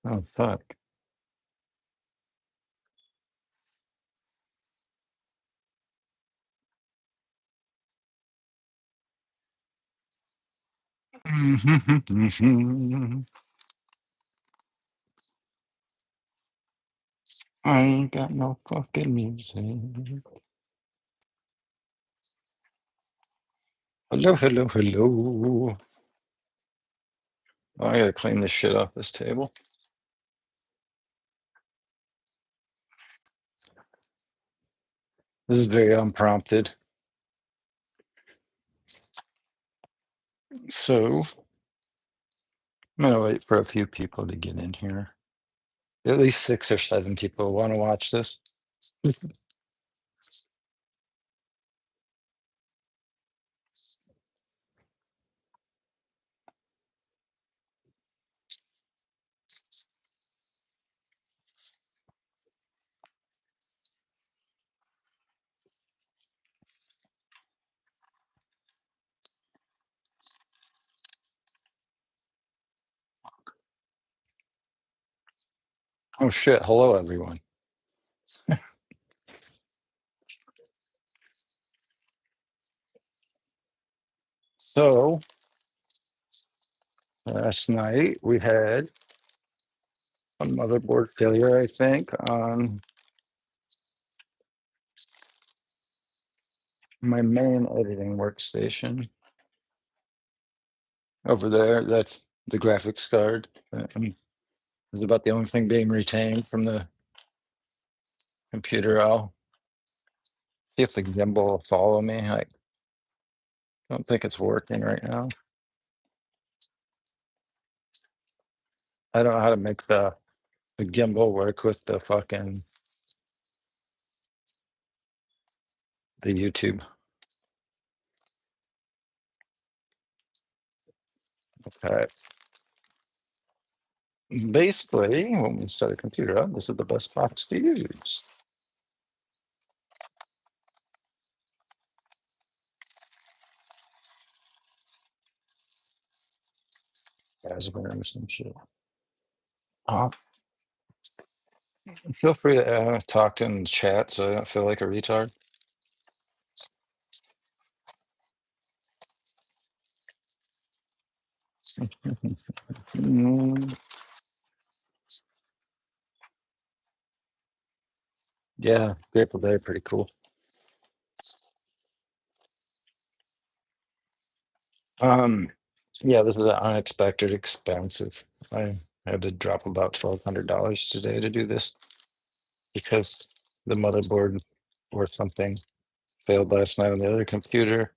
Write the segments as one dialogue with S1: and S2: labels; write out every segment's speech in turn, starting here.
S1: Oh, fuck. I ain't got no fucking music. Hello, hello, hello. Oh, I gotta clean this shit off this table. This is very unprompted. So I'm gonna wait for a few people to get in here. At least 6 or 7 people want to watch this. Oh shit! Hello, everyone. So last night we had a motherboard failure, I think, on my main editing workstation over there. That's the graphics card. Is about the only thing being retained from the computer. I'll see if the gimbal will follow me. I don't think it's working right now. I don't know how to make the gimbal work with the fucking the YouTube. Okay. Basically, when we set a computer up, this is the best box to use. Raspberry or some shit. Feel free to talk to in the chat so I don't feel like a retard. Mm, yeah, Grateful Dead, pretty cool. Um, yeah, this is an unexpected expenses. I had to drop about $1,200 today to do this because the motherboard or something failed last night on the other computer.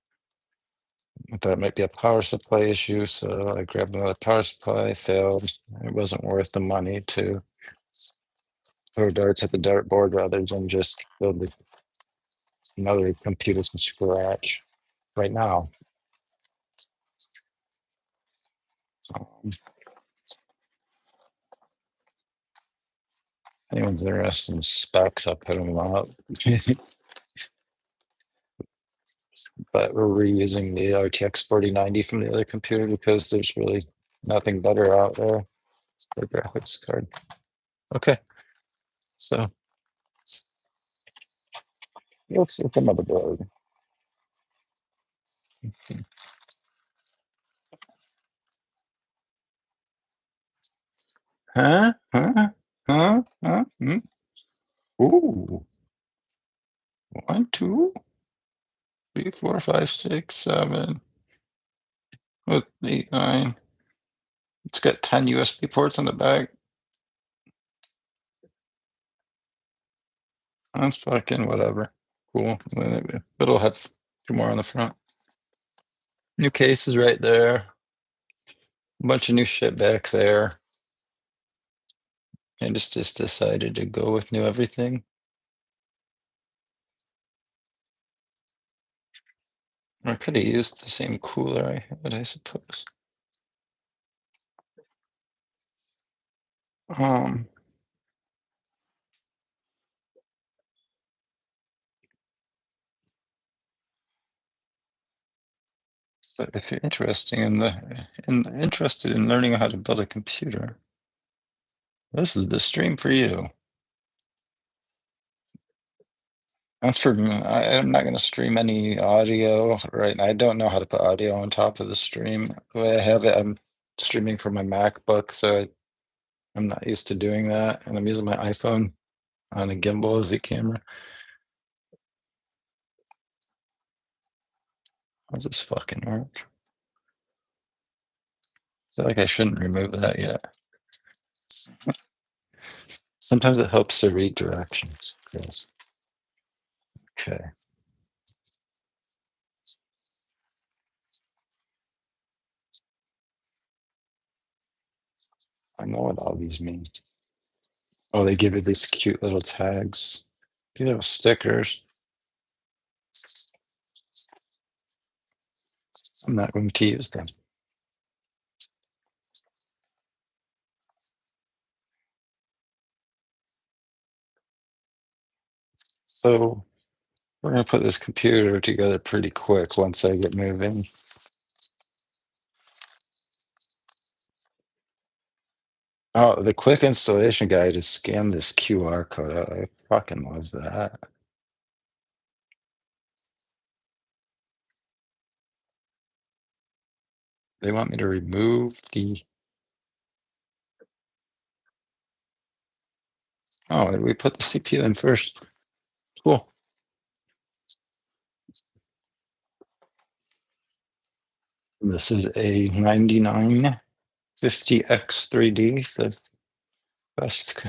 S1: I thought it might be a power supply issue, so I grabbed another power supply, failed. It wasn't worth the money to throw darts at the dartboard rather than just build another computer from scratch right now. Um, anyone's interested in specs, I'll put them up. But we're reusing the RTX 4090 from the other computer because there's really nothing better out there for graphics card. Okay, so let's look at motherboard. Huh? Huh? Huh? Huh? Hmm? Ooh. 1, 2, 3, 4, 5, 6, 7, 8, 9. It's got 10 USB ports on the back. That's fucking whatever. Cool. It'll have 2 more on the front. New case is right there. A bunch of new shit back there. I just decided to go with new everything. I could have used the same cooler I had, I suppose. Um, So if you're interested in learning how to build a computer, this is the stream for you. That's for me. I'm not going to stream any audio right now. I don't know how to put audio on top of the stream. The way I have it, I'm streaming from my MacBook, so I'm not used to doing that. And I'm using my iPhone on a gimbal as a camera. How does this fucking work? I feel like I shouldn't remove that yet. Sometimes it helps to read directions. Yes. Okay. I know what all these mean. Oh, they give you these cute little tags. These are stickers. I'm not going to use them. So we're going to put this computer together pretty quick once I get moving. Oh, the quick installation guide is scan this QR code. I fucking love that. They want me to remove the. Oh, we put the CPU in first. Cool. This is a 9950X3D. So best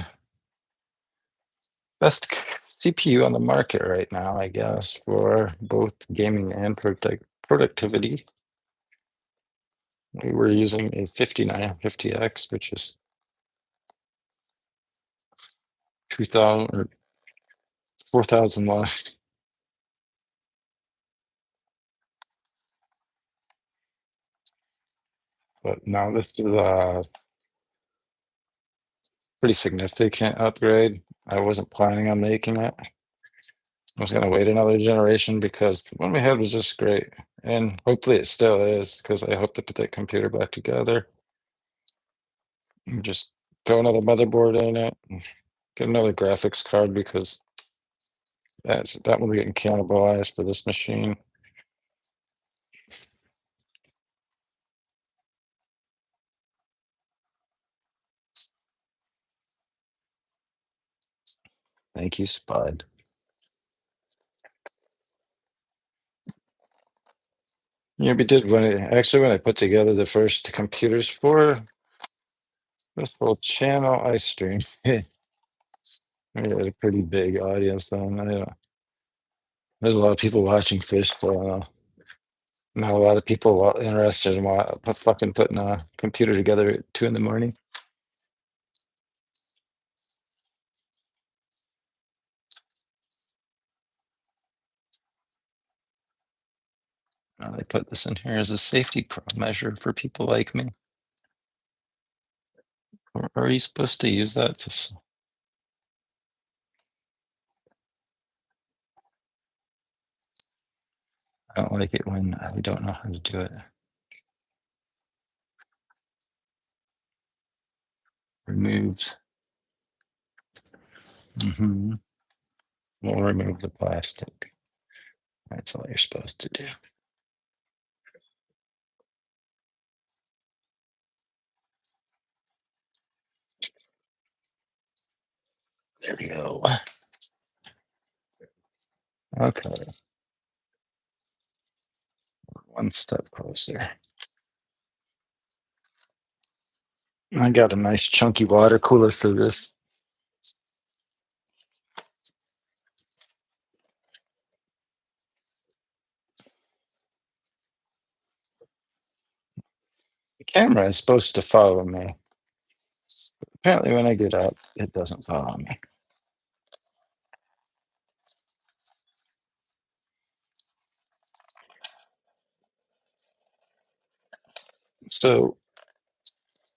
S1: best CPU on the market right now, I guess, for both gaming and productivity. We were using a 5950X, which is 2,000 or 4,000 left. But now this is a pretty significant upgrade. I wasn't planning on making it. I was going to wait another generation because the one we had was just great. And hopefully it still is, because I hope to put that computer back together. And just throw another motherboard in it, and get another graphics card, because that one's getting cannibalized for this machine. Thank you, Spud. Yeah, we did when I put together the first computers for this whole channel, I streamed. We had a pretty big audience then. There's a lot of people watching fish, but not a lot of people interested in fucking putting a computer together at 2 in the morning. They put this in here as a safety measure for people like me. Or are you supposed to use that to? I don't like it when I don't know how to do it. Removes. We'll remove the plastic. That's all you're supposed to do. There we go. Okay. One step closer. I got a nice chunky water cooler for this. The camera is supposed to follow me. Apparently, when I get up, it doesn't follow me. So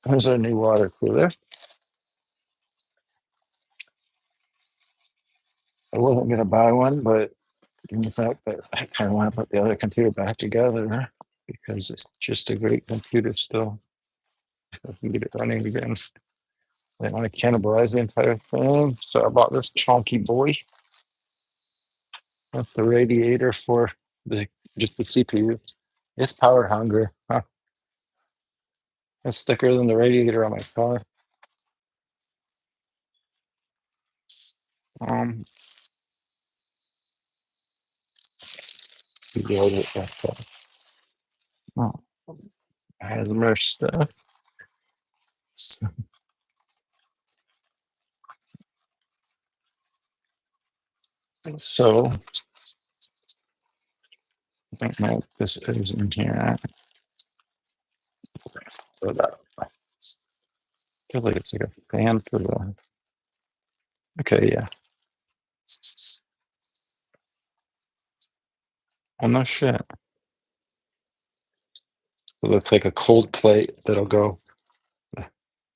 S1: here's our new water cooler. I wasn't going to buy one, but in the fact that I kind of want to put the other computer back together, because it's just a great computer still. If I can get it running again. I didn't want to cannibalize the entire thing, so I bought this chunky boy. That's the radiator for the just the CPU. It's power hungry. Huh? It's thicker than the radiator on my car. Um, Load it back up. Oh, has more stuff. So I don't know if this is in here. So that feels like it's like a fan for the. Okay, yeah. Oh no shit. It looks like a cold plate that'll go.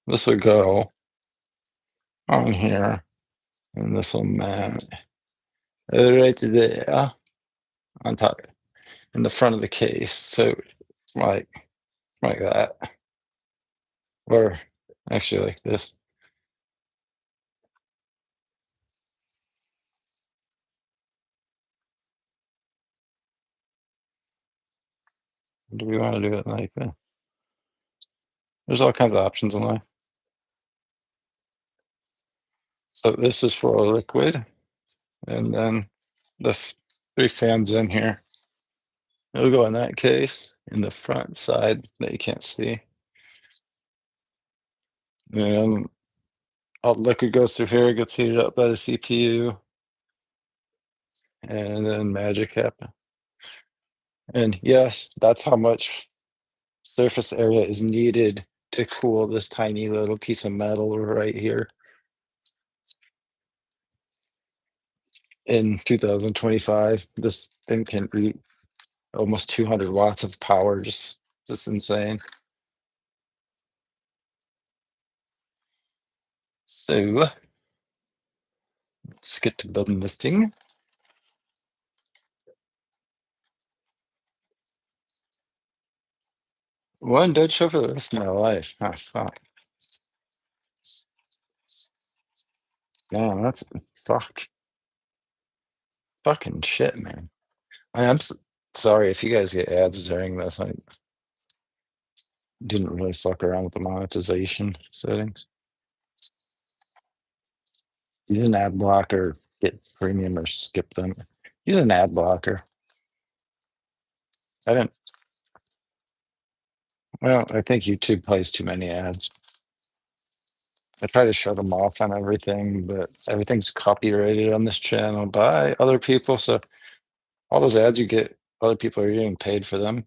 S1: This will go on here, and this will mount right there on top in the front of the case. So like like that, or actually like this. Do we want to do it like that? There's all kinds of options in life. So this is for a liquid, and then the three fans in here. It'll go in that case in the front side that you can't see. And all the liquid goes through here, gets heated up by the CPU, and then magic happens. And yes, that's how much surface area is needed to cool this tiny little piece of metal right here in 2025. This thing can be almost 200 watts of power. Just insane. So let's get to building this thing. One dead show for the rest of my life. Ah, fuck. Yeah, that's fuck. Fucking shit, man. Sorry if you guys get ads during this. I didn't really fuck around with the monetization settings. Use an ad blocker, get premium, or skip them. Use an ad blocker. I didn't. Well, I think YouTube plays too many ads. I try to shut them off on everything, but everything's copyrighted on this channel by other people. So all those ads you get, other people are getting paid for them.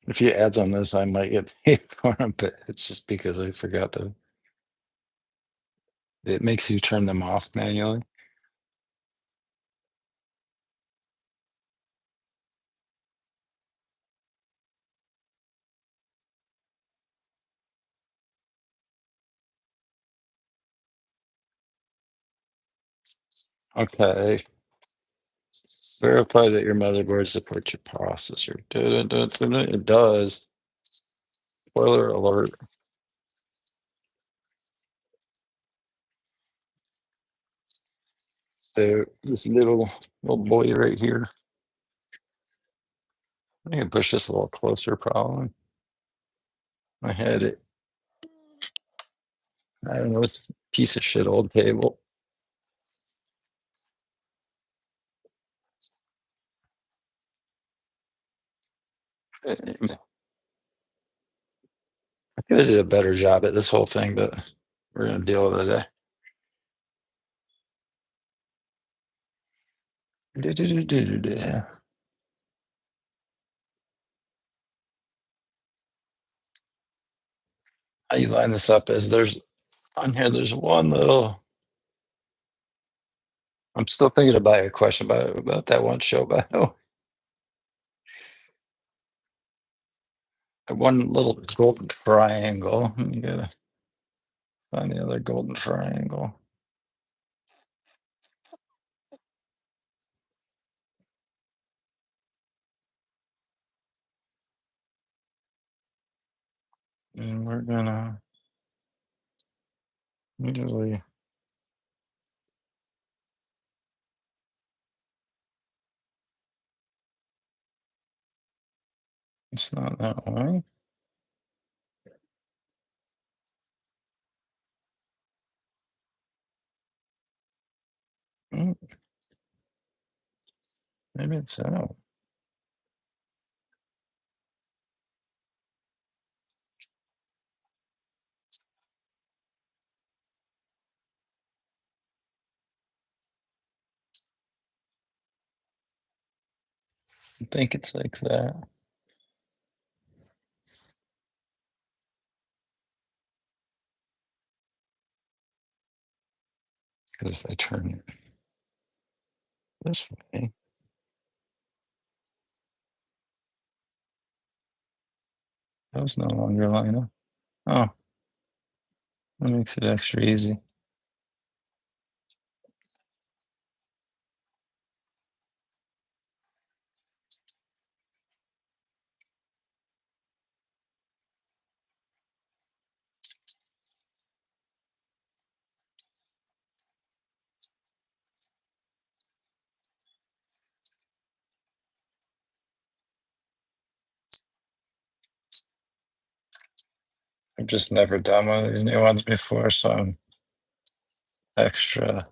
S1: If you ads on this, I might get paid for them, but it's just because I forgot to. It makes you turn them off manually. Okay. Verify that your motherboard supports your processor. It does. Spoiler alert. So this little boy right here. I can push this a little closer, probably. I had it. I don't know. It's a piece of shit old table. I could have did a better job at this whole thing, but we're gonna deal with it today. How you line this up is there's on here. There's one little. I'm still thinking about your question about that one show, but oh, one little golden triangle. You gotta find the other golden triangle. And we're gonna immediately. It's not that way. Mm, maybe it's out. I think it's like that. Because if I turn it this way, that was no longer line up. Oh, that makes it extra easy. I've just never done one of these new ones before, so I'm extra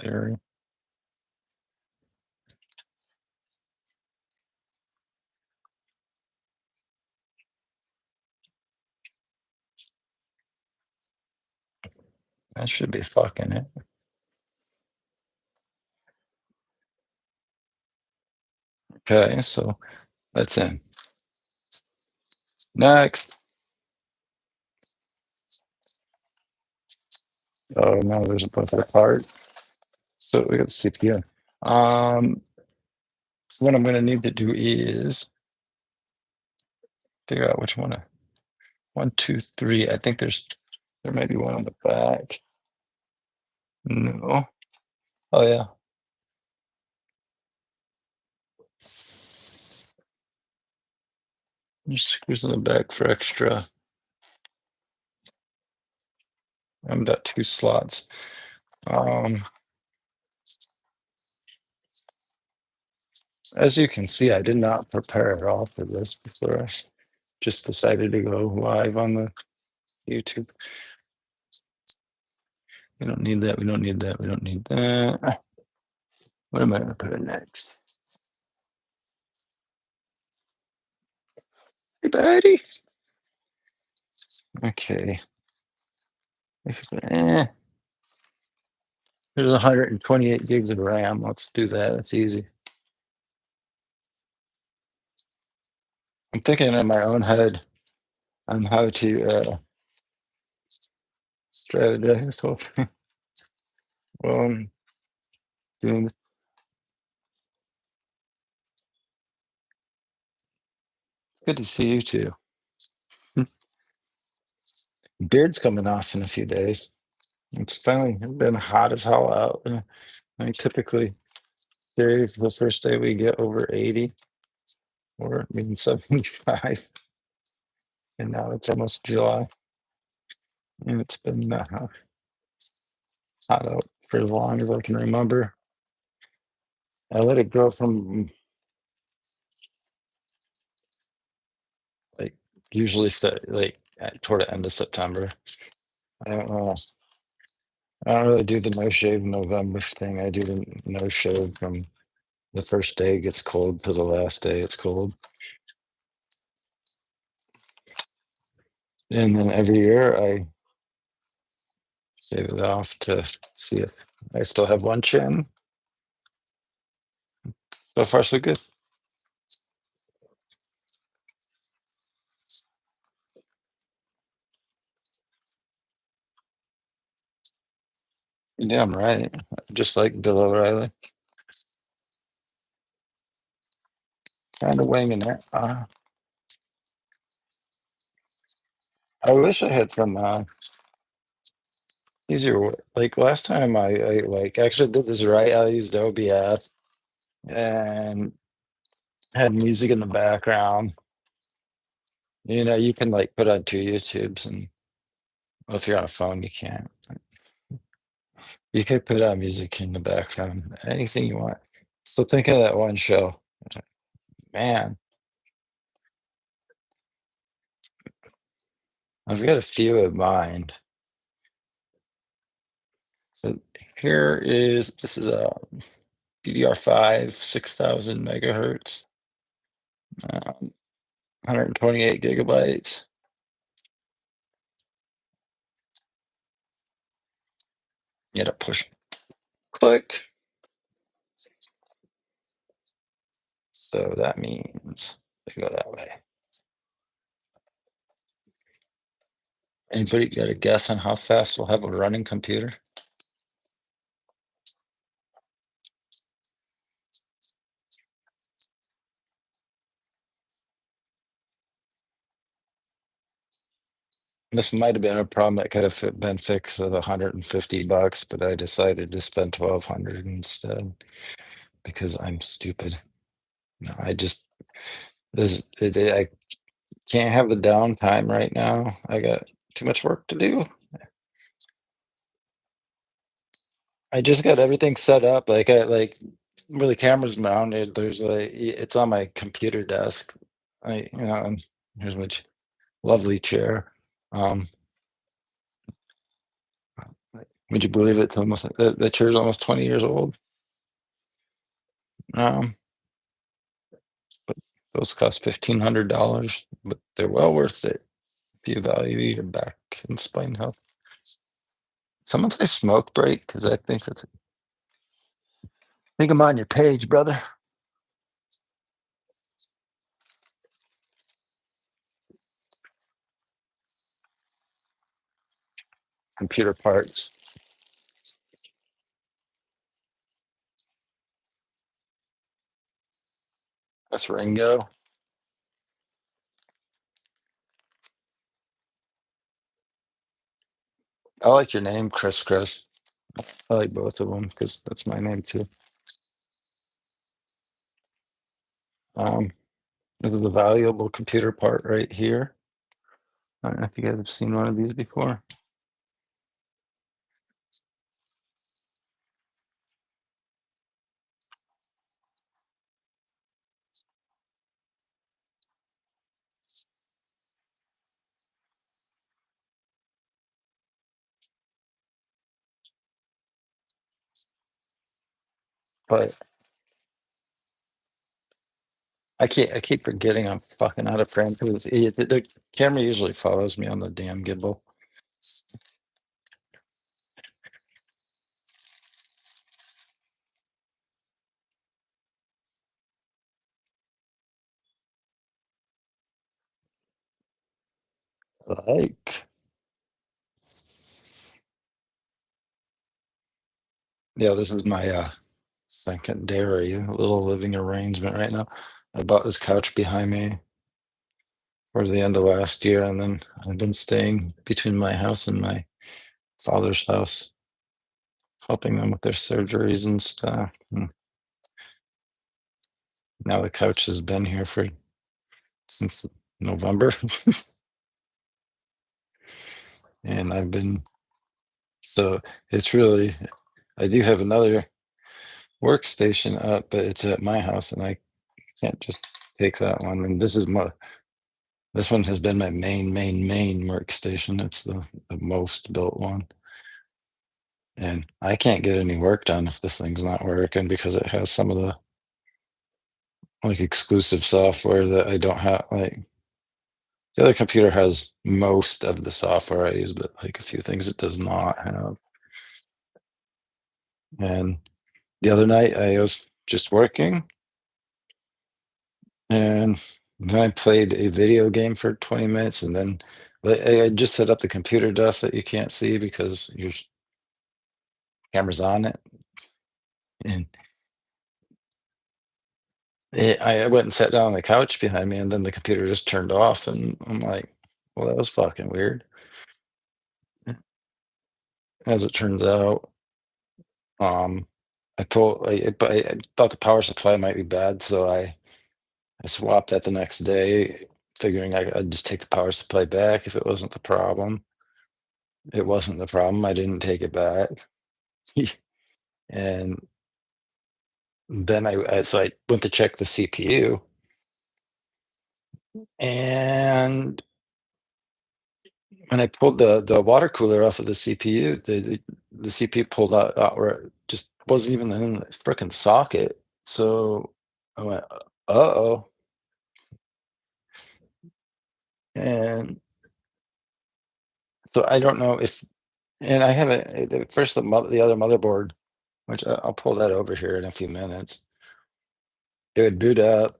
S1: leery. That should be fucking it. Okay, so that's in. Next. Oh, no, there's a buffer part. So we got the CPU. So what I'm going to need to do is figure out which one. 1, 2, 3. I think there might be one on the back. No. Oh yeah. Just screws in the back for extra. I've got 2 slots. As you can see, I did not prepare at all for this before I just decided to go live on the YouTube. We don't need that. We don't need that. We don't need that. What am I going to put in next? Hey, buddy. Okay. There's 128 gigs of RAM. Let's do that. That's easy. I'm thinking in my own head on how to strategize this whole thing. Well, I'm doing this. Good to see you too. Beard's coming off in a few days. It's finally been hot as hell out. I typically shave the first day we get over 80 or even 75. And now it's almost July. And it's been hot out for as long as I can remember. I let it grow from like usually like toward the end of September. I don't know. I don't really do the no shave November thing. I do the no shave from the first day it gets cold to the last day it's cold. And then every year I save it off to see if I still have one chin. So far, so good. You're damn right. Just like Bill O'Reilly. Kind of winging it. I wish I had some easier like last time I like actually did this right. I used OBS and had music in the background You can like put on two YouTubes, and well, if you're on a phone, you can't. You could put on music in the background, anything you want. So think of that one show. Man, I've got a few in mind. So this is a DDR5, 6,000 megahertz, 128 gigabytes. You had to push click. So that means they go that way. Anybody got a guess on how fast we'll have a running computer? This might have been a problem that could have been fixed with $150, but I decided to spend 1,200 instead because I'm stupid. No, I can't have the downtime right now. I got too much work to do. I just got everything set up. Where the camera's mounted. There's it's on my computer desk. And here's my lovely chair. Um, would you believe it's almost the chair's almost 20 years old? Um, but those cost $1,500, but they're well worth it if you value your back and spine health. Someone say smoke break because I think I'm on your page, brother. Computer parts. That's Ringo. I like your name, Chris. Chris. I like both of them because that's my name too. Um, this is a valuable computer part right here. I don't know if you guys have seen one of these before. But I keep forgetting I'm fucking out of frame because the camera usually follows me on the damn gimbal. Like, yeah, this is my secondary little living arrangement right now. I bought this couch behind me towards the end of last year, and then I've been staying between my house and my father's house, helping them with their surgeries and stuff. And now the couch has been here since November, and so it's really, I do have another workstation up, but it's at my house, and I can't just take that one. And this one has been my main workstation. It's the most built one. And I can't get any work done if this thing's not working because it has some of the like exclusive software that I don't have. Like the other computer has most of the software I use, but like a few things it does not have. And the other night I was just working and then I played a video game for 20 minutes and then I just set up the computer desk that you can't see because your camera's on it. And I went and sat down on the couch behind me and then the computer just turned off and I'm like, well, that was fucking weird. As it turns out, um, I thought the power supply might be bad, so I swapped that the next day figuring I'd just take the power supply back if it wasn't the problem. It wasn't the problem. I didn't take it back. And then so I went to check the CPU, and when I pulled the water cooler off of the CPU, the CPU pulled out where it just wasn't even in the frickin' socket. So I went, uh-oh. And so I don't know if, and I haven't, first the other motherboard, which I'll pull that over here in a few minutes. It would boot up,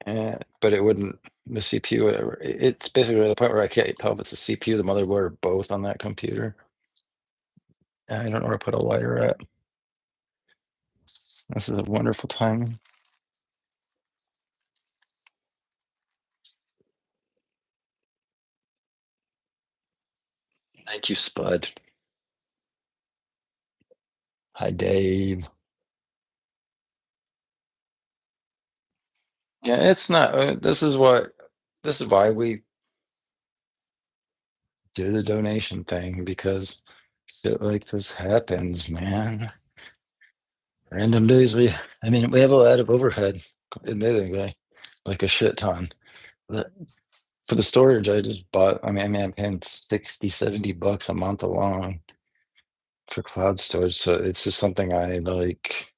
S1: but it wouldn't, the CPU, whatever. It's basically to the point where I can't tell if it's the CPU, the motherboard, or both on that computer. And I don't know where to put a lighter at. This is a wonderful timing. Thank you, Spud. Hi, Dave. Yeah, it's not. This is why we do the donation thing, because shit like this happens, man. Random days I mean, we have a lot of overhead, admittedly, like a shit ton. But for the storage, I just bought, I mean, I'm paying 60, $70 a month alone for cloud storage. So it's just something I like.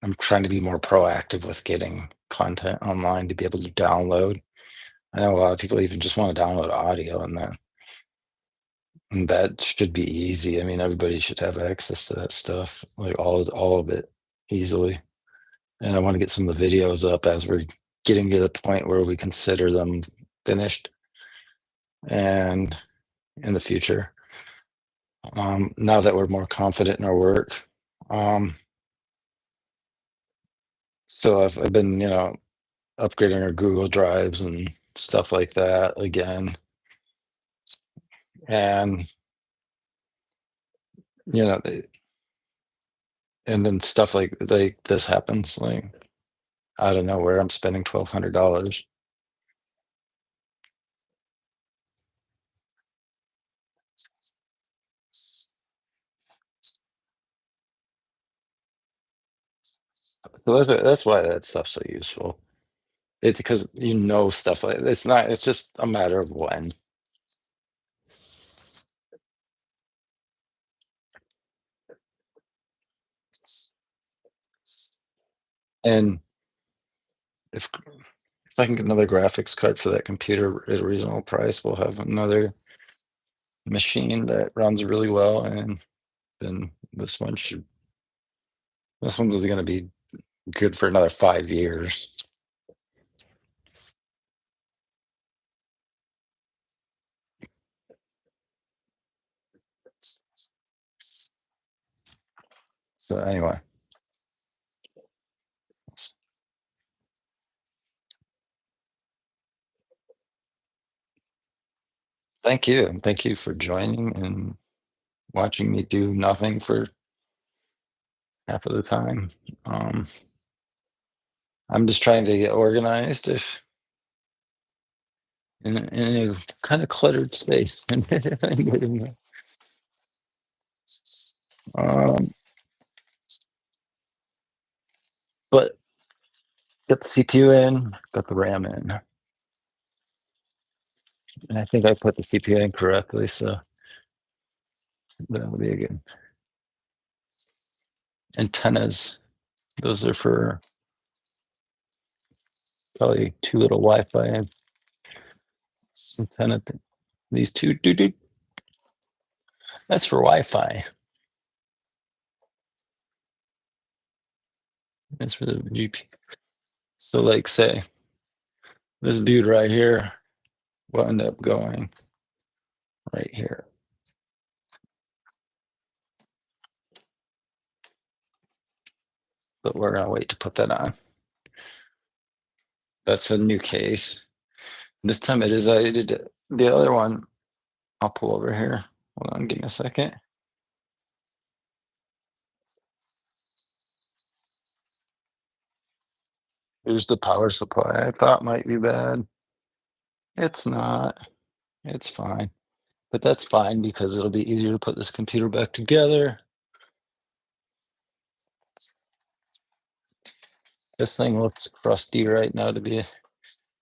S1: I'm trying to be more proactive with getting content online to be able to download. I know a lot of people even just want to download audio, and that should be easy. I mean, everybody should have access to that stuff, like all of it easily. And I want to get some of the videos up as we're getting to the point where we consider them finished and in the future. Now that we're more confident in our work. So I've been, upgrading our Google Drives and stuff like that again. And, you know, and then stuff like this happens, like out of nowhere, I'm spending $1,200. So that's why that stuff's so useful. It's because stuff like it's not. It's just a matter of when. And if I can get another graphics card for that computer at a reasonable price, we'll have another machine that runs really well, and then this one's going to be good for another 5 years. So anyway, thank you, and thank you for joining and watching me do nothing for half of the time. I'm just trying to get organized in a kind of cluttered space. um, but got the CPU in, got the RAM in, and I think I put the CPU in correctly, so that'll be a good. Antennas, those are for probably two little Wi-Fi antenna. These two, that's for Wi-Fi. That's for the GP. So like say this dude right here will end up going right here. But we're gonna wait to put that on. That's a new case. This time it is, I did the other one. I'll pull over here. Hold on, give me a second. Here's the power supply I thought might be bad. It's not. It's fine. But that's fine because it'll be easier to put this computer back together. This thing looks crusty right now, to be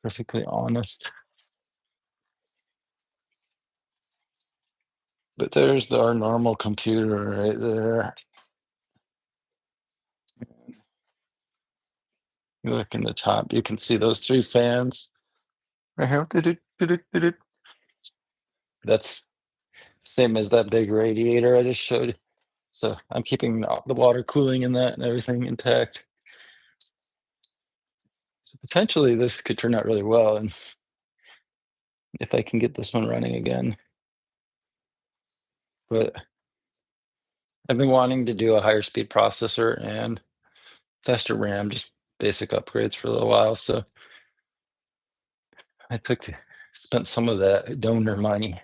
S1: perfectly honest. But there's our normal computer right there. You look in the top, you can see those 3 fans right here. Doo-doo. That's same as that big radiator I just showed. So I'm keeping the water cooling in that and everything intact. So potentially this could turn out really well, and if I can get this one running again. But I've been wanting to do a higher speed processor and faster RAM, just basic upgrades for a little while. So I spent some of that donor money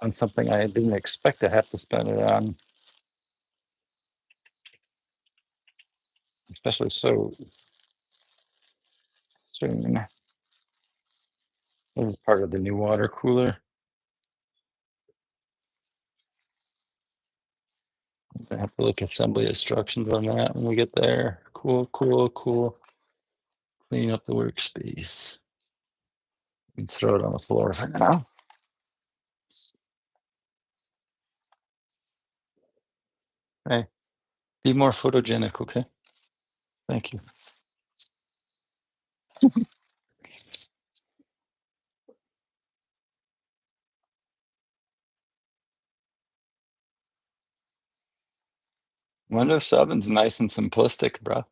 S1: on something I didn't expect to have to spend it on, especially so soon. This is part of the new water cooler. I have to look at assembly instructions on that when we get there. Cool. Clean up the workspace. And throw it on the floor for now. Hey, be more photogenic, okay? Thank you. Windows 7's nice and simplistic, bro.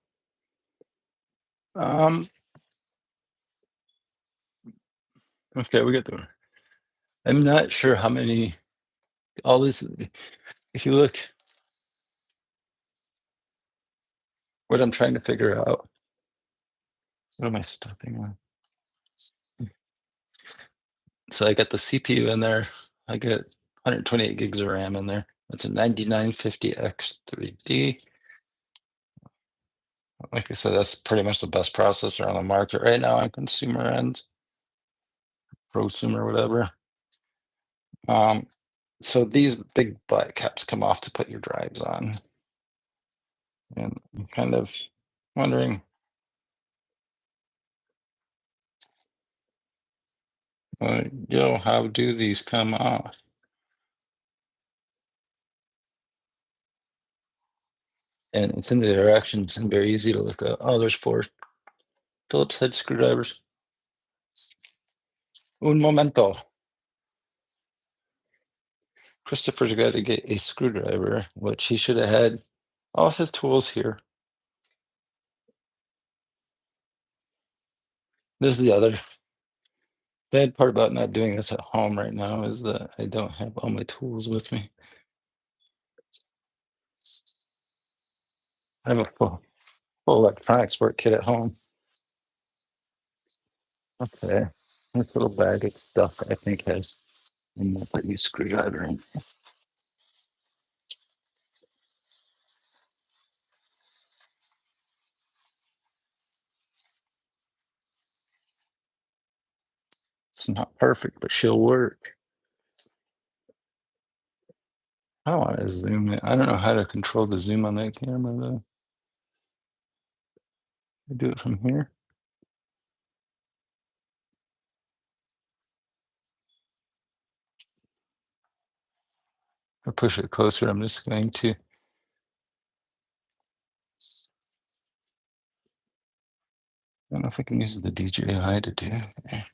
S1: Okay, we get there. I'm not sure how many, all this, if you look, what I'm trying to figure out, what am I stopping on? So I got the CPU in there. I got 128 gigs of RAM in there. That's a 9950X3D. Like I said, that's pretty much the best processor on the market right now on consumer end, prosumer, whatever. So these big butt caps come off to put your drives on. And I'm kind of wondering, how do these come off? And it's in the directions and very easy to look up. Oh, there's 4 Phillips head screwdrivers. Un momento. Christopher's got to get a screwdriver, which he should have had all of his tools here. This is the other bad part about not doing this at home right now, is that I don't have all my tools with me. I have a full electronics work kit at home. Okay, this little bag of stuff I think has a multi-use screwdriver in. It's not perfect, but she'll work. I don't want to zoom in. I don't know how to control the zoom on that camera though. I do it from here. I'll push it closer. I'm just going to. I don't know if I can use the DJI to do it.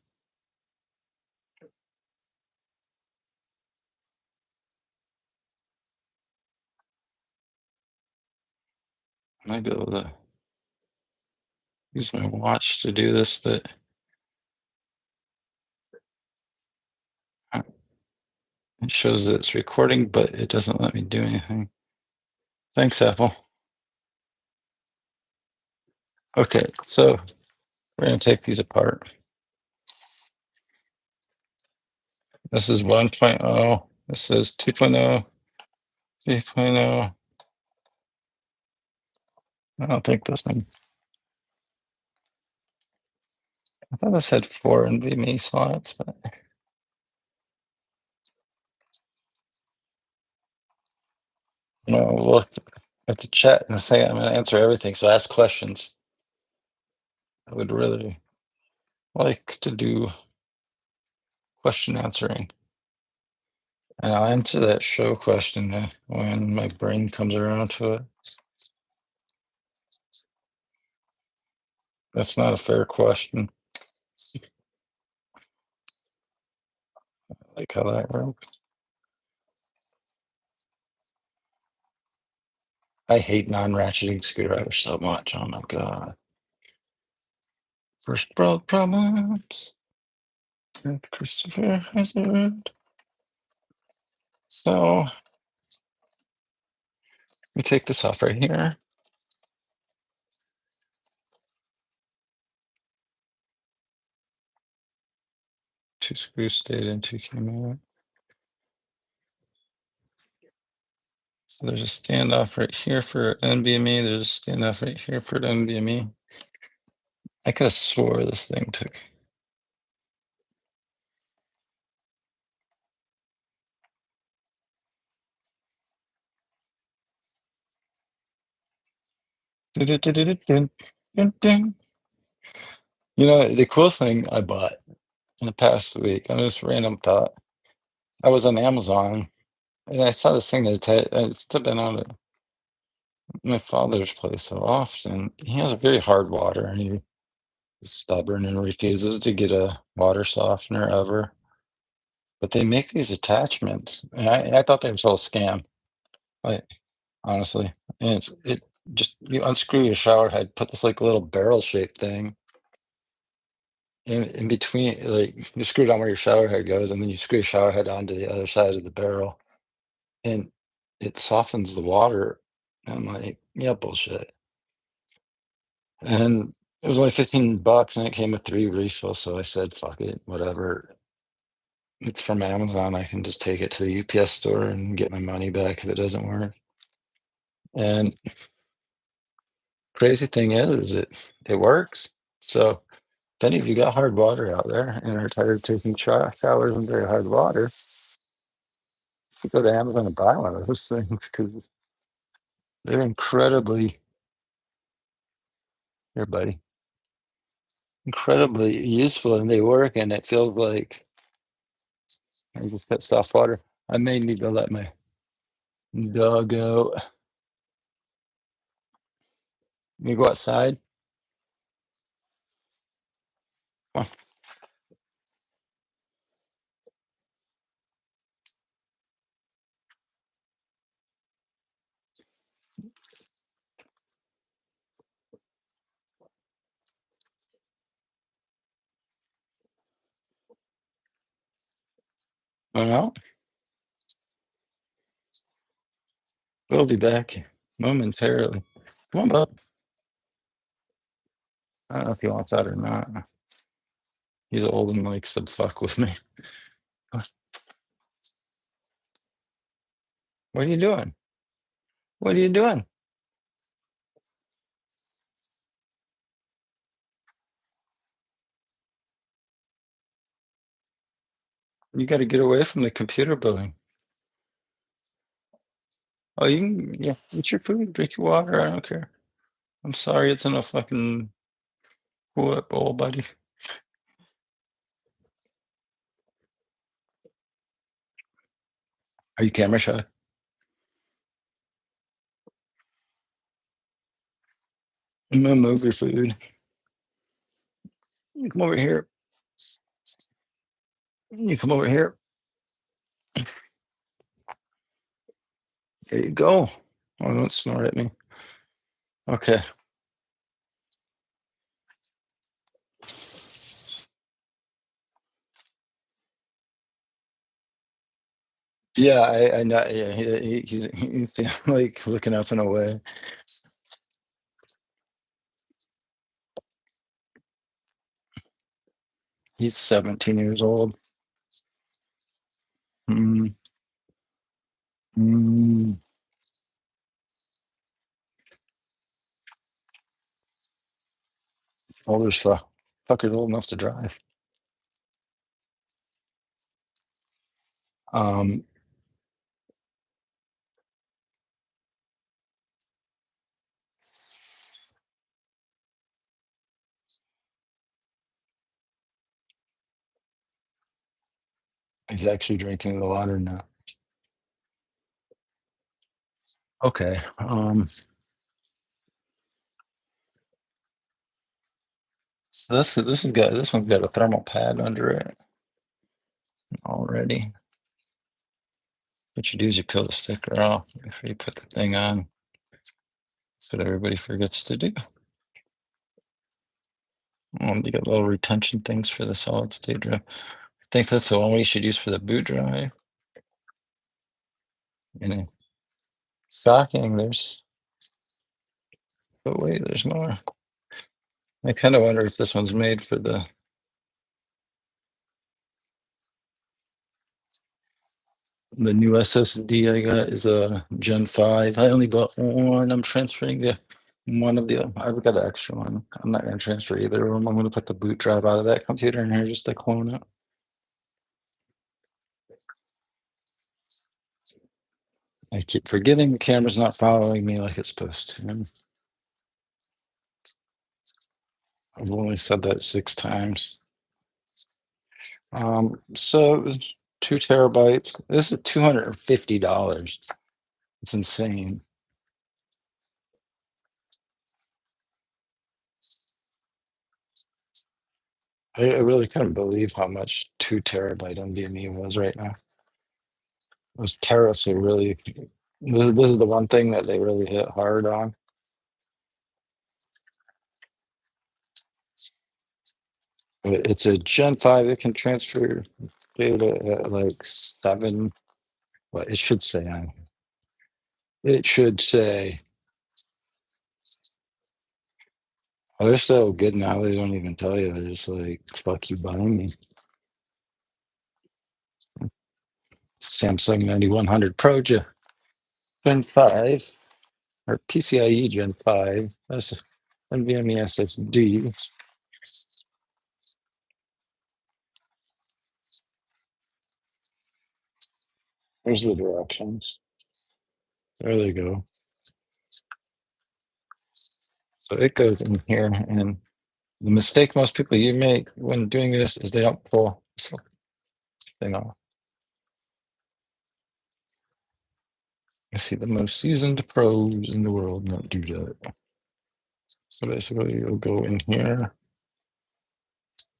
S1: I might be able to use my watch to do this, but it shows that it's recording, but it doesn't let me do anything. Thanks, Apple. Okay, so we're going to take these apart. This is 1.0. This is 2.0, 3.0. I don't think this one. I thought this had 4 NVMe slots, but no, look at the chat and say I'm gonna answer everything, so ask questions. I would really like to do question answering. And I'll answer that show question when my brain comes around to it. That's not a fair question. Like how that works. I hate non-ratcheting screwdrivers so much. Oh my god. First world problems with Christopher Hazard. So we take this off right here. 2 screws stayed in, 2 came out. So there's a standoff right here for NVMe. There's a standoff right here for NVMe. I could have swore this thing took. You know, the cool thing I bought in the past week, on this random thought, I was on Amazon and I saw this thing that it's been out at my father's place so often. He has very hard water and he's stubborn and refuses to get a water softener ever. But they make these attachments. And I thought they were all scam. Like honestly. And it just you unscrew your shower head, put this like little barrel shaped thing in between, like you screw down where your shower head goes, and then you screw your shower head onto the other side of the barrel, and it softens the water. I'm like, yeah, bullshit. And it was only $15, and it came with 3 refills. So I said, fuck it, whatever. It's from Amazon. I can just take it to the UPS store and get my money back if it doesn't work. And crazy thing is, it works. So if any of you got hard water out there and are tired of taking showers in very hard water, you go to Amazon and buy one of those things because they're incredibly, here, buddy, incredibly useful, and they work, and it feels like I just got soft water. I may need to let my dog out. You go outside. Come on out. We'll be back momentarily. Come on, bub. I don't know if he wants out or not. He's old and likes to fuck with me. What are you doing? What are you doing? You got to get away from the computer building. Oh, you can, yeah, eat your food, drink your water. I don't care. I'm sorry, it's in a fucking bowl, buddy. Are you camera shy? I'm gonna move your food. You come over here. You come over here. There you go. Oh, don't snort at me. Okay. Yeah, I know. Yeah, he's like looking up and away. He's 17 years old. Mm, mm. older fuckers old enough to drive. Um, he's actually drinking the water now. Okay. So this one's got a thermal pad under it already. What you do is you peel the sticker off before you put the thing on. That's what everybody forgets to do. You got little retention things for the solid state drive. I think that's the one we should use for the boot drive. And shocking, but wait, there's more. I kind of wonder if this one's made for the new SSD I got is a Gen 5. I only bought one. I'm transferring one of the. I've got an extra one. I'm not going to transfer either of them. I'm going to put the boot drive out of that computer in here just to clone it. I keep forgetting the camera's not following me like it's supposed to. I've only said that 6 times. So it was 2 terabytes. This is $250. It's insane. I really couldn't believe how much 2 terabyte NVMe was right now. Those tariffs are really. This is the one thing that they really hit hard on. It's a Gen 5 that can transfer data at like 7. What it should say on. It should say. Oh, they're so good now. They don't even tell you. They're just like, "Fuck you, buying me." Samsung 9100 Pro Gen 5 or PCIe Gen 5. That's NVMe SSD. There's the directions. There they go. So it goes in here, and the mistake most people you make when doing this is they don't pull this thing off. I see the most seasoned pros in the world not do that. So basically, you'll go in here.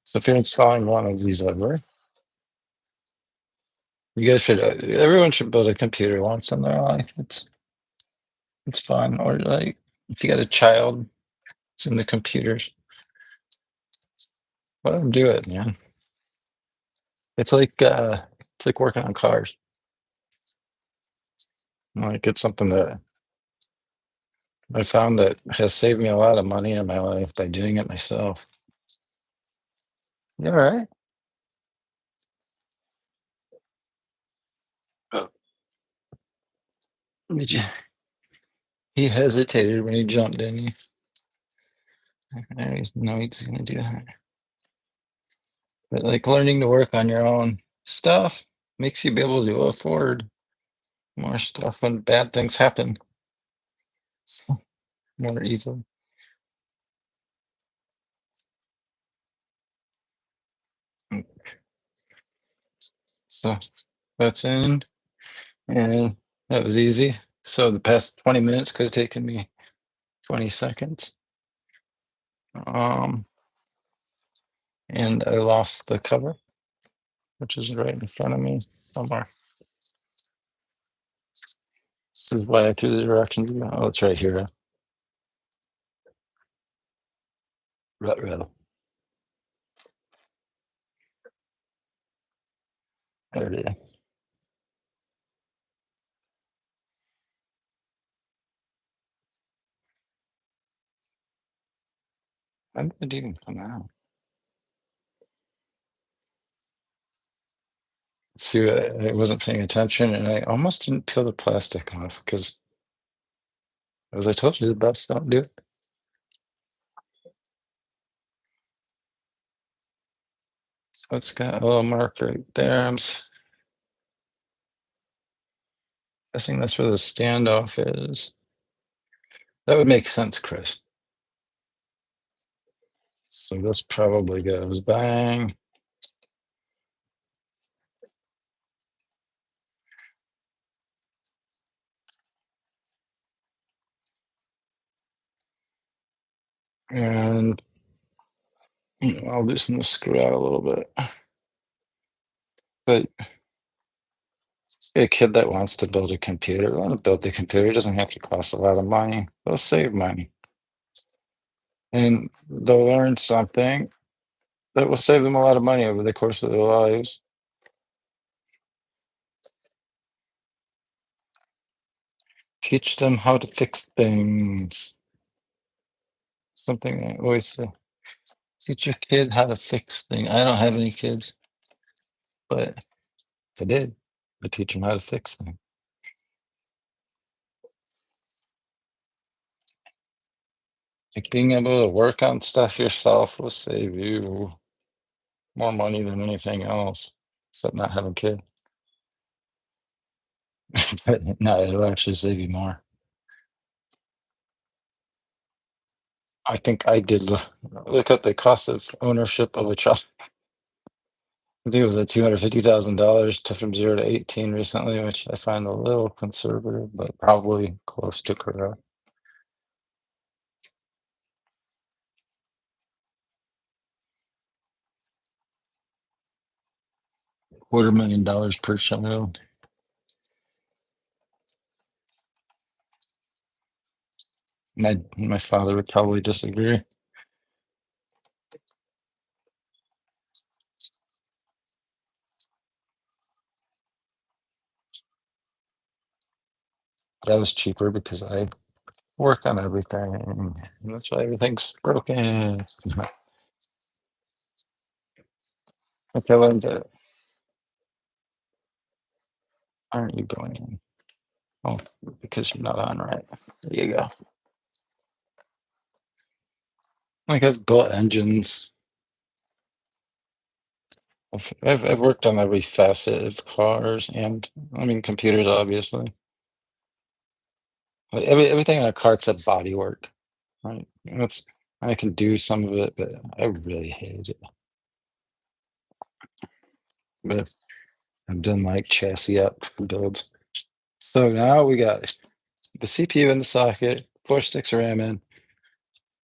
S1: So if you're installing one of these ever, you guys should. Everyone should build a computer once in their life. It's fun. Or like if you got a child, it's in the computers. Let them do it, man. It's like working on cars. Like it's something that I found that has saved me a lot of money in my life by doing it myself. You all right? Oh. Did you? He hesitated when he jumped, didn't he? No, he's gonna do that. But like learning to work on your own stuff makes you be able to afford more stuff when bad things happen more easily. So that's in, and that was easy. So the past 20 minutes could have taken me 20 seconds. And I lost the cover, which is right in front of me somewhere. This is why I threw the directions. Oh, it's right here. Ruh-roh. There it is. How did it even come out? See, I wasn't paying attention, and I almost didn't peel the plastic off because, as I told you, the best don't do it. So it's got a little mark right there. Guessing that's where the standoff is. That would make sense, Chris. So this probably goes bang. And I'll loosen the screw out a little bit. But a kid that wants to build a computer, want to build the computer, it doesn't have to cost a lot of money. They'll save money. And they'll learn something that will save them a lot of money over the course of their lives. Teach them how to fix things. Something I always say. Teach your kid how to fix things. I don't have any kids, but if I did, I'd teach them how to fix things. Like being able to work on stuff yourself will save you more money than anything else, except not having kids. But no, it'll actually save you more. I think I did look up the cost of ownership of a child. I think it was at $250,000 to from 0 to 18 recently, which I find a little conservative, but probably close to correct. $250,000 per child. My father would probably disagree. But I was cheaper because I work on everything, and that's why everything's broken. I tell him that, aren't you going in? Oh, because you're not on right. There you go. Like I've built engines. I've worked on every facet of cars and I mean computers, obviously. Like, everything on a car except body work. Right. And that's I can do some of it, but I really hate it. But I've done like chassis up builds. So now we got the CPU in the socket, 4 sticks of RAM in,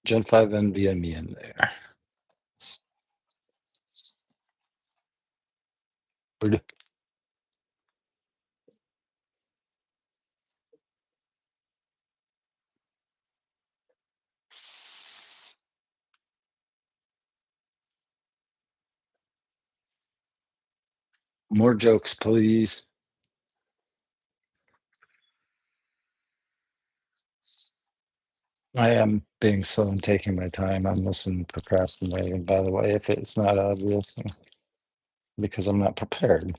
S1: Gen 5 NVMe in there. We're more jokes, please. I am being slow and taking my time. I'm listening, procrastinating, by the way, if it's not obvious, because I'm not prepared.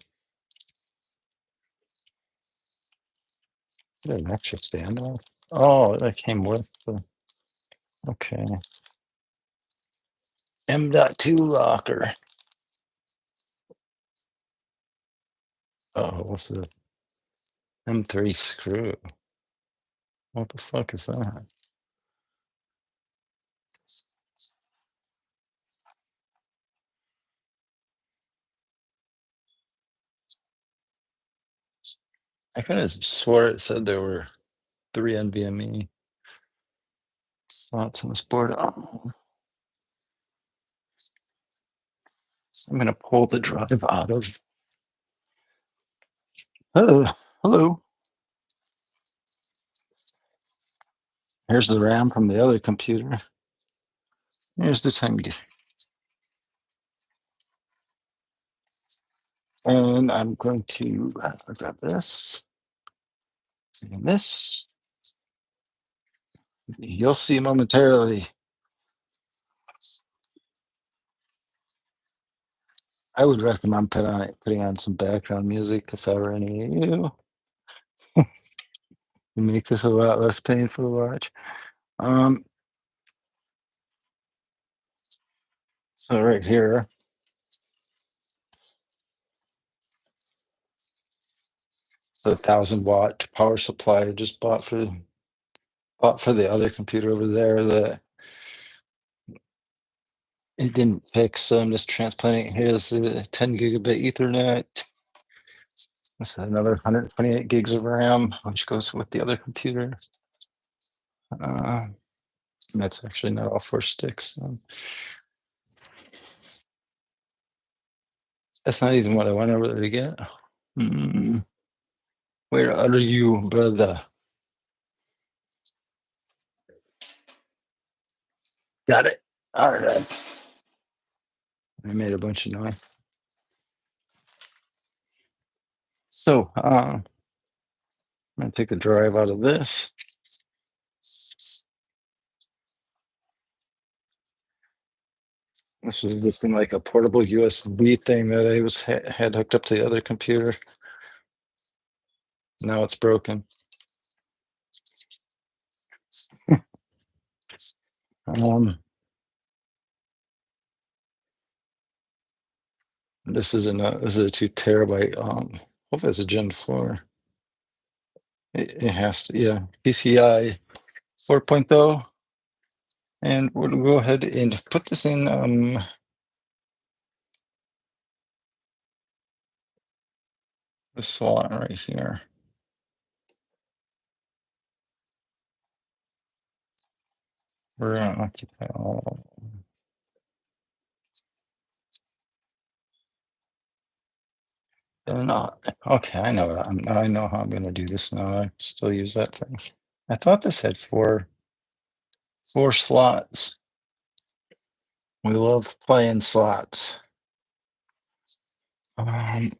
S1: Is there an extra standoff? Oh, that came with the, okay. M.2 locker. Oh, what's the M3 screw? What the fuck is that? I kind of swore it said there were 3 NVMe slots on this board. Oh. So I'm gonna pull the drive out of. Oh, hello. Here's the RAM from the other computer. Here's the time. And I'm going to grab this and this. You'll see momentarily. I would recommend putting on some background music if I were any of you. You make this a lot less painful to watch. Um, so right here, the 1,000-watt power supply I just bought for the other computer over there that it didn't fix. So I'm just transplanting. Here's the 10 gigabit Ethernet. This is another 128 gigs of RAM, which goes with the other computer. That's actually not all 4 sticks. That's not even what I went over there to get. Where are you, brother? Got it. All right. I made a bunch of noise. So I'm gonna take the drive out of this. This was looking like a portable USB thing that I had hooked up to the other computer. Now it's broken. This is a 2 terabyte. Hopefully it's a Gen 4. It has to, yeah. PCI 4.0. And we'll go ahead and put this in the slot right here. We're gonna occupy all. They're not. Okay, I know. I know how I'm gonna do this now. I still use that thing. I thought this had four slots. We love playing slots. Okay,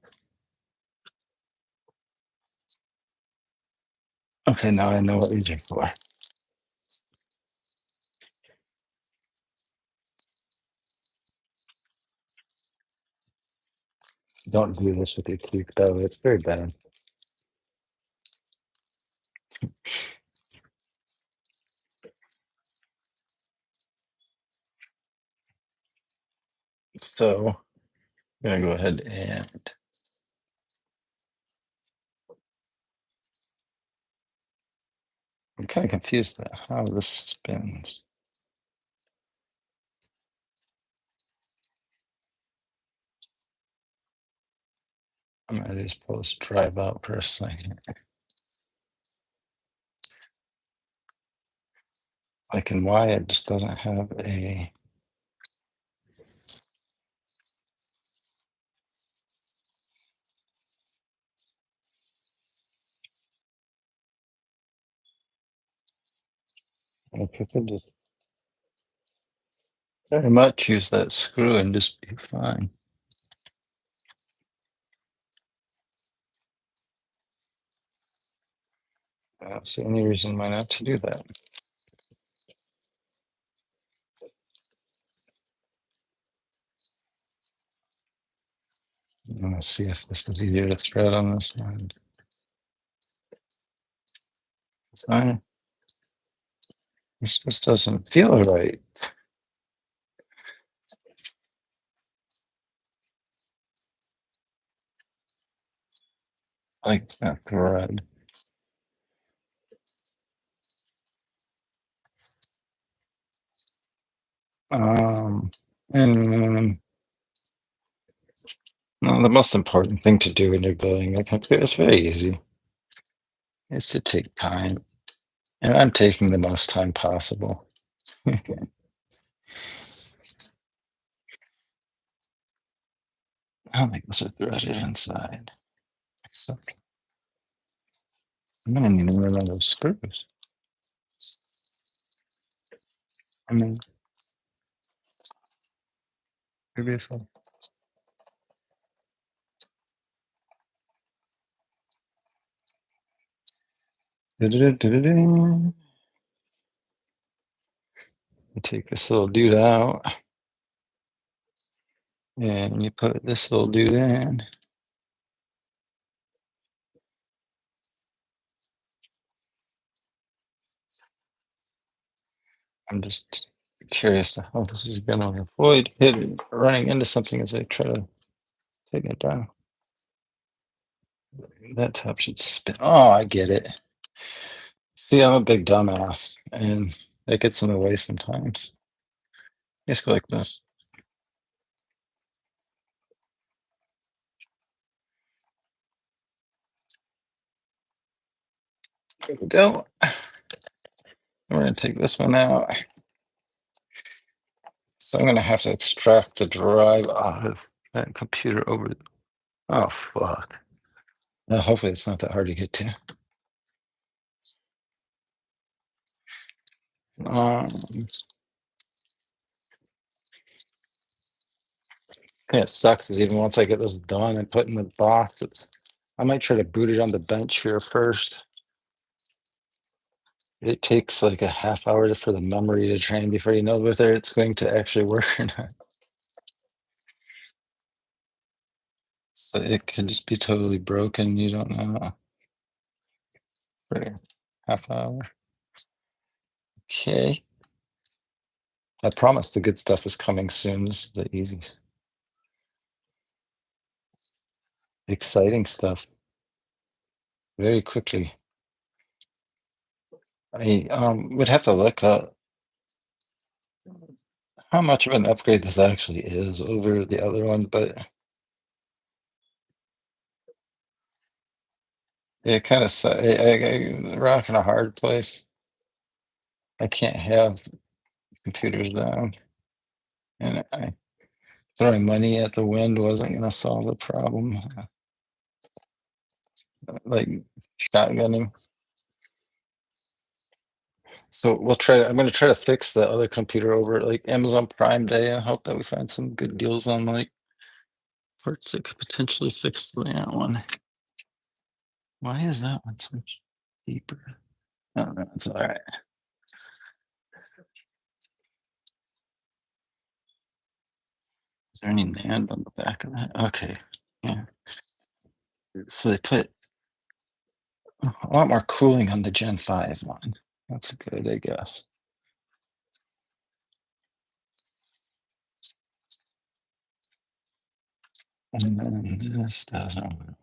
S1: now I know what you're doing for. Don't do this with your cube though. It's very bad. So I'm gonna go ahead and I'm kind of confused at how this spins. I'm gonna just pull this drive out for a second. Like in why it just doesn't have a. I could just very much use that screw and just be fine. I don't see any reason why not to do that. Let's see if this is easier to thread on this one. This just doesn't feel right. Like that thread. And no, the most important thing to do when you're building a computer is very easy. Is to take time, and I'm taking the most time possible. Okay. I don't think those are threaded inside. Except I'm gonna need to run those screws. I mean, previously. You take this little dude out, and you put this little dude in. I'm just curious how this is going to avoid running into something as I try to take it down. That top should spin. Oh, I get it. See, I'm a big dumbass, and that gets in the way sometimes. Just go like this. There we go. We're gonna take this one out. So I'm gonna have to extract the drive out of that computer over. Oh fuck. Hopefully it's not that hard to get to. Um, it sucks is even once I get this done and put in the box, I might try to boot it on the bench here first. It takes like a half hour for the memory to train before you know whether it's going to actually work or not. So it could just be totally broken. You don't know. For half hour. Okay. I promise the good stuff is coming soon. This is the easy, exciting stuff. Very quickly. I would have to look up how much of an upgrade this actually is over the other one, but it kind of rock in a hard place. I can't have computers down, and throwing money at the wind wasn't going to solve the problem. Like shotgunning. So we'll try. I'm going to try to fix the other computer over at like Amazon Prime Day and hope that we find some good deals on like parts that could potentially fix that one. Why is that one so much cheaper? I don't know. It's all right. Is there any NAND on the back of that? Okay. Yeah. So they put a lot more cooling on the Gen 5 one. That's good, I guess. And then this doesn't work.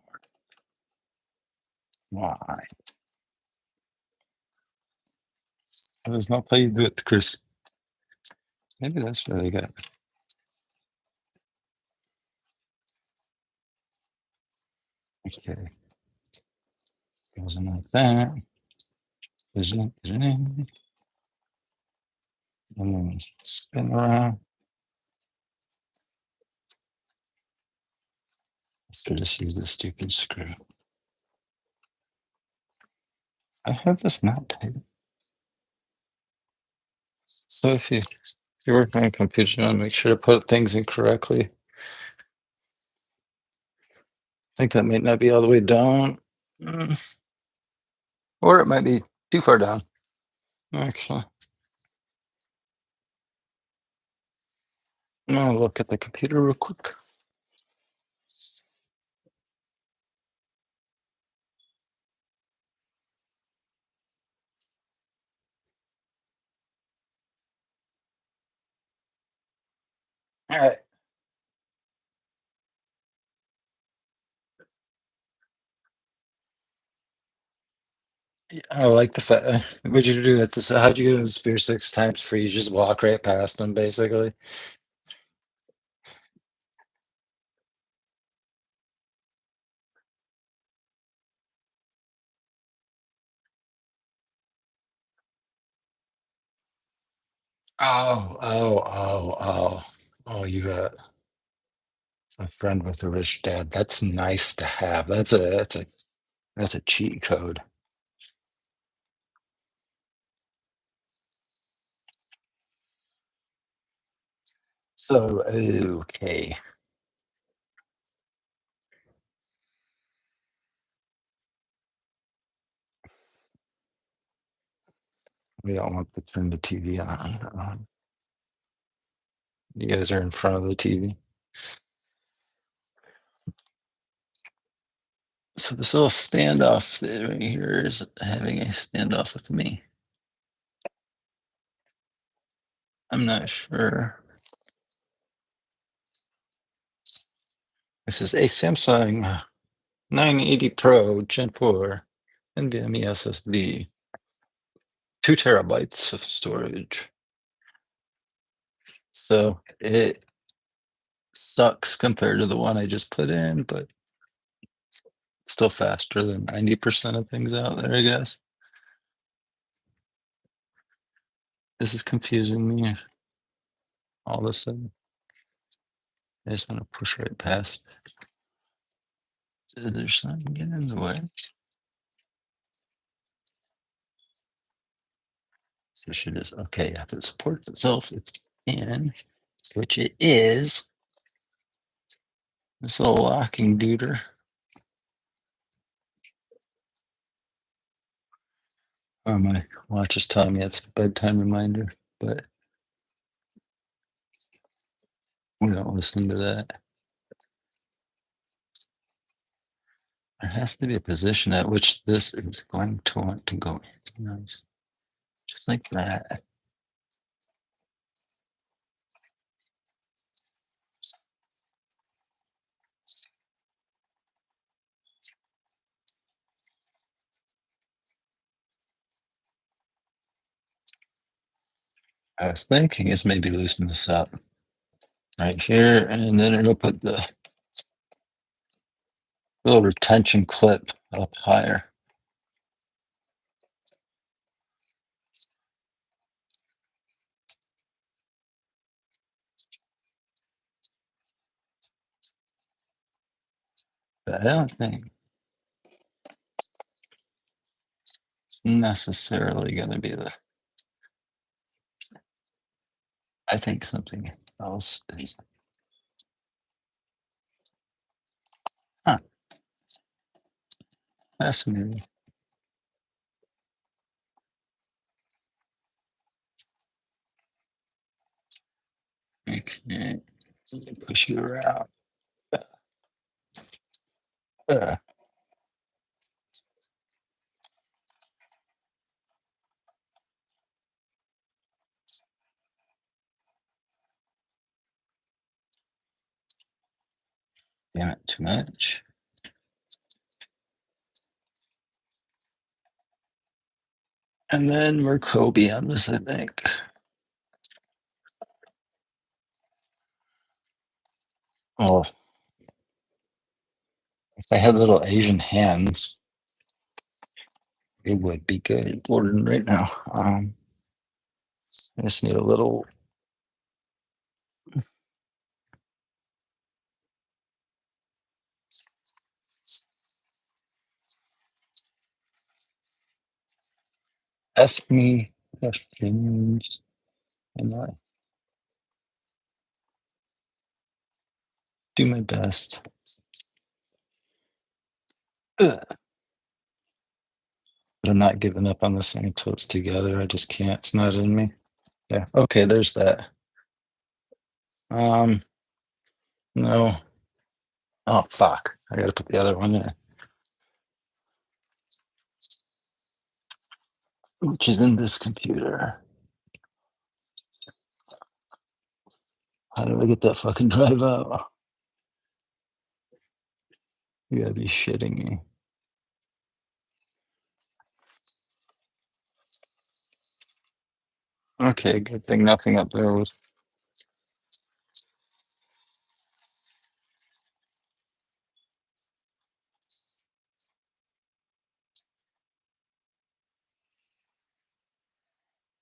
S1: Why? There's no play good, Chris. Maybe that's really good. Okay. Goes in like that. Vision, and then spin around. So just use this stupid screw. I have this knot tight. So if you're working on a computer, you want to make sure to put things in correctly. I think that might not be all the way down. Or it might be too far down. Okay. I'll look at the computer real quick. All right. I like the fact. What'd you do at this? How'd you get in the spear 6 times free? You just walk right past them, basically. Oh, you got a friend with a rich dad. That's nice to have. That's a cheat code. So okay. We don't want to turn the TV on. You guys are in front of the TV. So this little standoff right here is having a standoff with me. I'm not sure. This is a Samsung 980 Pro Gen 4 NVMe SSD, 2 terabytes of storage. So it sucks compared to the one I just put in, but still faster than 90% of things out there, I guess. This is confusing me all of a sudden. I just want to push right past. Is there something getting in the way? So it should just, okay, if it supports itself, it's in, which it is. This little locking duder. Oh, my watch is telling me it's a bedtime reminder, but we don't listen to that. There has to be a position at which this is going to want to go in. Nice. Just like that. I was thinking is maybe loosen this up right here, and then it'll put the little retention clip up higher. But I don't think it's necessarily going to be the. I think something else is. Huh. Fascinating. Okay. Push you around. Uh, Damn it, too much. And then we're Kobe on this, I think. Oh, if I had little Asian hands, it would be good. Ordering right now. I just need a little. Ask me questions, and I do my best. Ugh. But I'm not giving up on this thing until it's together. I just can't. It's not in me. Yeah. Okay. There's that. No. Oh fuck! I gotta put the other one in, which is in this computer. How do I get that fucking drive out? You gotta be shitting me. Okay, good thing nothing up there was.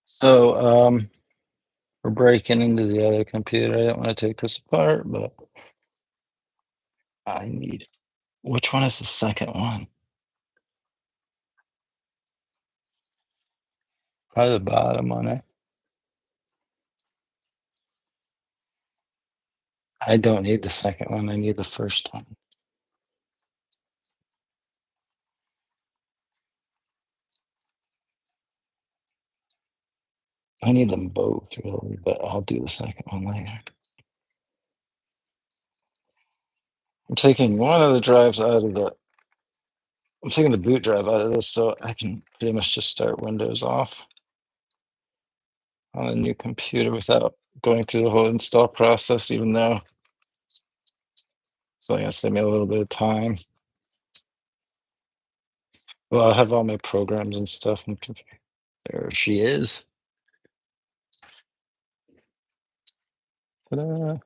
S1: So, we're breaking into the other computer. I don't want to take this apart, but I need. Which one is the second one? Probably the bottom on it. I don't need the second one. I need the first one. I need them both really, but I'll do the second one later. I'm taking one of the drives out of the. I'm taking the boot drive out of this so I can pretty much just start Windows off on a new computer without going through the whole install process, even though it's only gonna save me a little bit of time. Well, I have all my programs and stuff. There she is. Ta-da.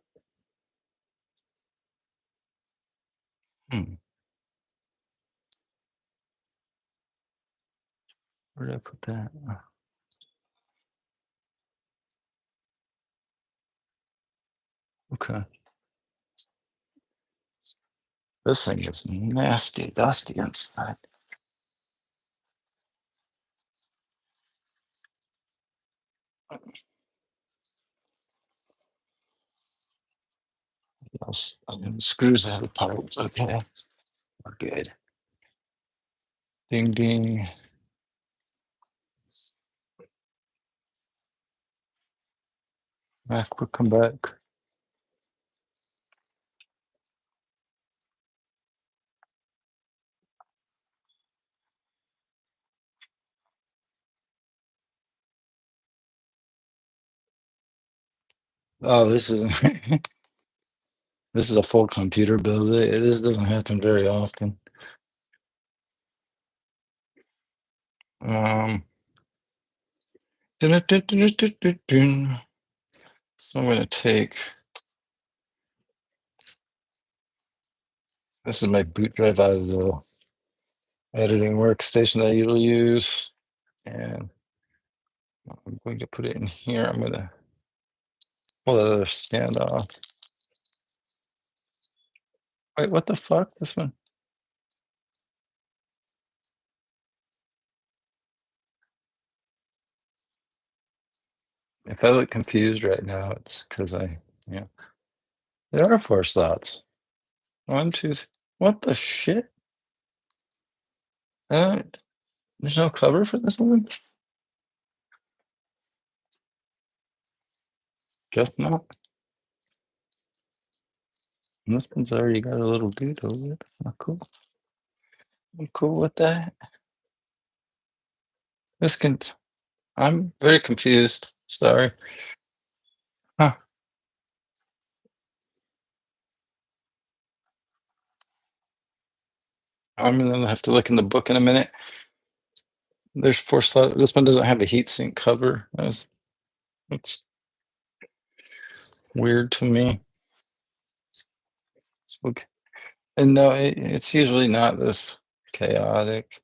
S1: Hmm, where did I put that? Oh, okay. This thing is nasty, dusty inside. Yes, I mean, the screws have the parts. Okay, we're good. Ding ding. Mac will come back. Oh, this is this is a full computer build. This doesn't happen very often. Um, dun-dun-dun-dun-dun-dun-dun. So I'm gonna take this is my boot drive out of the editing workstation that I usually use, and I'm going to put it in here. I'm gonna pull the other stand off. Wait, what the fuck? This one? If I look confused right now, it's because yeah. There are 4 slots. 1, 2, what the shit? Uh, there's no cover for this one? Guess not. And this one's already got a little dude over it. Oh, cool. I'm cool with that. This can. I'm very confused. Sorry. Huh. I'm gonna have to look in the book in a minute. There's 4 slots. This one doesn't have a heatsink cover. That's weird to me. Okay. And no, it's usually not this chaotic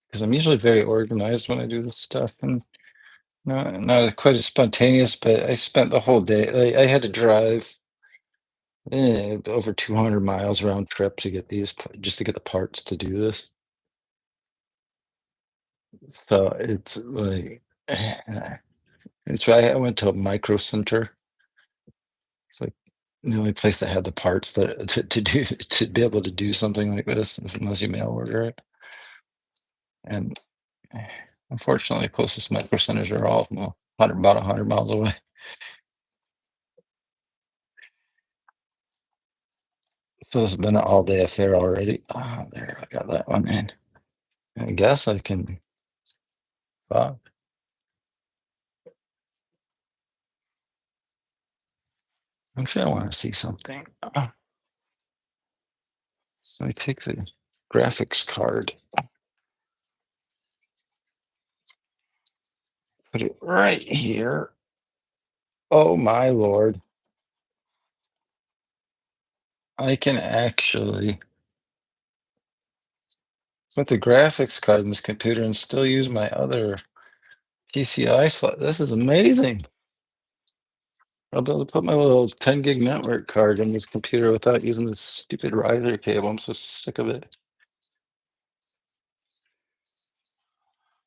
S1: because I'm usually very organized when I do this stuff and not quite as spontaneous. But I spent the whole day. I had to drive over 200 miles round trip to get just to get the parts to do this. So it's like, it's right. I went to a Microcenter. It's like the only place that had the parts to do to be able to do something like this, unless you mail order it. And unfortunately, closest micro centers are all about 100 miles away. So this has been an all day affair already. Oh, there, I got that one in. I guess I can. Fuck. Actually, I want to see something. So I take the graphics card, put it right here. Oh my lord. I can actually put the graphics card in this computer and still use my other PCI slot. This is amazing. I'll be able to put my little 10 gig network card in this computer without using this stupid riser cable. I'm so sick of it.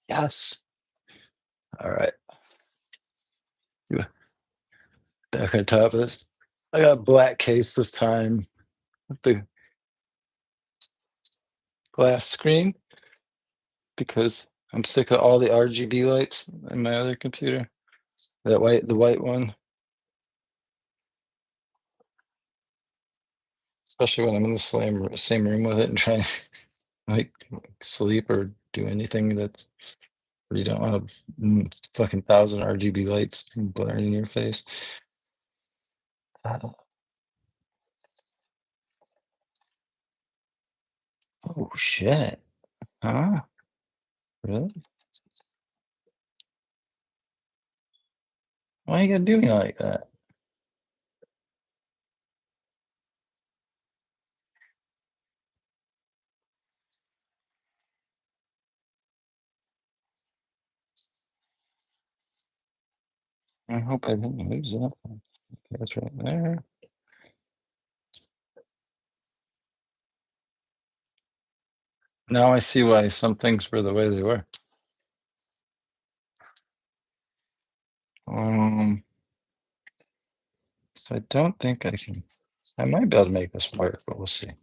S1: Yes. All right. You back on top of this. I got a black case this time with the glass screen because I'm sick of all the RGB lights in my other computer. The white one, especially when I'm in the same room with it and trying to like sleep or do anything that's where you don't want fucking 1,000 RGB lights blaring in your face. Oh shit. Huh? Really? Why you gonna do me like that? I hope I didn't lose that one. Okay, that's right there. Now I see why some things were the way they were. Um, so I don't think I can. I might be able to make this work, but we'll see. I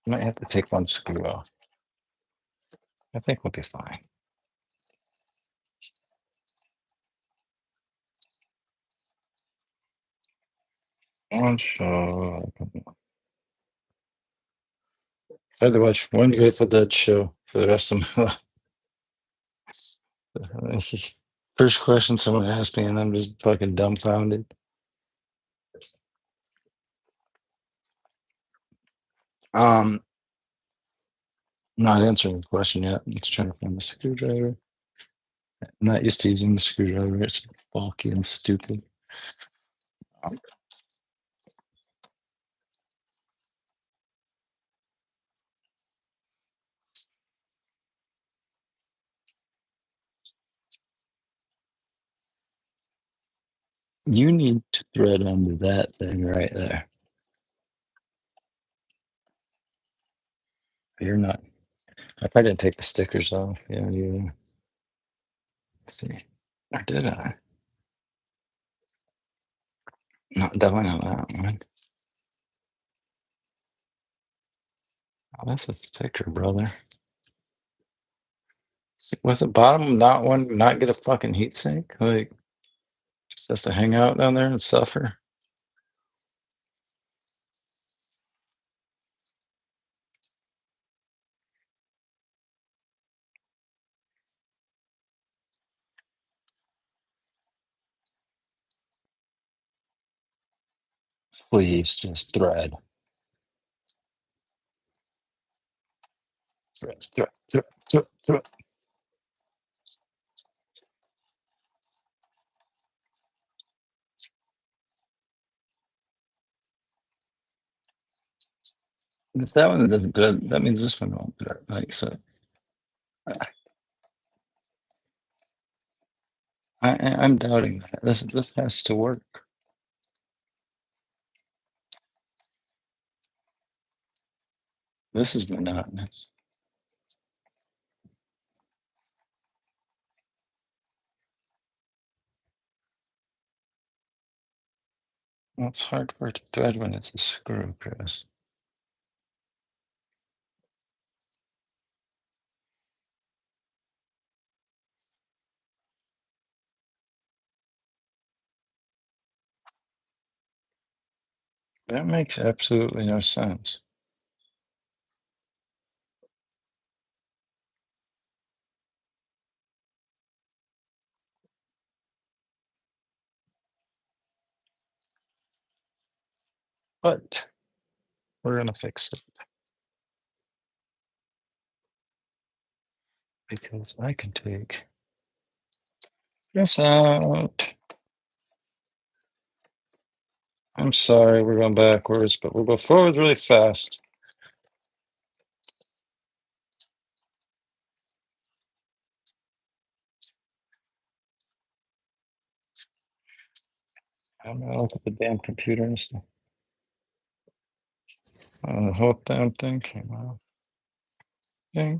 S1: might have to take one screw off. I think we'll be fine. One shot. I had to watch one Grateful Dead show for the rest of my life. First question someone asked me, and I'm just fucking dumbfounded. Um, not answering the question yet. I'm just trying to find the screwdriver. I'm not used to using the screwdriver. It's bulky and stupid. You need to thread under that thing right there. You're not. I probably didn't take the stickers off. Yeah, you. Let's see. Or did I? No, definitely not that one. Oh, that's a sticker, brother. With the bottom, not get a fucking heat sink. Like, just has to hang out down there and suffer. Please just thread. Thread, thread, thread, thread, thread. If that one doesn't thread, that means this one won't thread. Like, so I'm doubting that. This has to work. This is monotonous. Well, it's hard for it to thread when it's a screw, Chris. That makes absolutely no sense. But we're gonna fix it because I can take this out. I'm sorry, we're going backwards, but we'll go forwards really fast. I'm gonna look at the damn computer and stuff. The whole damn thing came out. Okay.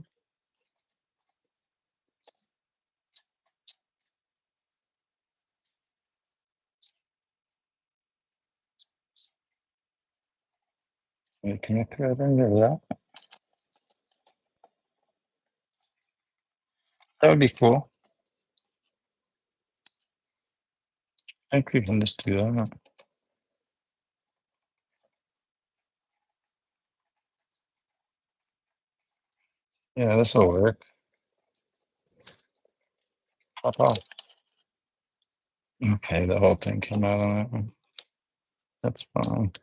S1: Can I thread under that? That would be cool. I think we can just do that. Yeah, this will work. Pop off. Okay, the whole thing came out on that one. That's fine.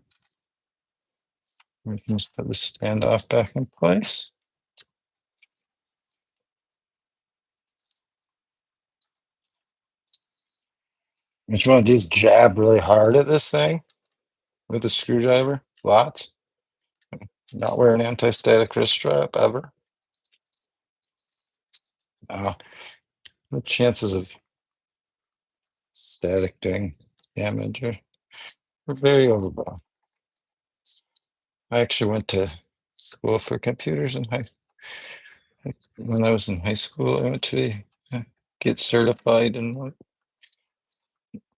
S1: We can just put the standoff back in place. What you want to do is jab really hard at this thing with a screwdriver. Lots. Not wear an anti-static wrist strap ever. The chances of static doing damage are very overblown. I actually went to school for computers when I was in high school. I went to get certified in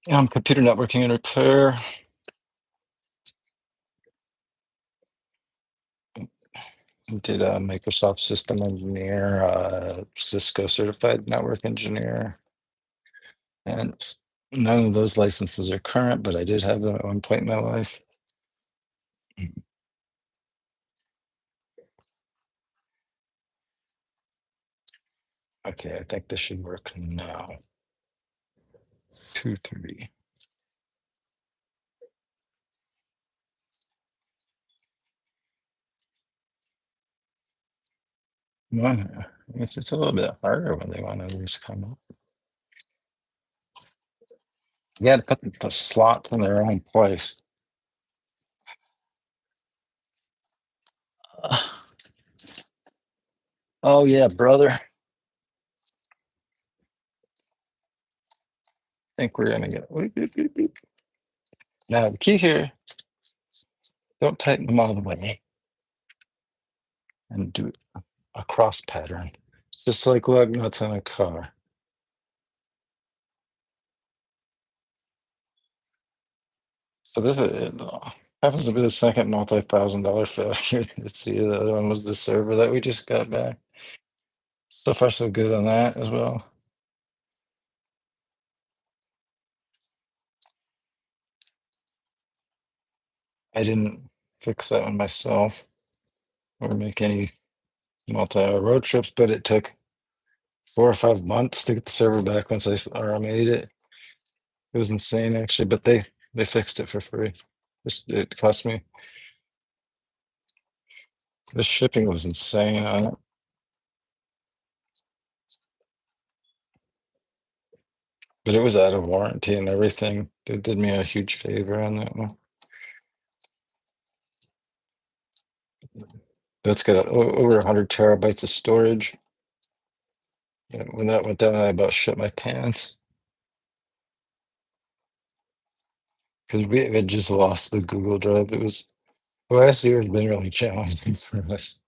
S1: computer networking and repair. Did a Microsoft system engineer, Cisco certified network engineer, and none of those licenses are current, but I did have them at one point in my life. Okay, I think this should work now. 2, 3. It's a little bit harder when they want to just come up. You got to put the slots in their own place. Oh yeah, brother. I think we're gonna get. Now the key here, don't tighten them all the way, and do a cross pattern. It's just like lug nuts on a car. So this happens to be the second multi-$1,000 failure this year. The other one was the server that we just got back. So far, so good on that as well. I didn't fix that one myself or make any multi-hour road trips, but it took 4 or 5 months to get the server back once I made it. It was insane actually, but they fixed it for free. It cost me. The shipping was insane on it. But it was out of warranty and everything. They did me a huge favor on that one. That's got over 100 terabytes of storage. And when that went down, I about shit my pants. Because we had just lost the Google Drive. It was last year has been really challenging for us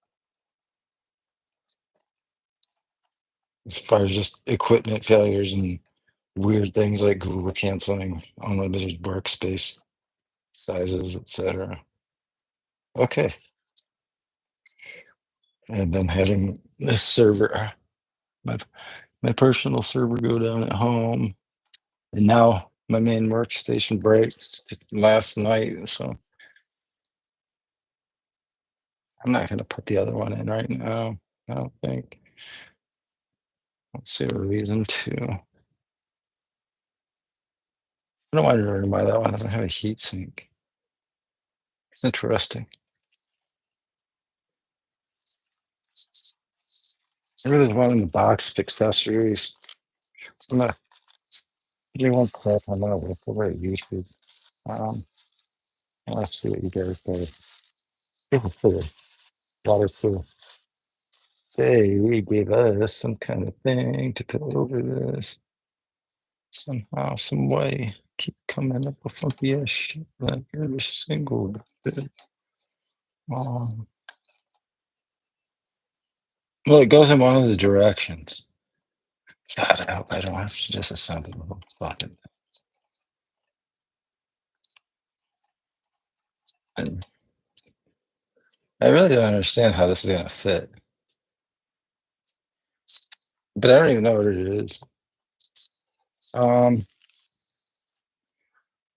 S1: as far as just equipment failures and weird things like Google canceling unlimited workspace sizes, etc. Okay. And then having this server, my my personal server go down at home. And now my main workstation breaks last night. So I'm not going to put the other one in right now. I don't think. Let's see a reason to. I don't wonder why that one doesn't have a heat sink. It's interesting. Maybe there's one in the box fixed accessories. I'm gonna give me one clip. I'm gonna look over at YouTube. Um, let's see what you guys say. Water cool. Hey, we gave us some kind of thing to put over this. Somehow, some way, keep coming up with funky ass shit like every single bit. Um, well, it goes in one of the directions. God, I hope I don't have to disassemble the whole fucking thing. I really don't understand how this is gonna fit, but I don't even know what it is. Um,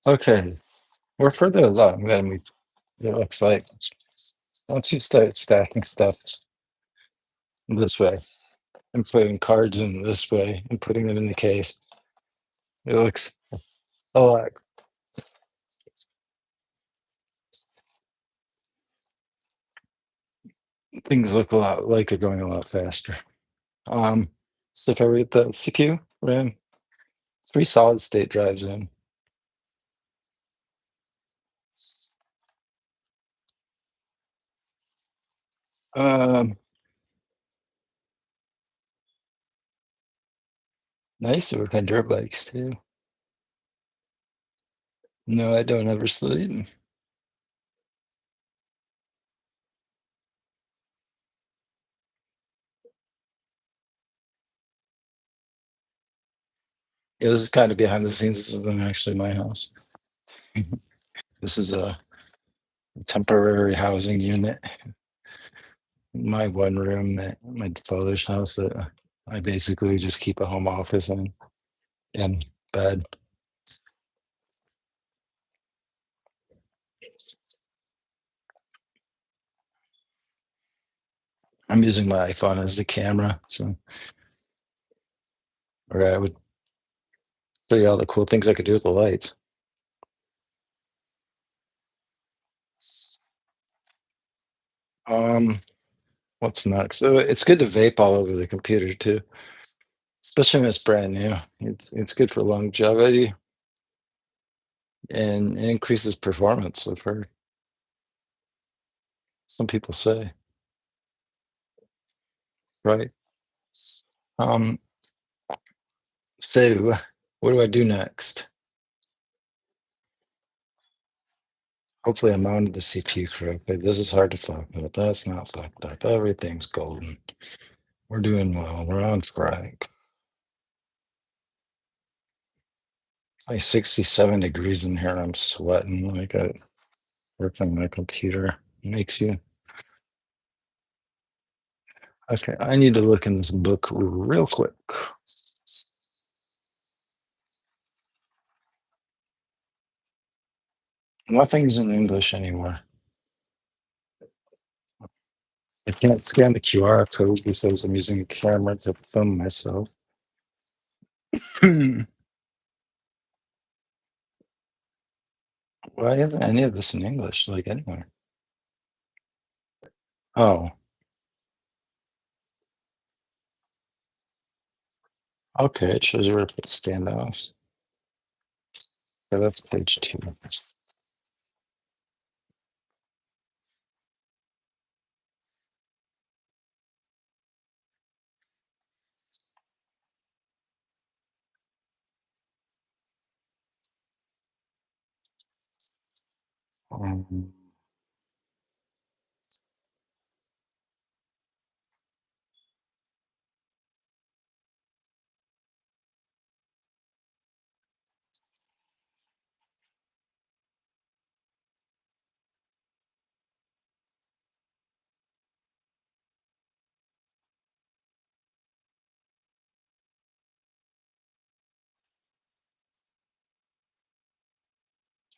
S1: okay, we're further along than it looks like. Once you start stacking stuff this way and putting cards in this way and putting them in the case, it looks a lot. things look a lot like they're going a lot faster. Um, so if I read the CPU, RAM, 3 solid state drives in. Um, I used to work on dirt bikes too. No, I don't ever sleep. Yeah, this is kind of behind the scenes. This isn't actually my house. This is a temporary housing unit. My one room at my father's house that I basically just keep a home office in and bed. I'm using my iPhone as the camera, so or I would show you all the cool things I could do with the lights. Um, what's next? So it's good to vape all over the computer too, especially when it's brand new. It's good for longevity and it increases performance. I've heard some people say, right? Um, so what do I do next? Hopefully I mounted the CPU correctly. This is hard to fuck up. That's not fucked up. Everything's golden. We're doing well. We're on track. It's like 67 degrees in here. I'm sweating like I work on my computer. Makes you. Okay, I need to look in this book real quick. Nothing's in English anymore. I can't scan the QR code because I'm using a camera to film myself. Why isn't any of this in English, like anywhere? Oh, okay. It shows you where to put standoffs. So that's page 2. Um,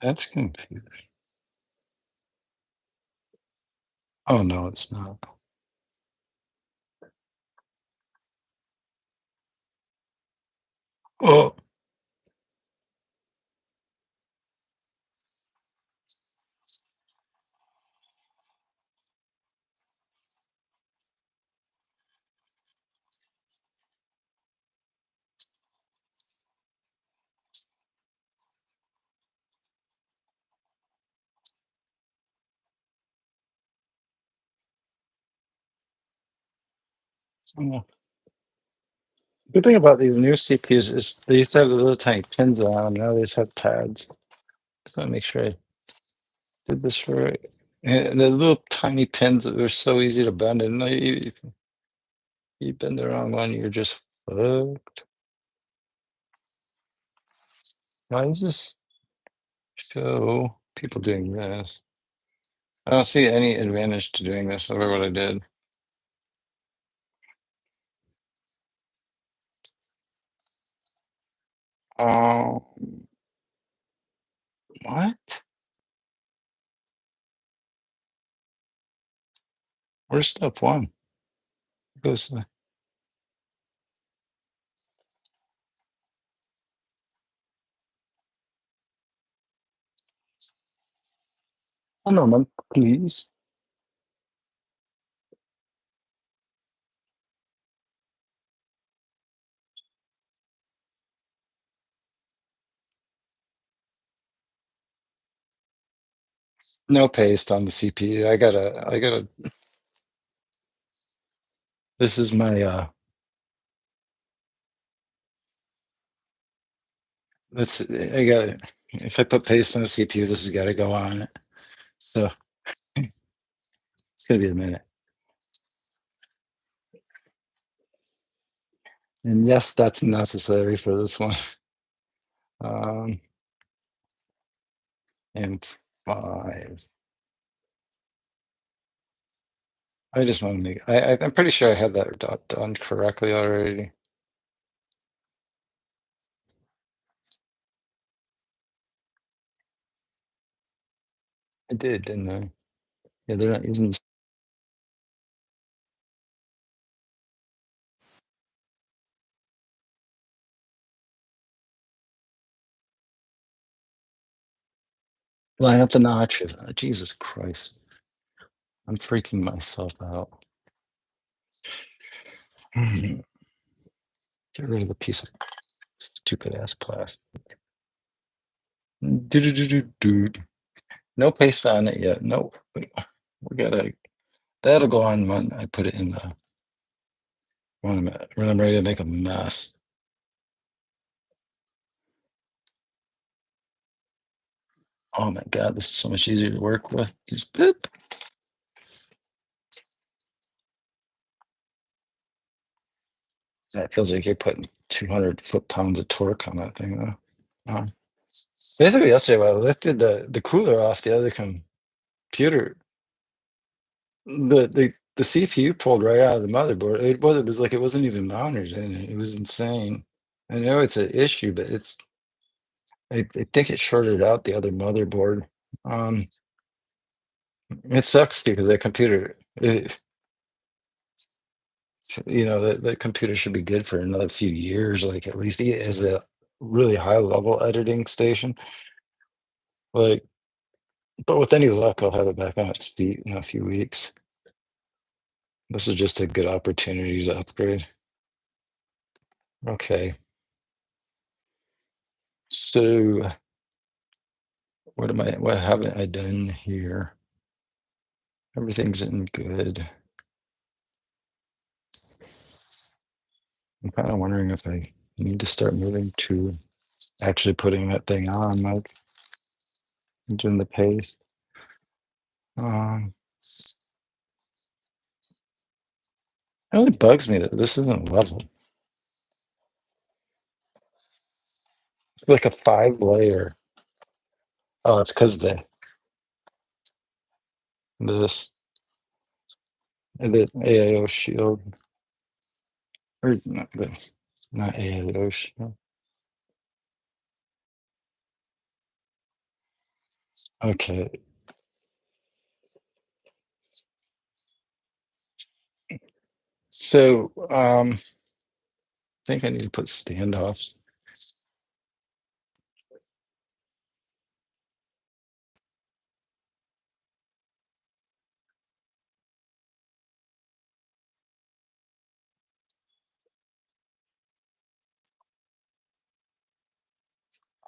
S1: that's confusing. Oh, no, it's not. Oh, oh. Good thing about these new CPUs is they used to have the little tiny pins on them. Now they just have pads. Just want to make sure I did this right. And the little tiny pins are so easy to bend. And if you bend the wrong one, you're just fucked. Why does this show people doing this? I don't see any advantage to doing this over what I did. Um, what? Where's step one? Goes. One moment, please. No paste on the CPU. I gotta. This is my let's I got if I put paste on the CPU, this has got to go on it. So it's gonna be a minute. And yes, that's necessary for this one. Um, and five. I just want to make. I'm pretty sure I had that done correctly already. I did, didn't I? Yeah, they're not using. Line up the notches. Jesus Christ. I'm freaking myself out. Get rid of the piece of stupid ass plastic. Do. No paste on it yet. Nope. We gotta. That'll go on when I put it in the. When I'm ready to make a mess. Oh my God, this is so much easier to work with. Just boop. That feels like you're putting 200 foot-pounds of torque on that thing, though. Uh, Basically, yesterday, when I lifted the cooler off the other computer, the CPU pulled right out of the motherboard. It was like it wasn't even mounted in it. It was insane. I know it's an issue, but I think it shorted out the other motherboard. Um, it sucks because that computer, the computer should be good for another few years, like at least it is a really high level editing station. Like, but with any luck, I'll have it back on its feet in a few weeks. This is just a good opportunity to upgrade. Okay. So what haven't I done here? Everything's in good. I'm kind of wondering if I need to start moving to actually putting that thing on, like doing the paste. Um, it really bugs me that this isn't level. It's like a 5 layer. Oh, it's because this the AIO shield, or not AIO shield. Okay, so I think I need to put standoffs.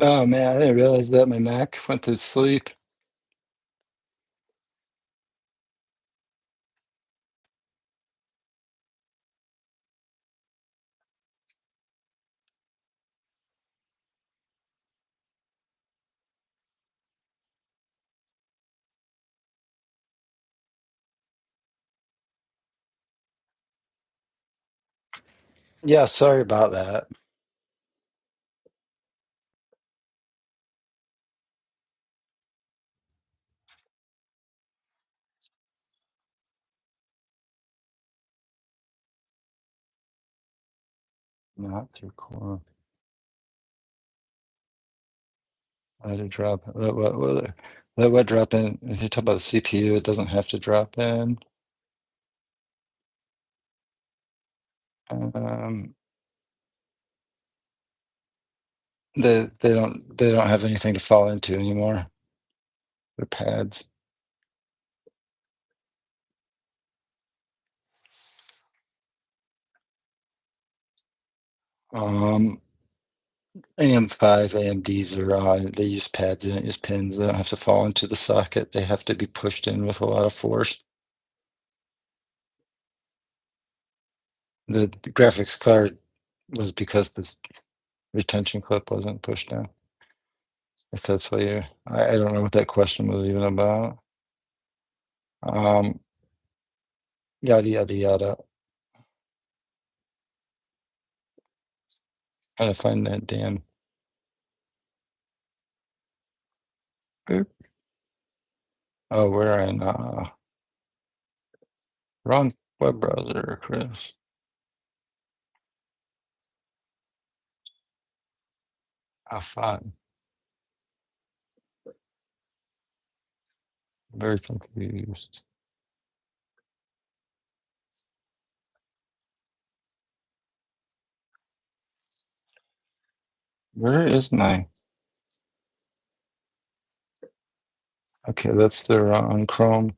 S1: Oh man, I didn't realize that my Mac went to sleep. Yeah, sorry about that. Not too cool. Let it drop. Let what drop in? If you talk about the CPU, it doesn't have to drop in. Um, they don't have anything to fall into anymore. They're pads. Um, AM5, AMDs are on. They use pads, they don't use pins. They don't have to fall into the socket. They have to be pushed in with a lot of force. The graphics card was because the retention clip wasn't pushed down. If that's what you, I don't know what that question was even about. Yada yada yada. Trying to find that damn. Oop. Oh, we're in wrong web browser, Chris. How fun. Very confused. Where is my? Okay, that's the wrong Chrome.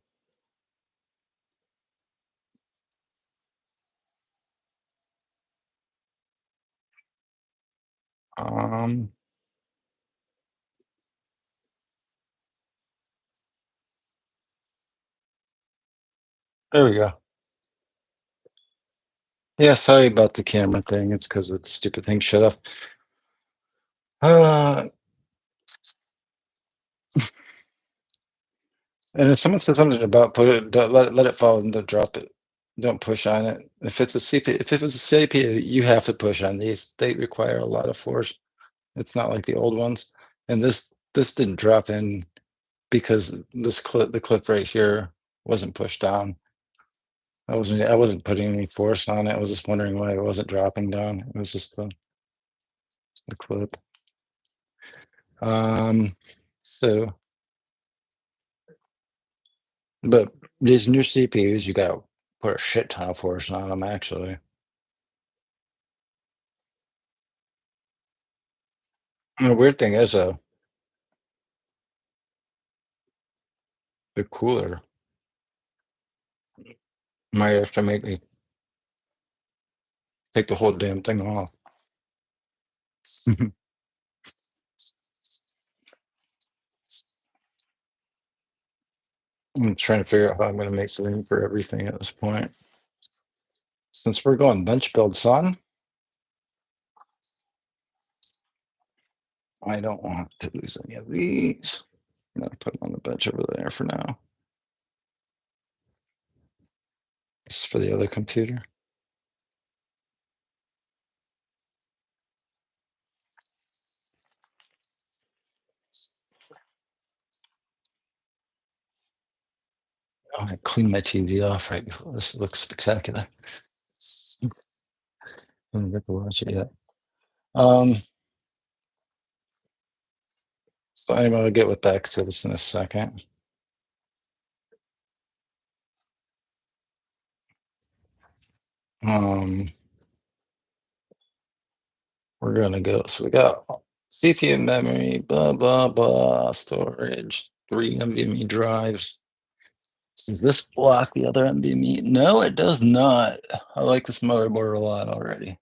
S1: Um, there we go. Yeah, sorry about the camera thing. It's because that stupid thing shut off. And if someone says something about put it, don't let it fall and don't drop it. Don't push on it. If it's a CP, if it was a CPU, you have to push on these. They require a lot of force. It's not like the old ones. And this didn't drop in because this clip, the clip right here, wasn't pushed down. I wasn't putting any force on it. I was just wondering why it wasn't dropping down. It was just the clip. So, but these new CPUs, you got to put a shit ton of force on them. Actually, and the weird thing is, the cooler might have to make me take the whole damn thing off. I'm trying to figure out how I'm going to make room for everything at this point. Since we're going bench build, son, I don't want to lose any of these. I'm going to put them on the bench over there for now. This is for the other computer. Oh, I cleaned my TV off right before this. Looks spectacular. I haven't got to watch it yet. So anyway, I'll get with back to this in a second. We're gonna go. So we got CPU memory, blah blah blah, storage, 3 NVMe drives. Does this block the other NVMe? No, it does not. I like this motherboard a lot already.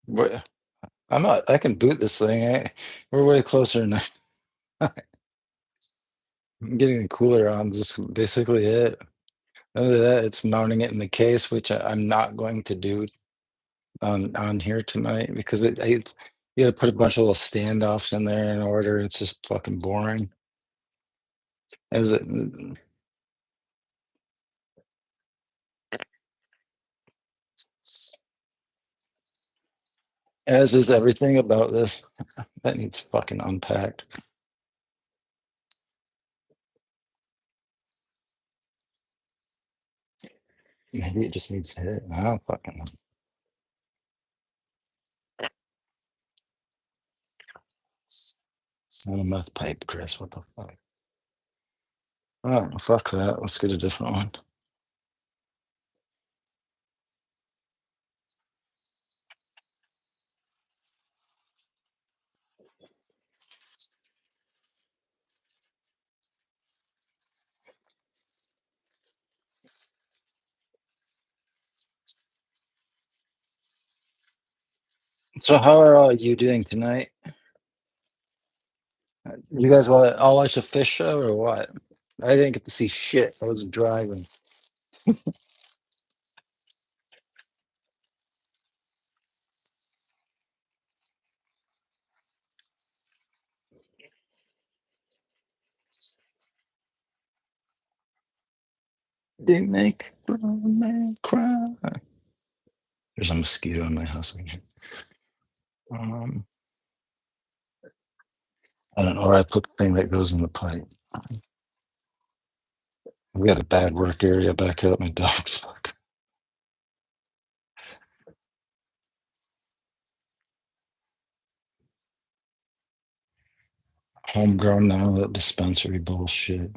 S1: But I'm not. I can boot this thing. We're way closer now. I'm getting the cooler on. Just basically it. Other than that, it's mounting it in the case, which I'm not going to do on here tonight because you got to put a bunch of little standoffs in there in order. It's just fucking boring. As it, as is everything about this that needs fucking unpacked. Maybe it just needs to hit. I don't fucking know. It's not a meth pipe, Chris. What the fuck? Oh, fuck that. Let's get a different one. So how are you doing tonight? You guys all watch the fish show or what? I didn't get to see shit. I was driving. They make grown men cry. There's a mosquito in my house again. Um, I don't know where I put the thing that goes in the pipe. We got a bad work area back here that my dog's stuck. Homegrown now, that dispensary bullshit.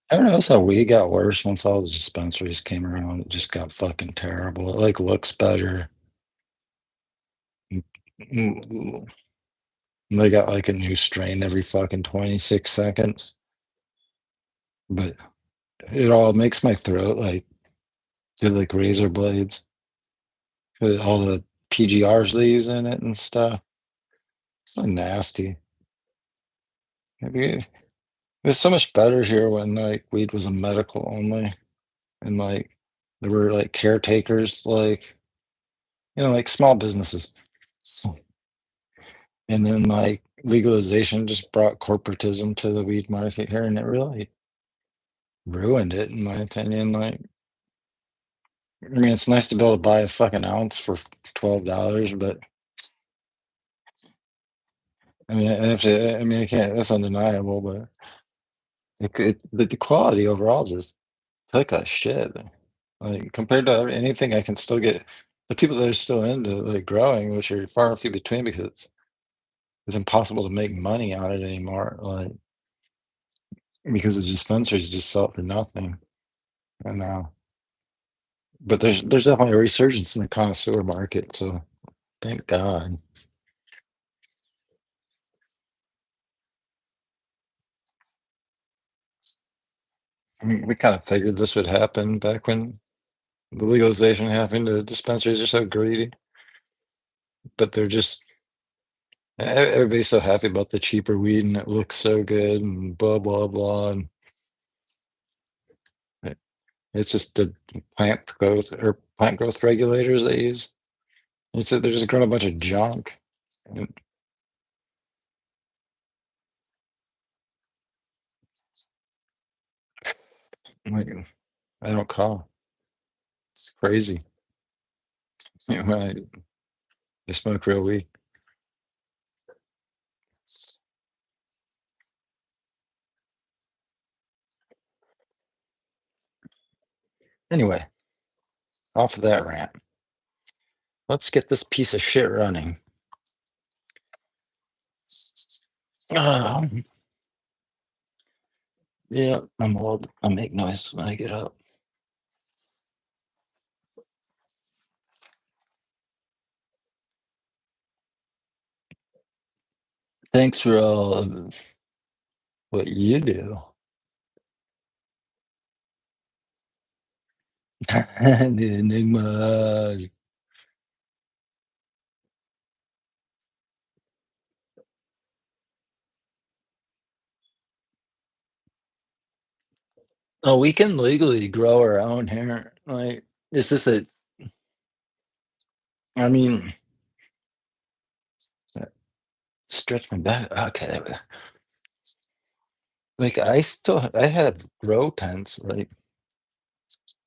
S1: I don't know, that's how we got worse once all the dispensaries came around. It just got fucking terrible. It like looks better. Mm, they got like a new strain every fucking 26 seconds. But it all makes my throat like feel like razor blades with all the PGRs they use in it and stuff. So nasty. Maybe it was so much better here when like weed was a medical only and like there were like caretakers, like like small businesses. So- And then like legalization just brought corporatism to the weed market here and it really ruined it in my opinion. Like I mean it's nice to be able to buy a fucking ounce for $12, but I mean I have to I mean I can't that's undeniable, but the quality overall just took a shit. Like compared to anything I can still get the people that are still into like growing, which are far and few between because it's impossible to make money on it anymore. Like because the dispensaries just sell it for nothing. And but there's definitely a resurgence in the connoisseur market, so thank God. I mean, we kind of figured this would happen back when the legalization happened. The dispensaries are so greedy, but they're just everybody's so happy about the cheaper weed and it looks so good and blah blah blah. And it's just the plant growth regulators they use. They're just growing a bunch of junk. And, like, I don't call. It's crazy. When I smoke real weed. Anyway, off of that rant. Let's get this piece of shit running. Um, yeah, I'm old. I make noise when I get up. Thanks for all of what you do. The enigma. Oh, we can legally grow our own hair. Like, it's just a, I mean, stretch my back. Okay. Like, I had grow tents, like,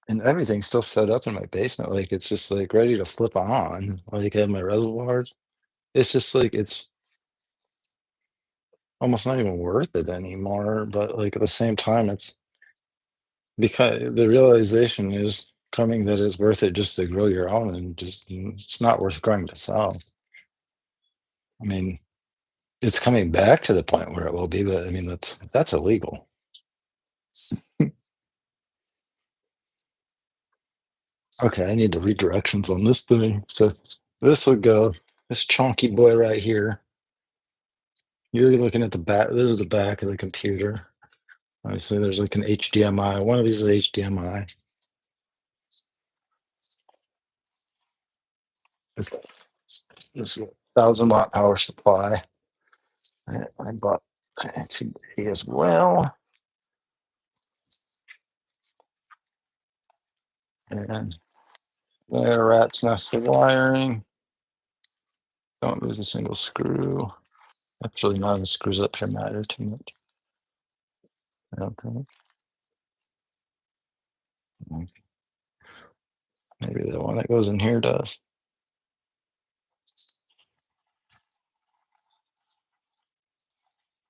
S1: and everything's still set up in my basement. Like, it's just like ready to flip on. Like, I have my reservoirs. It's just like, it's almost not even worth it anymore. But like, at the same time, it's because the realization is coming that it's worth it just to grow your own and just, it's not worth growing to sell. I mean, it's coming back to the point where it will be, but I mean, that's illegal. Okay, I need the redirections on this thing. So this would go, this chunky boy right here. You're looking at the back. This is the back of the computer. Obviously, there's like an HDMI. One of these is HDMI. This, this 1,000 watt power supply. I bought today as well. And there, a rat's nest of wiring. Don't lose a single screw. Actually, none of the screws up here matter too much. Okay. Maybe the one that goes in here does.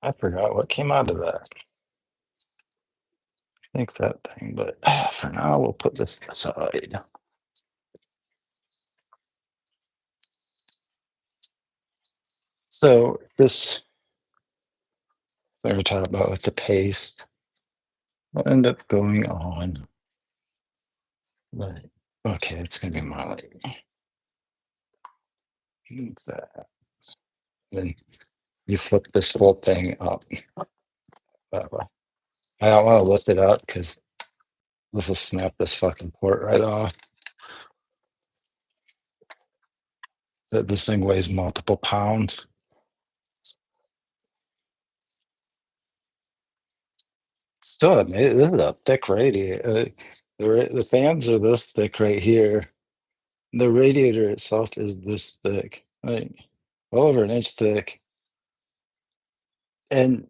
S1: I forgot what came out of that. I think that thing, but for now, we'll put this aside. So this thing we talked about with the paste will end up going on. But okay, it's gonna be Molly. Use that. Then you flip this whole thing up that way. I don't want to lift it up because this will snap this fucking port right off. This thing weighs multiple pounds. Still, I mean, this is a thick radiator. The fans are this thick right here. The radiator itself is this thick, like well over an inch thick. And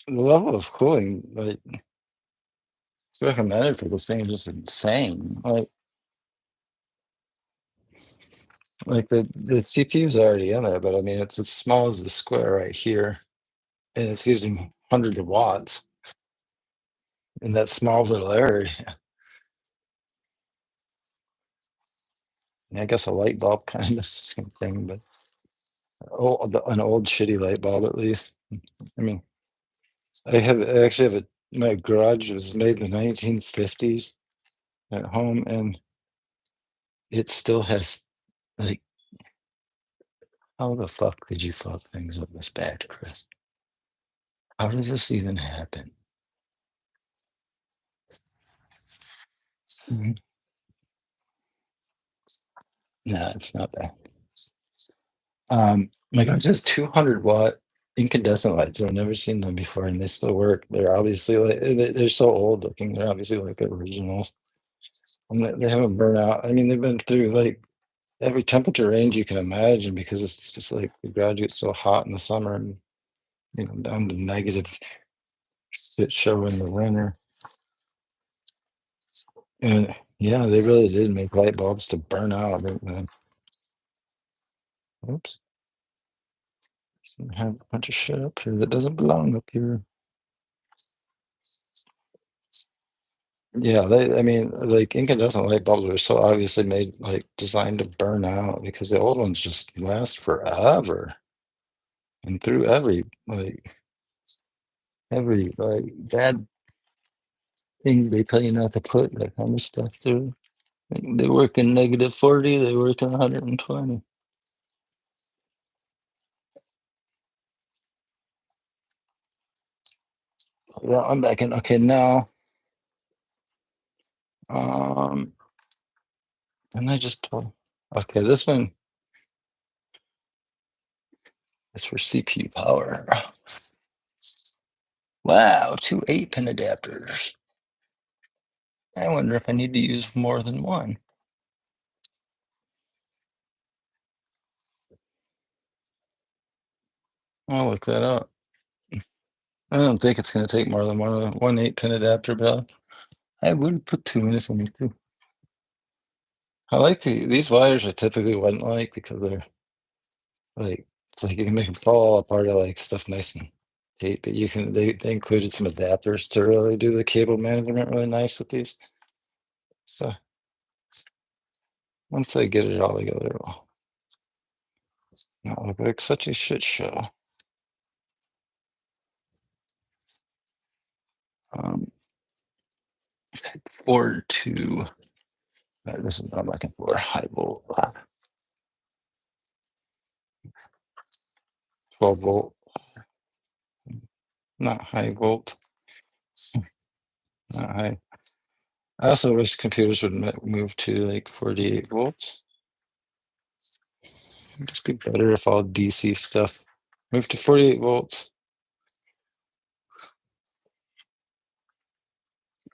S1: the level of cooling, like it's recommended for this thing is just insane. Like the CPU is already in there, but I mean it's as small as the square right here, and it's using hundreds of watts in that small little area. And I guess a light bulb kind of the same thing, but an old shitty light bulb at least. I mean, I actually have my garage was made in the 1950s at home, and it still has like. How the fuck did you fuck things up this bad, Chris? How does this even happen? Mhm. No, it's not bad. My God, just 200 watt incandescent lights. I've never seen them before, and they still work. They're obviously like they're so old looking. They're obviously like originals. And they haven't burned out. I mean, they've been through like every temperature range you can imagine because it's just like the garage gets so hot in the summer and down to negative shit show in the winter. And yeah, they really did make light bulbs to burn out. Oops. I have a bunch of shit up here that doesn't belong up here. Yeah, I mean, like incandescent light bulbs are so obviously made, like designed to burn out because the old ones just last forever and through every bad thing they tell you not to put that kind of stuff through. Like, they work in -40, they work in 120. Yeah, I'm back in. Okay, now, um, and I just pull. Okay, this one is for CPU power. Wow, two 8-pin adapters. I wonder if I need to use more than one. I'll look that up. I don't think it's going to take more than one 8-pin adapter, Bill. I would put two in if I need to. I like these wires. I typically wouldn't like because they're like it's like you can make them fall apart. I like stuff nice and tight, but you can they included some adapters to really do the cable management really nice with these. So once I get it all together, it'll not look like such a shit show. Um, Forward to this is what I'm looking for high volt, 12 volt, not high volt, not high. I also wish computers would move to like 48 volts. It'd just be better if all DC stuff moved to 48 volts.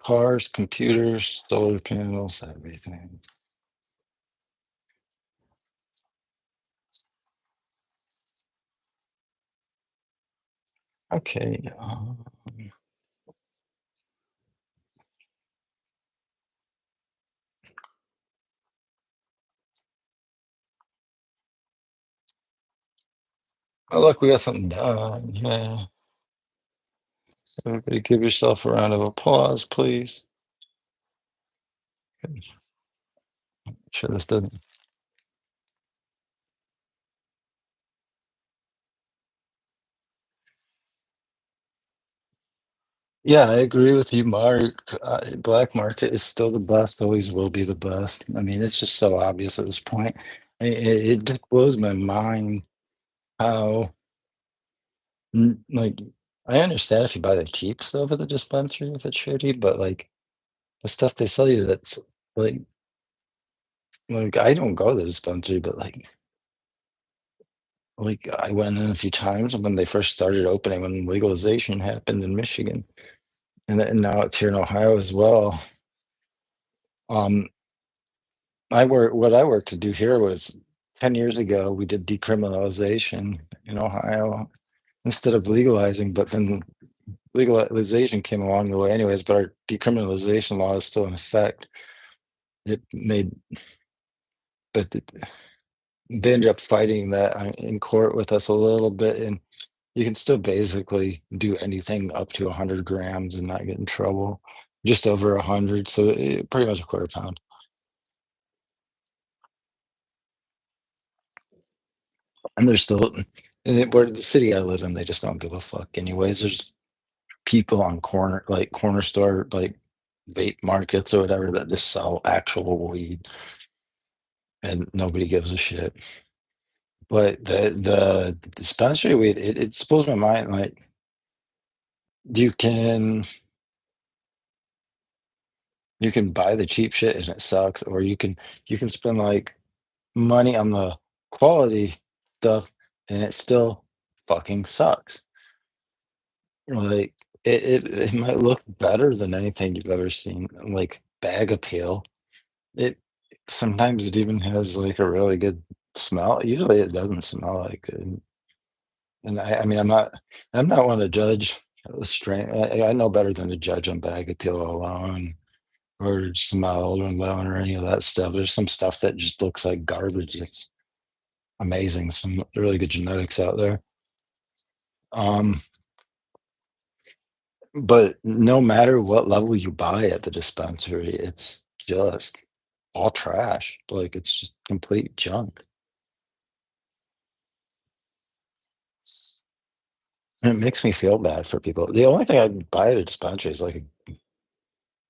S1: Cars, computers, solar panels, everything. Okay. Oh, look, we got something done. Yeah. Everybody give yourself a round of applause, please. Sure, this doesn't. Yeah, I agree with you, Mark. Black market is still the best, always will be the best. I mean, it's just so obvious at this point. It just blows my mind how, like, I understand if you buy the cheap stuff at the dispensary if it's shitty, but like the stuff they sell you that's like, I don't go to the dispensary, but like I went in a few times when they first started opening when legalization happened in Michigan, and now it's here in Ohio as well. Um, what I worked to do here was 10 years ago, we did decriminalization in Ohio instead of legalizing, but then legalization came along the way anyways, but our decriminalization law is still in effect. It made, but they ended up fighting that in court with us a little bit, and you can still basically do anything up to 100 grams and not get in trouble. Just over 100, so pretty much a quarter pound. And there's still, where the city I live in, they just don't give a fuck. Anyways, there's people on corner store, like vape markets or whatever that just sell actual weed, and nobody gives a shit. But the dispensary weed, it blows my mind. Like you can you can buy the cheap shit and it sucks, or you can spend like money on the quality stuff and it still fucking sucks. Like it might look better than anything you've ever seen, like bag appeal. It sometimes it even has like a really good smell. Usually it doesn't smell like good. And I mean I'm not one to judge the strain. I know better than to judge on bag appeal alone or smell alone or any of that stuff. There's some stuff that just looks like garbage. It's amazing. Some really good genetics out there. Um, but no matter what level you buy at the dispensary, it's just all trash. Like it's just complete junk. And it makes me feel bad for people. The only thing I'd buy at a dispensary is like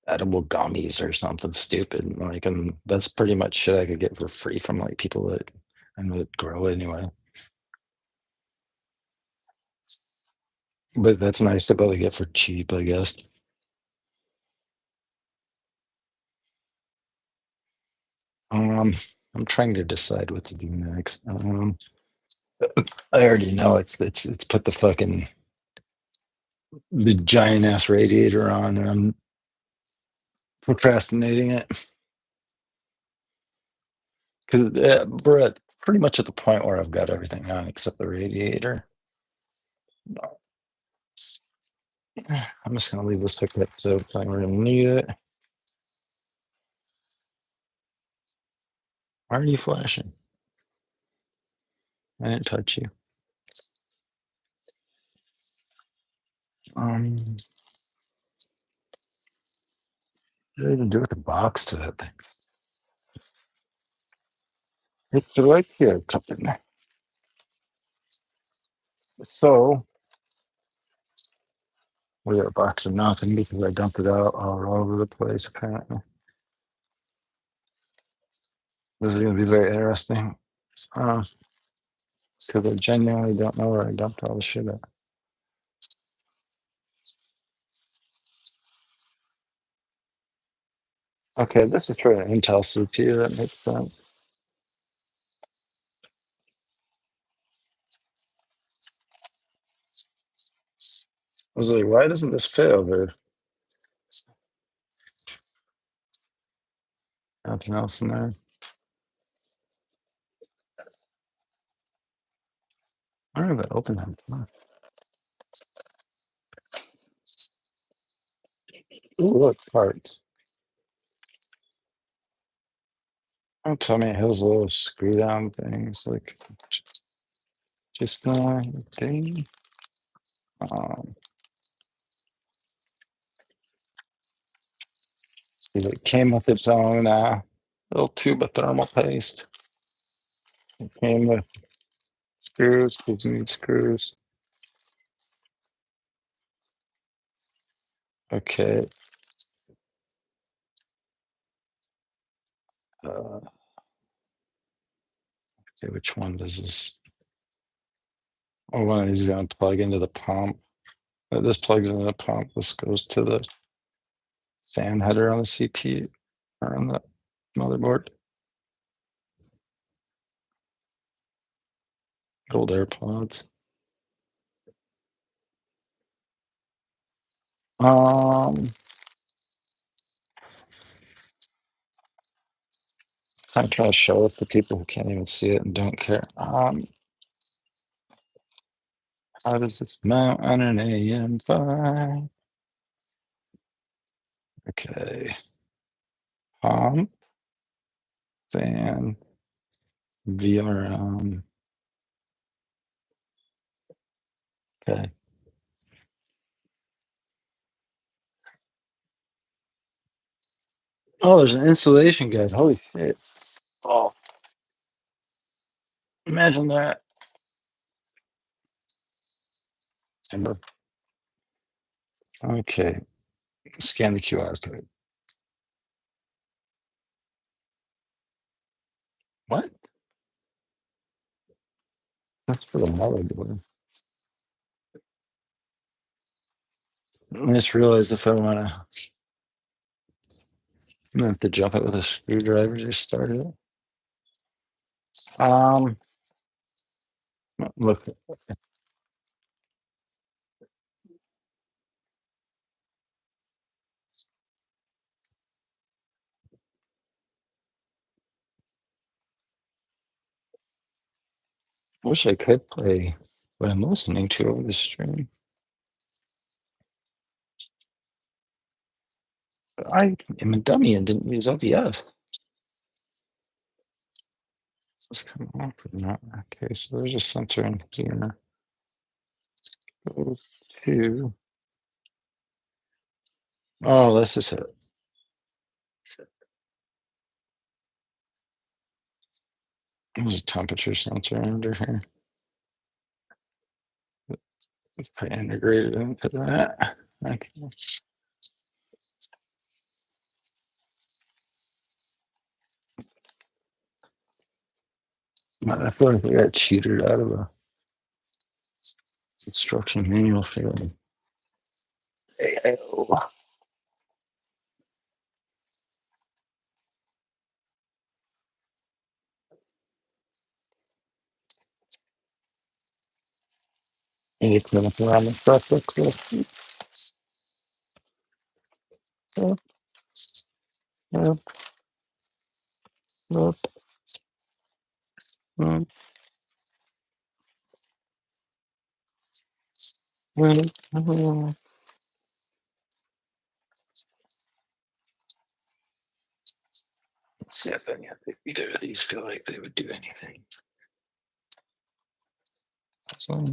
S1: edible gummies or something stupid. Like, and that's pretty much shit I could get for free from like people that I know that grow anyway. But that's nice to be able to get for cheap, I guess. Um, I'm trying to decide what to do next. I already know it's put the giant ass radiator on, and I'm procrastinating it because we're at pretty much at the point where I've got everything on except the radiator. I'm just gonna leave this hooked up so we're gonna need it. Why are you flashing? I didn't touch you. What did I even do with the box to that thing? It's right here, something. So we got a box of nothing because I dumped it out all over the place. Apparently, this is gonna be very interesting. Uh, because I genuinely don't know where I dumped all the shit at. Okay, this is for an Intel CPU. That makes sense. was like, why doesn't this fit over? Nothing else in there. I don't have it open them. Ooh, look, parts. Don't tell me it has little screw down things like just thing. Um, see, it came with its own little tube of thermal paste. It came with screws, because you need screws. Okay. Okay, which one does this? Oh, one of these is going to plug into the pump. This plugs into the pump. This goes to the fan header on the CPU or on the motherboard. Old AirPods. I'm trying to show it to people who can't even see it and don't care. How does this mount on an AM5? Okay. Pump, fan, VRM. Okay. Oh, there's an installation guide. Holy shit. Oh, imagine that. Okay. Scan the QR code. What? That's for the motherboard. I just realized if I want to, I'm gonna have to jump it with a screwdriver to start it. Um, look, wish I could play what I'm listening to over the stream. But I am a dummy and didn't use OBS. Let's come off of that. Okay, so there's a sensor in here. Go to. Oh, this is it. There's a temperature sensor under here. It's pretty integrated into that. Okay. I feel like we got cheated out of a instruction manual for them. It's gonna put on the stuff. Let's go. Up, up, up, up, up. Let's see if any of either of these feel like they would do anything. So,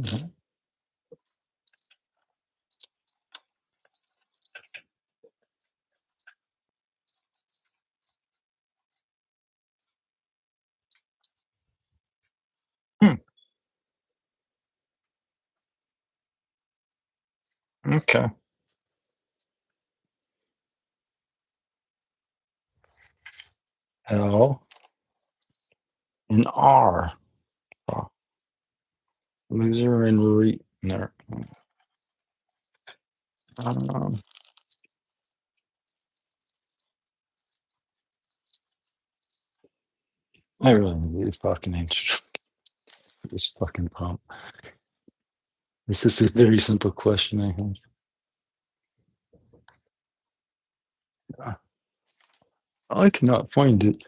S1: okay. L and R. Oh, loser and re. No. Um, I really need these fucking instruments. This fucking pump. This is a very simple question, I think. I cannot find it.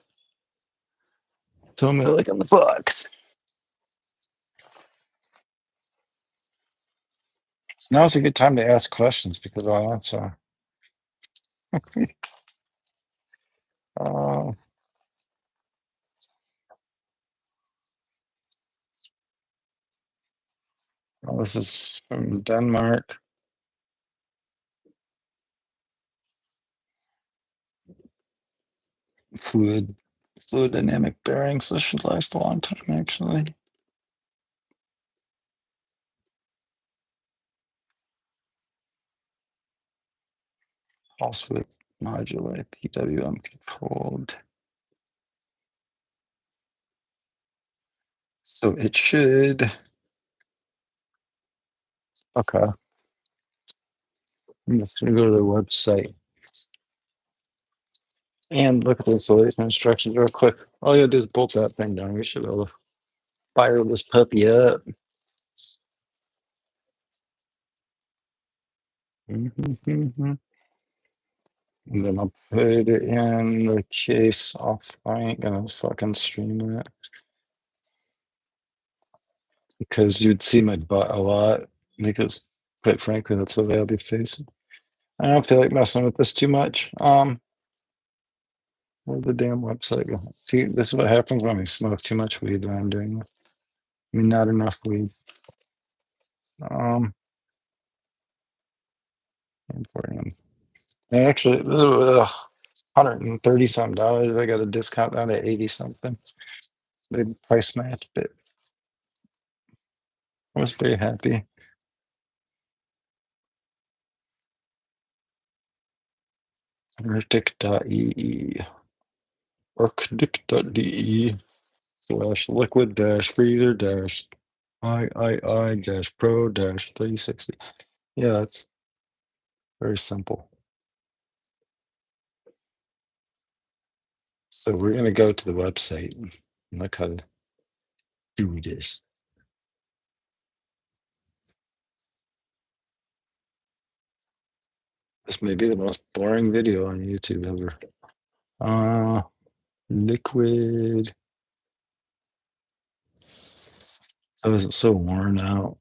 S1: Tell me like on the box. So now is a good time to ask questions because I'll answer. Uh, this is from Denmark. Fluid dynamic bearings. This should last a long time, actually. Pulse width modulate PWM controlled. So it should. Okay. I'm just gonna go to the website and look at the installation instructions real quick. All you gotta do is bolt that thing down. We should be able to fire this puppy up. And then I'll put it in the case off. I ain't gonna fucking stream it because you'd see my butt a lot. Because quite frankly, that's the way I'll be facing. I don't feel like messing with this too much. Where'd the damn website go? See, this is what happens when we smoke too much weed when I'm doing this. I mean, not enough weed. Um, important. And actually, this is, $130 some dollars. I got a discount down to 80 something. They price matched it. I was very happy. Arctic.ee. Arctic.de / liquid freezer III pro 360. Yeah, it's very simple. So we're gonna go to the website and look how to do this. This may be the most boring video on YouTube ever. Liquid. So is it so worn out?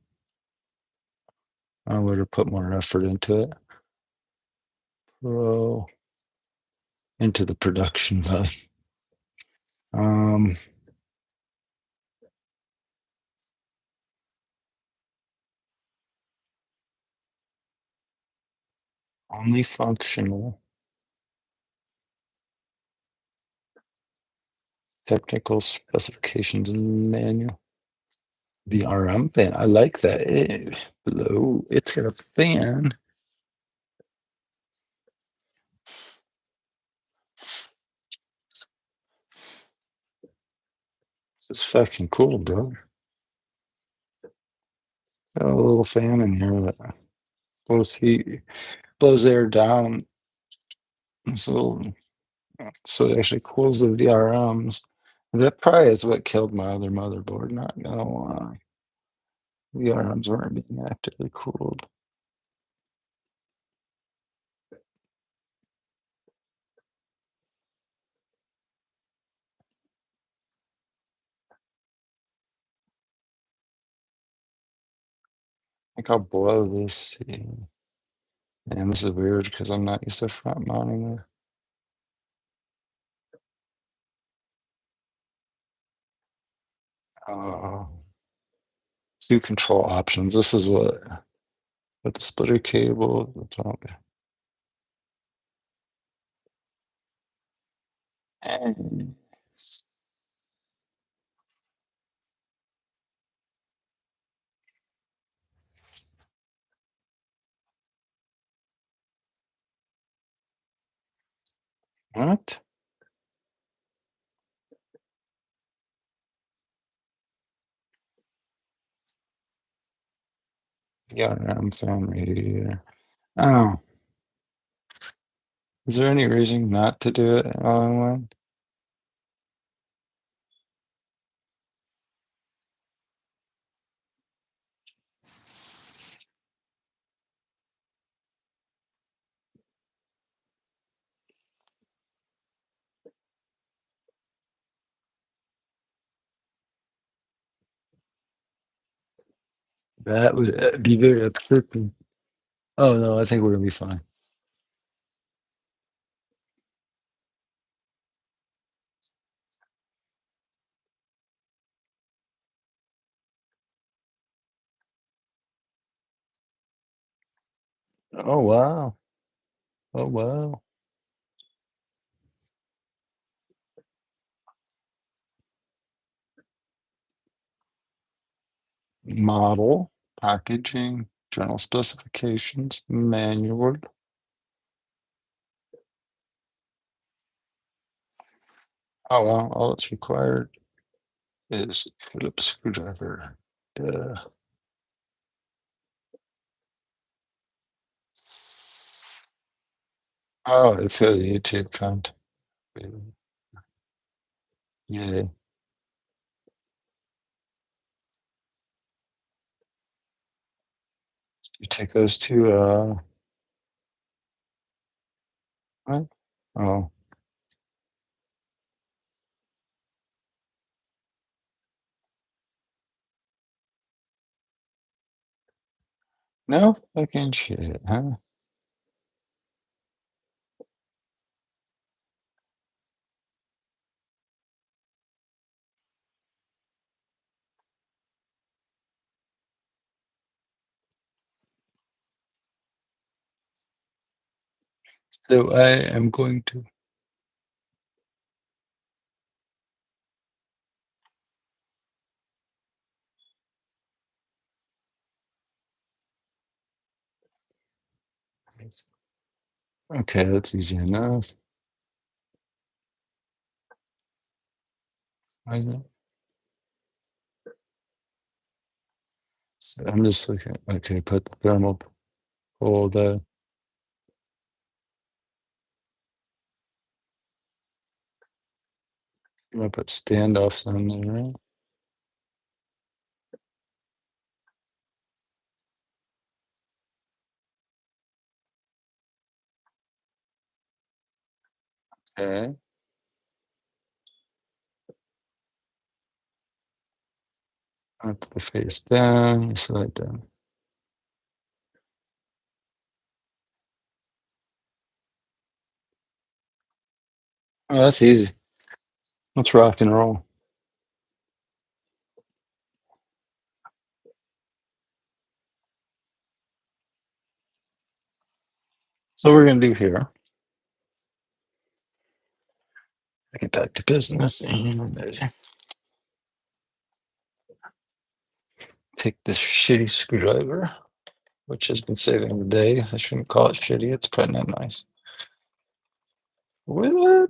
S1: I would have put more effort into it. Pro into the production value. Only functional. Technical specifications and manual. The RM fan. I like that. Below, it's got a fan. This is fucking cool, bro. Got a little fan in here that blows heat, blows air down. So it actually cools the VRMs. That probably is what killed my other motherboard. Not gonna lie. VRMs weren't being actively cooled. I think I'll blow this. And this is weird because I'm not used to front mounting it. Two control options. This is what with the splitter cable. The top. And what? Yeah, I'm fan radiator. Oh, is there any reason not to do it all in one? That would be very upsetting. Oh no, I think we're gonna be fine. Oh wow. Oh wow. Model, packaging, journal specifications, manual. Oh well, all that's required is Phillips screwdriver. Oh, it's got a YouTube content. Yeah, you take those two. What? Oh no, fucking shit, huh? So I am going to. Okay, that's easy enough. I know. So I'm just looking. Okay, put the thermal pull the. I'm gonna put standoffs on there, right? Okay. That's the face down, slide down. Oh, that's easy. Let's rock and roll. So we're gonna do here. Get back to business and take this shitty screwdriver, which has been saving the day. I shouldn't call it shitty. It's putting it nice. What?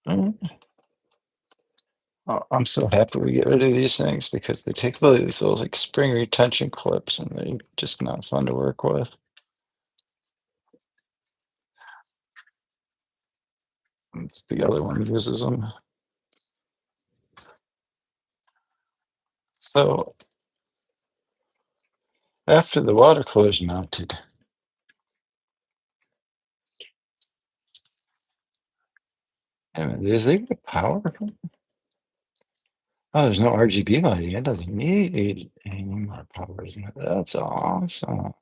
S1: Mm. Oh, I'm so happy we get rid of these things because they take these little like spring retention clips and they're just not fun to work with. It's the other one uses them. So after the water cooler is mounted, is it power? Oh, there's no RGB lighting. It doesn't need any more power, isn't it? That's awesome.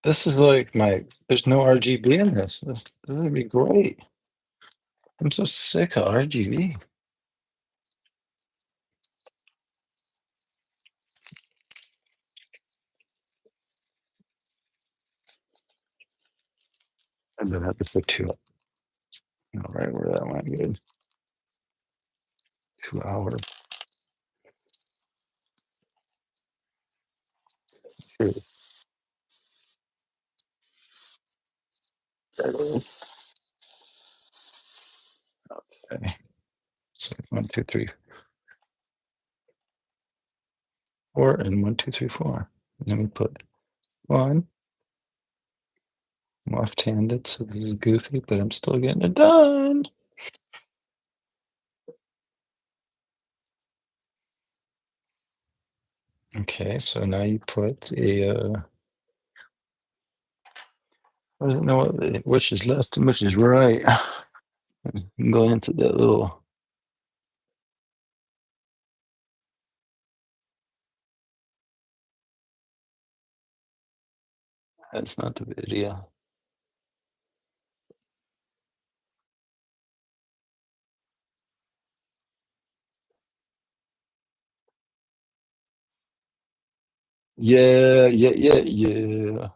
S1: This is like there's no RGB in this. This would be great. I'm so sick of RGB. I'm gonna have to put two up. Right where that went good. 2 hour. Sure. There it is. Okay. So 1, 2, 3, 4, and 1, 2, 3, 4. And then we put one left-handed, so this is goofy, but I'm still getting it done. Okay, so now you put a I don't know which is left and which is right. Go into that little That's not the video. Yeah, yeah, yeah, yeah.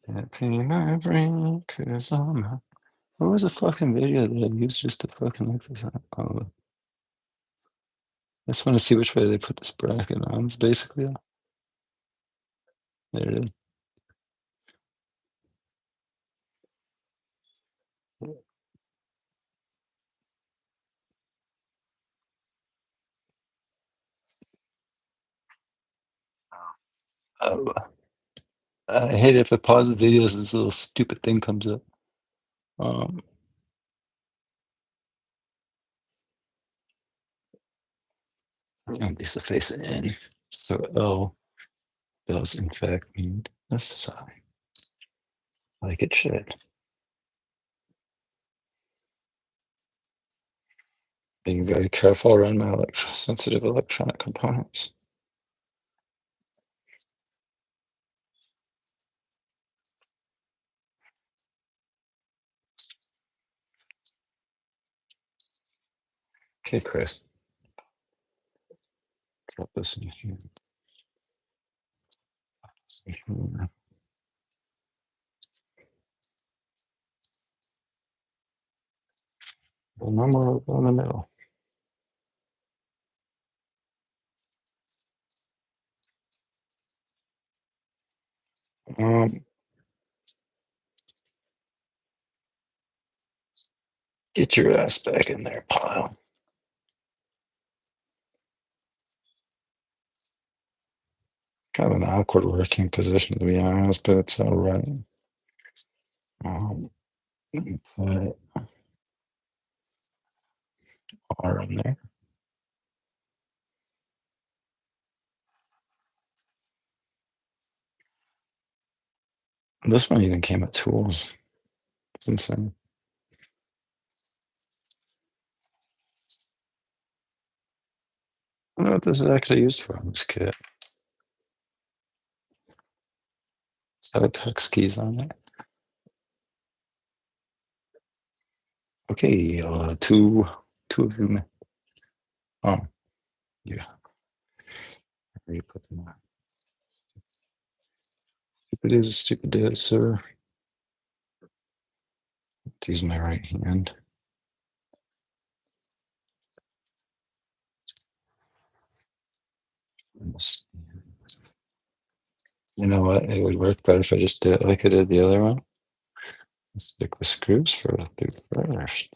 S1: Can't see my brain 'cause I'm not. What was the fucking video that I used just to fucking look this up? Oh, I just want to see which way they put this bracket on. It's basically there it is. Oh, I hate if I pause the videos, this little stupid thing comes up. Um, at least the face in. So L does in fact mean this side, like it should. Being very careful around my sensitive electronic components. Okay, Chris, drop this in here. This in here. The number in the middle. Um, get your ass back in there, pile. Kind of an awkward working position, to be honest, but it's all right. Put R in there. This one even came with tools. It's insane. I don't know what this is actually used for on this kit. It's got hex keys on it. Okay, two of them. Oh, yeah. Where you put them? Stupid is, sir. Let's use my right hand. You know what? It would work better if I just did it like I did the other one. Stick the screws through first.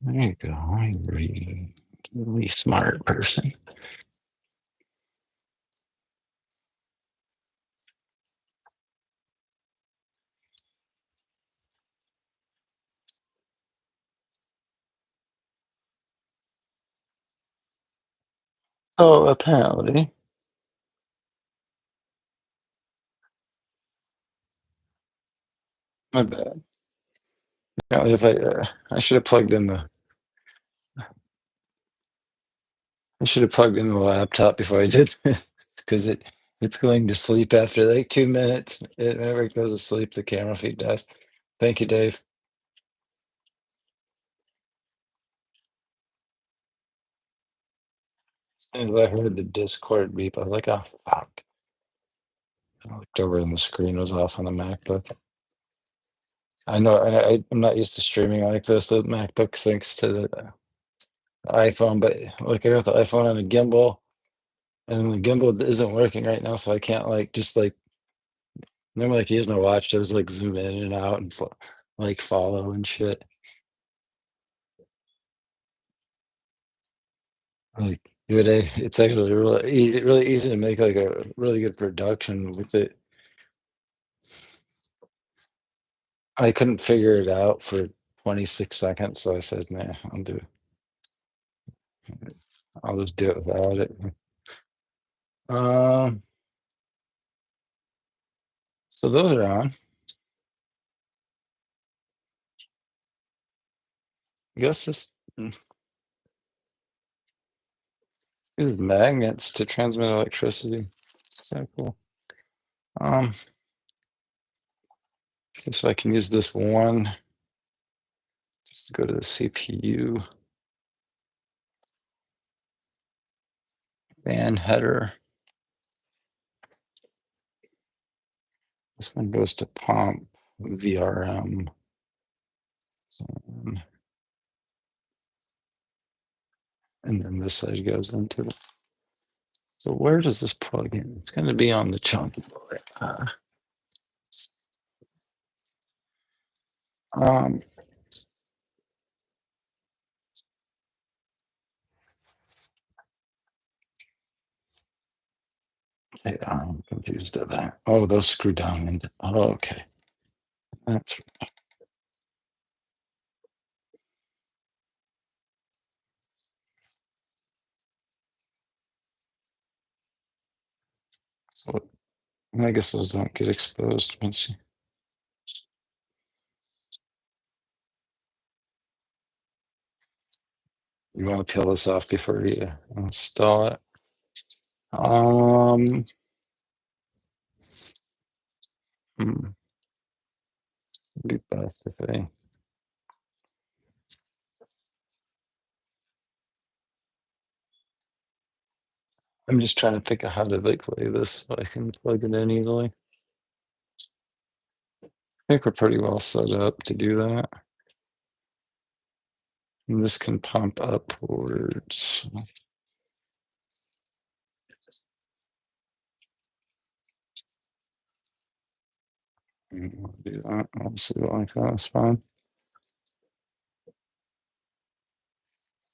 S1: There you go. I'm really smart person. So apparently, my bad. If I should have plugged in the I should have plugged in the laptop before I did this because it's going to sleep after like 2 minutes. Whenever it goes to sleep, the camera feed dies. Thank you, Dave. As I heard the Discord beep, I was like, oh fuck. I looked over and the screen was off on the MacBook. I know I'm not used to streaming like this with MacBook syncs to the iPhone, but like I got the iPhone on a gimbal and the gimbal isn't working right now, so I can't like just like normally like use my watch to just like zoom in and out and like follow and shit. Like it's actually really easy to make like a really good production with it. I couldn't figure it out for 26 seconds, so I said, nah, I'll just do it without it. Um, so those are on. I guess just Use magnets to transmit electricity. So cool. Okay, so I can use this one. Just go to the CPU. Fan header. This one goes to pump VRM. And then this side goes into the. So where does this plug in? It's going to be on the chunky board. Um, okay, I'm confused at that. Oh, those screw down into. Oh, okay. That's so. I guess those don't get exposed. Once you want to peel this off before you install it. Hmm, be best if I. I'm just trying to think of how to like lay this so I can plug it in easily. I think we're pretty well set up to do that. And this can pump upwards. Do that. I'll see it like that. That's fine.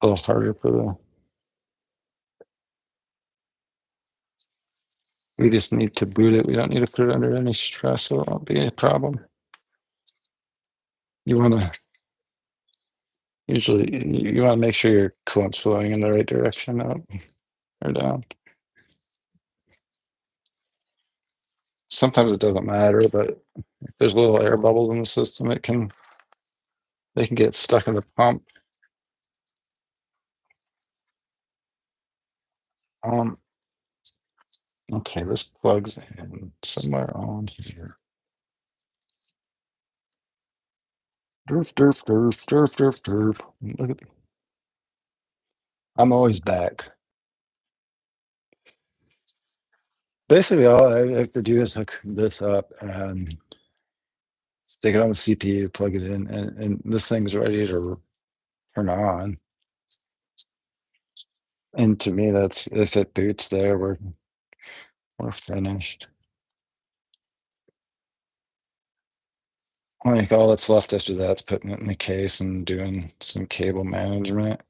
S1: A little harder for the. We just need to boot it. We don't need to put it under any stress, so it won't be a problem. You want to usually you want to make sure your coolant's flowing in the right direction, up or down. Sometimes it doesn't matter, but if there's little air bubbles in the system, they can get stuck in the pump. Okay, this plugs in somewhere on here. Derf, derf, derf, derf, derf, derf. Look at. I'm always back. Basically, all I have to do is hook this up and stick it on the CPU, plug it in, and this thing's ready to turn on. And to me, that's if it boots there, we're finished. Like all that's left after that's putting it in the case and doing some cable management.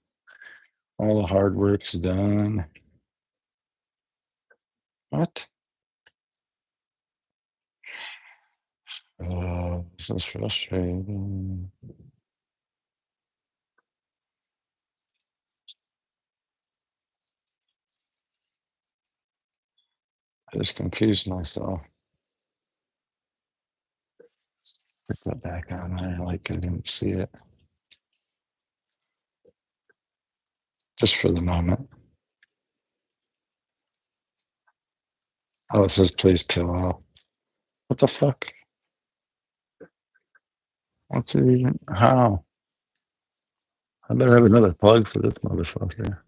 S1: All the hard work's done. What? This is frustrating. I just confused myself. Put that back on there like I didn't see it. Just for the moment. Oh, it says please peel off. What the fuck? What's it even? How? I better have another plug for this motherfucker.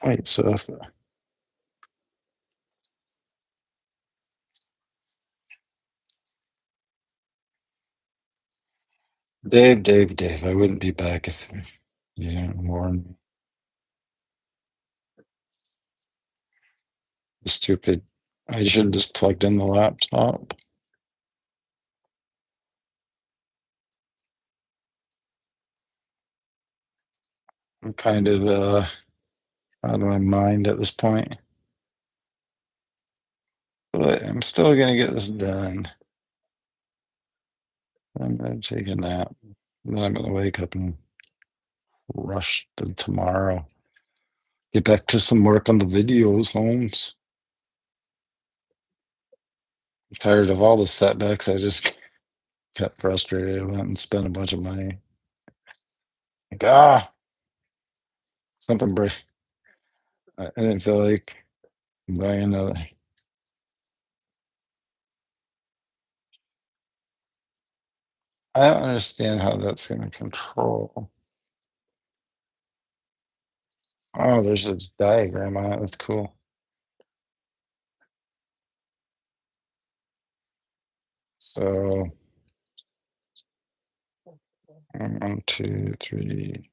S1: Wait, so if Dave, I wouldn't be back if you didn't warn me. Stupid. I should have just plugged in the laptop. I'm kind of out of my mind at this point. But I'm still gonna get this done. I'm gonna take a nap. Then I'm gonna wake up and rush to tomorrow. Get back to some work on the videos, Holmes. I'm tired of all the setbacks. I just got frustrated. I went and spent a bunch of money. Like, something break. I didn't feel like buying another. I don't understand how that's going to control. Oh, there's a diagram on it. That's cool. So 1, 2, 3,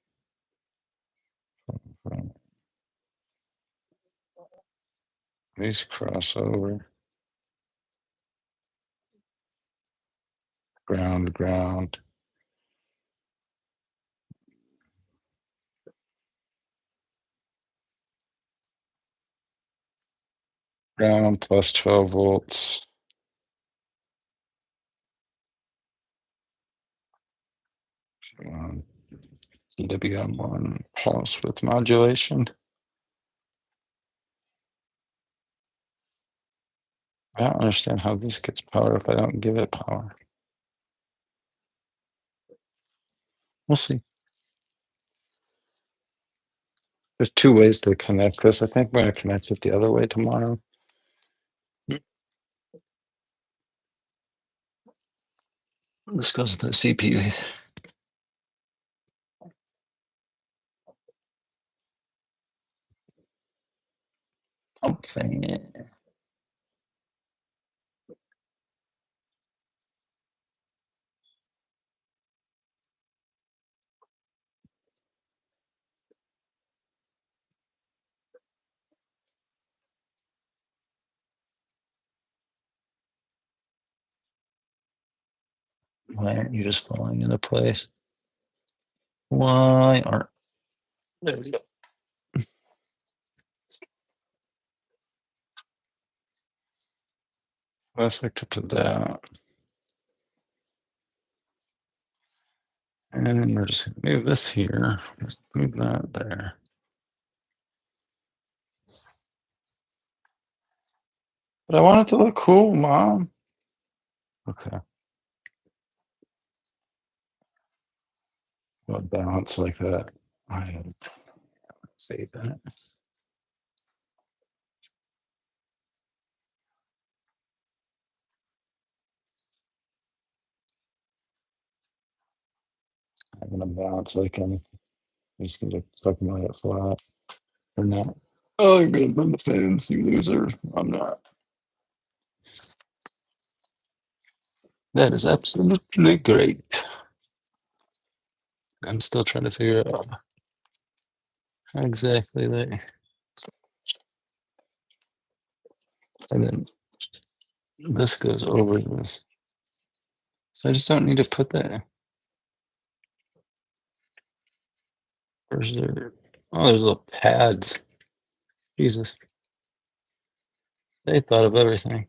S1: 4, 5. These cross over. Ground, ground. Ground plus 12 volts. CWM1 pulse with modulation. I don't understand how this gets power if I don't give it power. We'll see. There's 2 ways to connect this. I think I'm going to connect it the other way tomorrow. This goes to the CPU. Something. Why aren't you just falling into place? Why aren't? There we go. Let's hook up to that. And we're just gonna move this here. Just move that there. But I want it to look cool, Mom. Okay. Well, balance like that. I save that. I'm gonna balance like I just need to tuck my it flat or not. Oh, you're gonna bend the fans, you loser. I'm not. That is absolutely great. I'm still trying to figure out how exactly they. And then this goes over this. So I just don't need to put that. Where's there? Oh, there's little pads. Jesus. They thought of everything.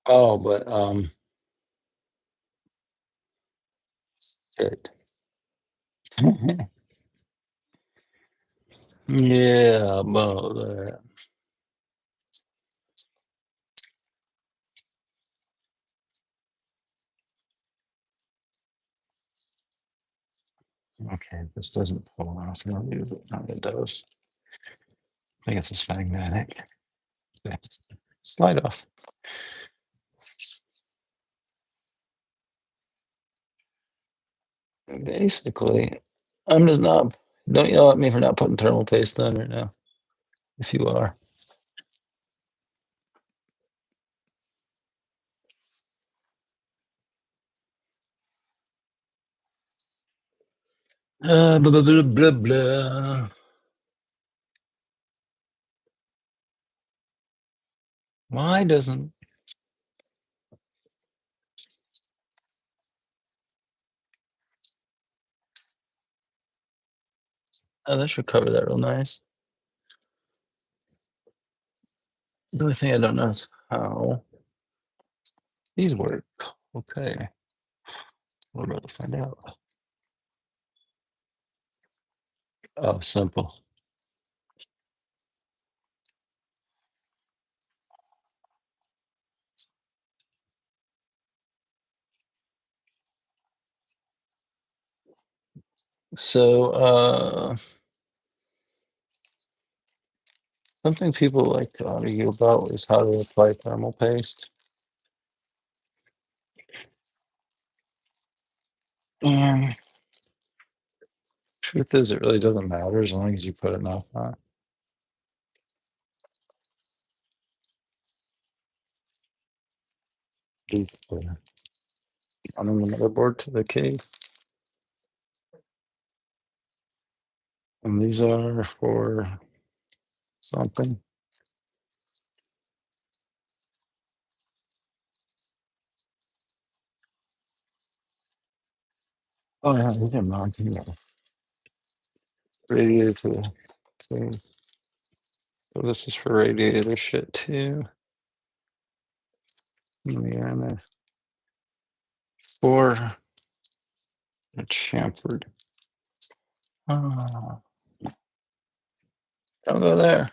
S1: Oh, but shit. Yeah, about that. Okay, this doesn't pull off. No, it does. I think it's a magnetic. Slide off. Basically, I'm just not. Don't yell at me for not putting thermal paste on right now. If you are. Blah, blah, blah, blah, blah. Why doesn't Oh, that should cover that real nice. The only thing I don't know is how these work. Okay, we're about to find out. Oh, simple. So, something people like to argue about is how to apply thermal paste. And truth is, it really doesn't matter as long as you put enough on. I'm on the motherboard to the case. And these are for something. Oh yeah, we can mount here. Radiator. So this is for radiator shit too. Yeah, and then for a chamfered. Oh, don't go there.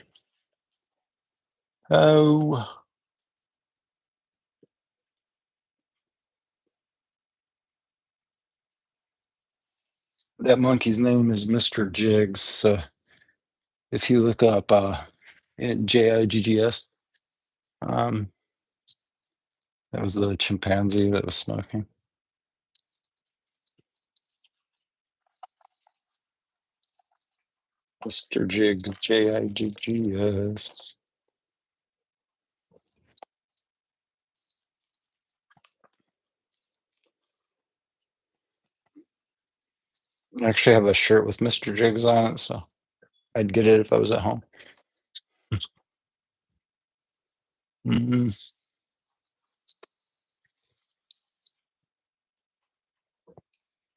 S1: Oh, that monkey's name is Mr. Jiggs. So if you look up Jiggs, um, that was the chimpanzee that was smoking. Mr. Jiggs, Jiggs. I actually have a shirt with Mr. Jiggs on it, so I'd get it if I was at home. Mhm.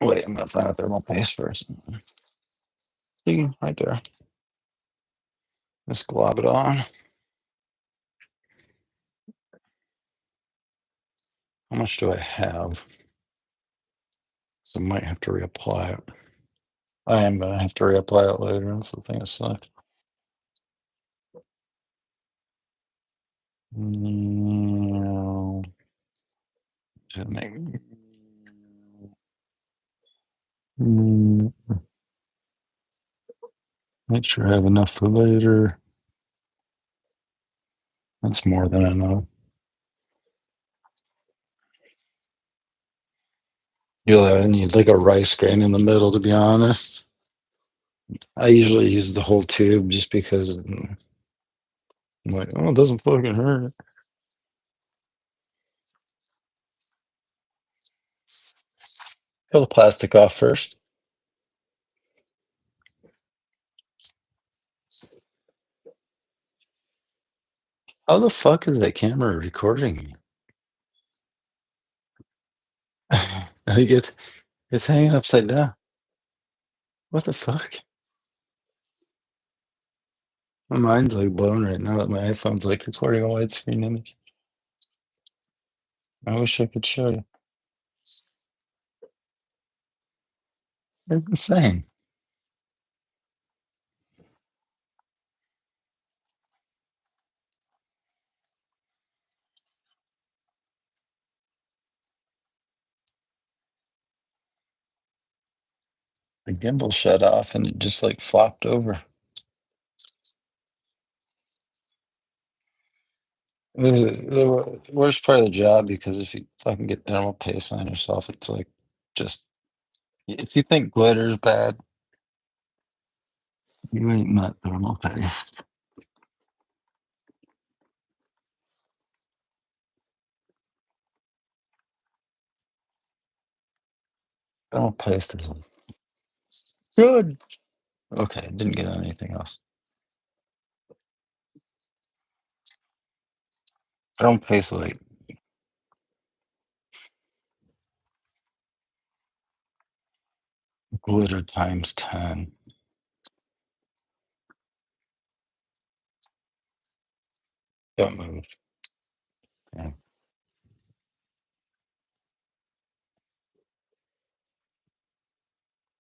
S1: Wait, I'm gonna find a thermal paste first. See, right there. Just glob it on. How much do I have? So I might have to reapply it. I am gonna have to reapply it later. That's the thing that sucks. No. Should make, Mm, make sure I have enough for later. That's more than enough. You'll need like a rice grain in the middle, to be honest. I usually use the whole tube just because I'm like, oh, it doesn't fucking hurt. Peel the plastic off first. How the fuck is that camera recording me? I think it's hanging upside down. What the fuck? My mind's like blown right now that my iPhone's like recording a widescreen image. I wish I could show you. It's insane. The gimbal shut off and it just like flopped over. This is the worst part of the job because if you fucking get thermal paste on yourself, it's like just if you think glitter's bad, you ain't met thermal paste. Thermal paste is good. Okay, didn't get anything else. Thermal paste like glitter times 10. Don't move. Yeah.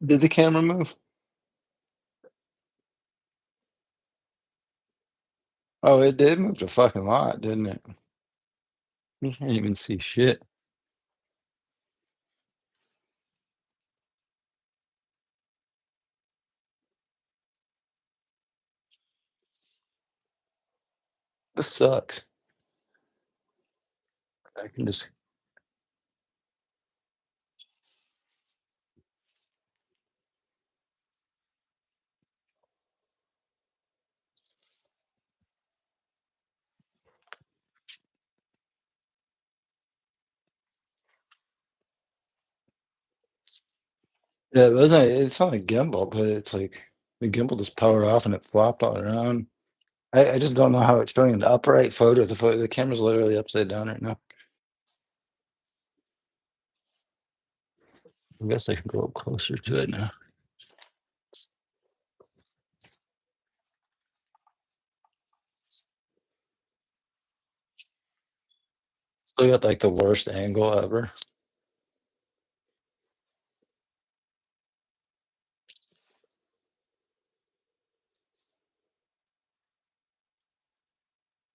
S1: Did the camera move? Oh, it did move a fucking lot, didn't it? You can't even see shit. This sucks. I can just. Yeah, it wasn't. It's not a gimbal, but it's like the gimbal just powered off and it flopped all around. I just don't know how it's showing an upright photo. The camera's literally upside down right now. I guess I can go up closer to it now. Still got like the worst angle ever.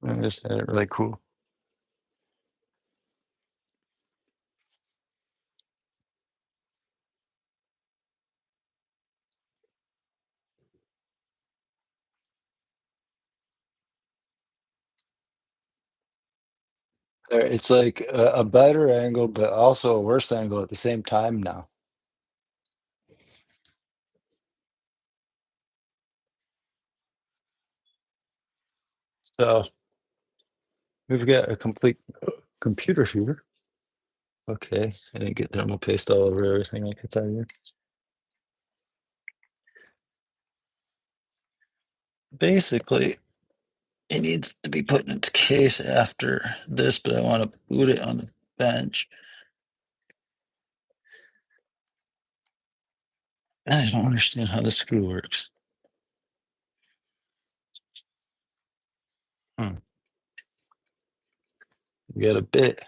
S1: I just had it really cool. It's like a better angle, but also a worse angle at the same time now. So we've got a complete computer here. Okay, I didn't get thermal paste all over everything, I could tell you. Basically, it needs to be put in its case after this, but I want to boot it on the bench. And I don't understand how the screw works. Hmm. We got a bit.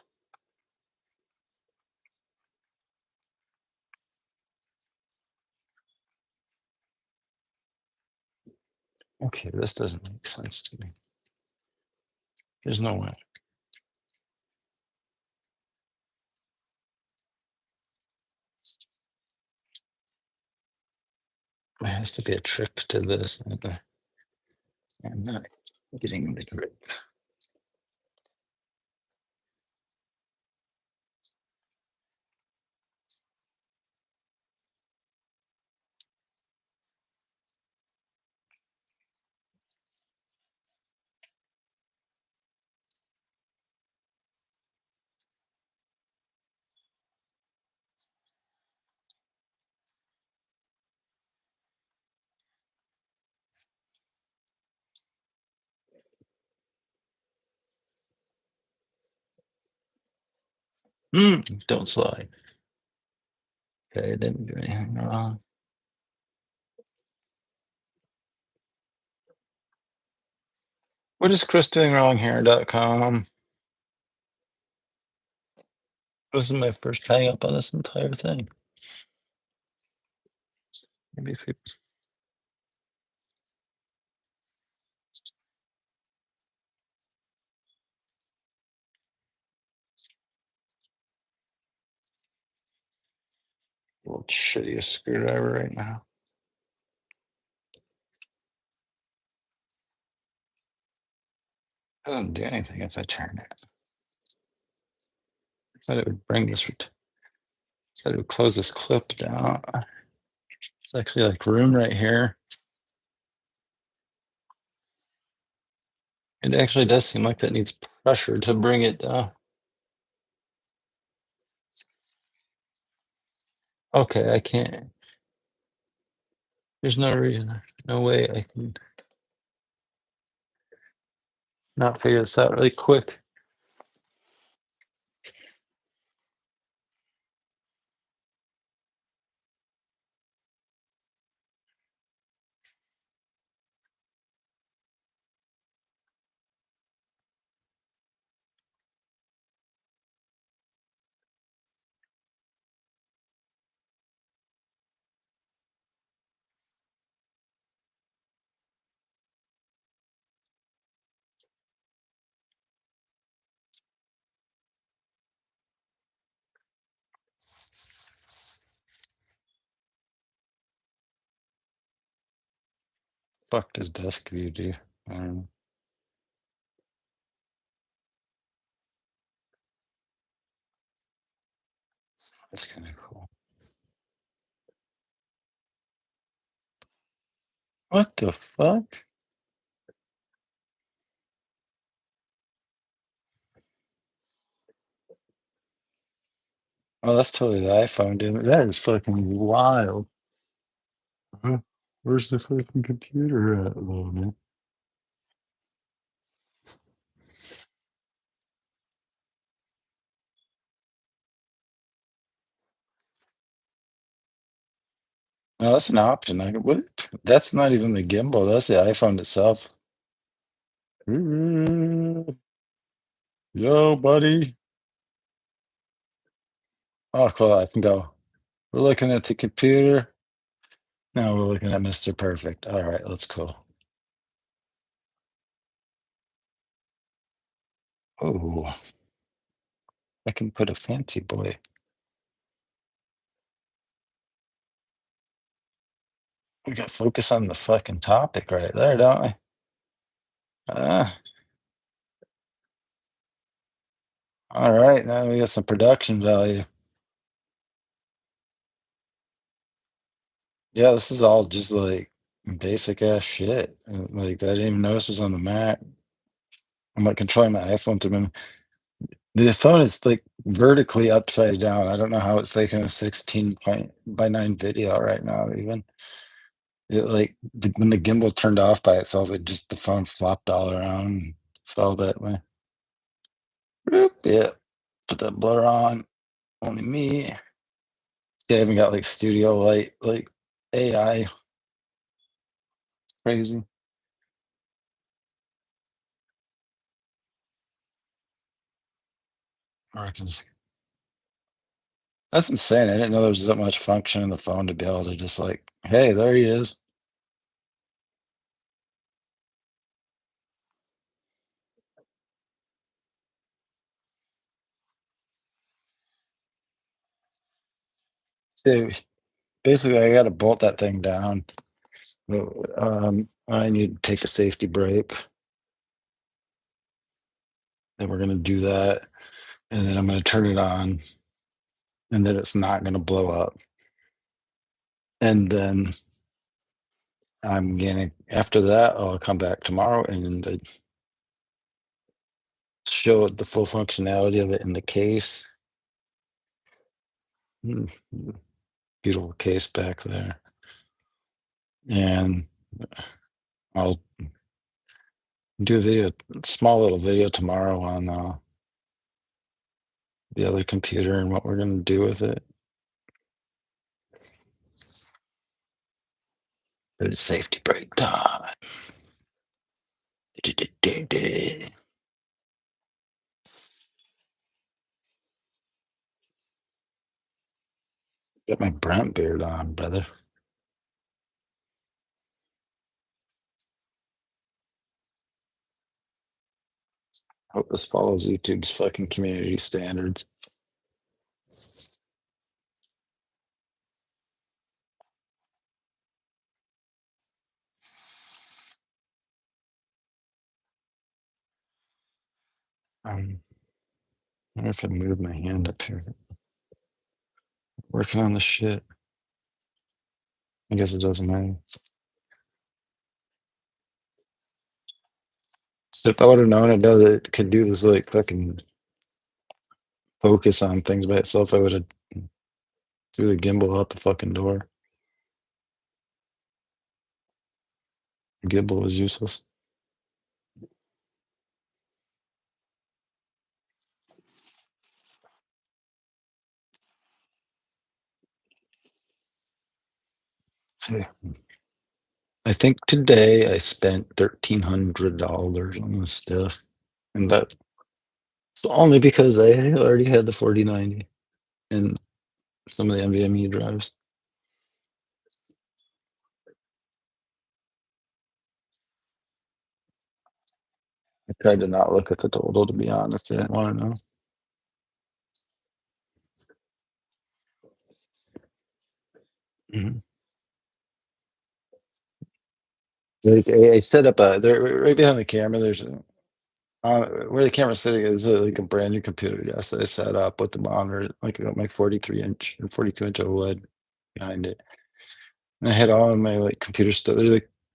S1: Okay, this doesn't make sense to me. There's no way. There has to be a trick to this. I'm not getting the trick. Don't slide. Okay, I didn't do anything wrong. What is Chris doing wrong here.com? This is my first hang up on this entire thing. Maybe if it's a little shittiest screwdriver right now. It doesn't do anything if I turn it. I thought it would bring this. So it would close this clip down. It's actually like room right here. It actually does seem like that needs pressure to bring it down. Okay, I can't. There's no reason, no way I can not figure this out really quick. fuck does desk view do? I don't know. That's kind of cool. What the fuck? Oh, that's totally the iPhone, dude. That is fucking wild. Huh? Where's the fucking computer at, though, man? No, that's an option. What? That's not even the gimbal. That's the iPhone itself. Yo, buddy. Oh, cool. I can go. We're looking at the computer. Now we're looking at Mr. Perfect. All right, let's go. Oh, I can put a fancy boy. We got focus on the fucking topic right there, don't we? Ah, all right. Now we got some production value. Yeah, this is all just like basic ass shit. Like I didn't even notice was on the Mac. I'm like controlling my iPhone through the phone is like vertically upside down. I don't know how it's taking a 16 point by 9 video right now, even. It like when the gimbal turned off by itself, it just the phone flopped all around and fell that way. Boop, yeah. Put that blur on. Only me. They haven't got like studio light, like AI. Crazy. Or I can That's insane. I didn't know there was that much function in the phone to be able to just like, hey, there he is. So basically, I got to bolt that thing down. I need to take a safety break. Then we're going to do that. And then I'm going to turn it on. And then it's not going to blow up. And then I'm going to, after that, I'll come back tomorrow and show the full functionality of it in the case. Mm, Beautiful case back there. And I'll do a video, small little video tomorrow on the other computer and what we're going to do with it. It's safety break time. Got my brown beard on, brother. Hope this follows YouTube's fucking community standards. I wonder if I move my hand up here. Working on the shit. I guess it doesn't matter. So if I would have known it could do this like fucking focus on things by itself, I would have threw the gimbal out the fucking door. The gimbal was useless. So I think today I spent $1,300 on this stuff. And that's only because I already had the 4090 and some of the NVMe drives. I tried to not look at the total, to be honest. I didn't want to know. Mhm. Like I set up a there right behind the camera. There's a where the camera's sitting is like a brand new computer. Yes, that I set up with the monitor. Like I got my 43-inch and 42-inch OLED behind it. And I had all of my like computer stuff.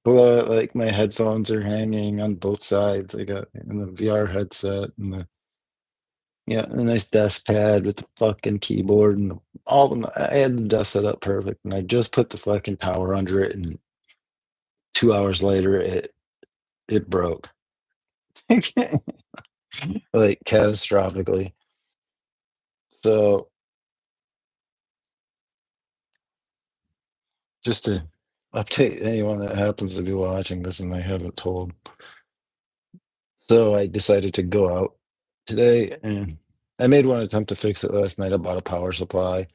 S1: Like my headphones are hanging on both sides. I got and the VR headset and the yeah, a nice desk pad with the fucking keyboard and all of them. I had the desk set up perfect, and I just put the fucking power under it, and 2 hours later, it broke, like catastrophically. So just to update anyone that happens to be watching this and I haven't told. So I decided to go out today and I made one attempt to fix it last night. I bought a power supply,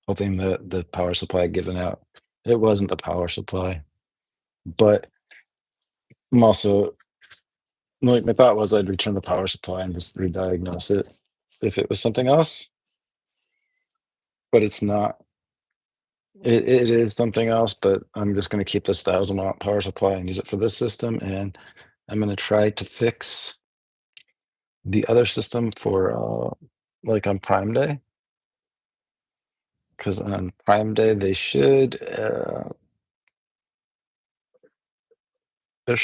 S1: hoping that the power supply had given out. It wasn't the power supply, but I'm also like my thought was I'd return the power supply and just re-diagnose it if it was something else, but it's not. It is something else, but I'm just gonna keep this 1,000-watt power supply and use it for this system, and I'm gonna try to fix the other system for, like, on Prime Day, because on Prime Day, there should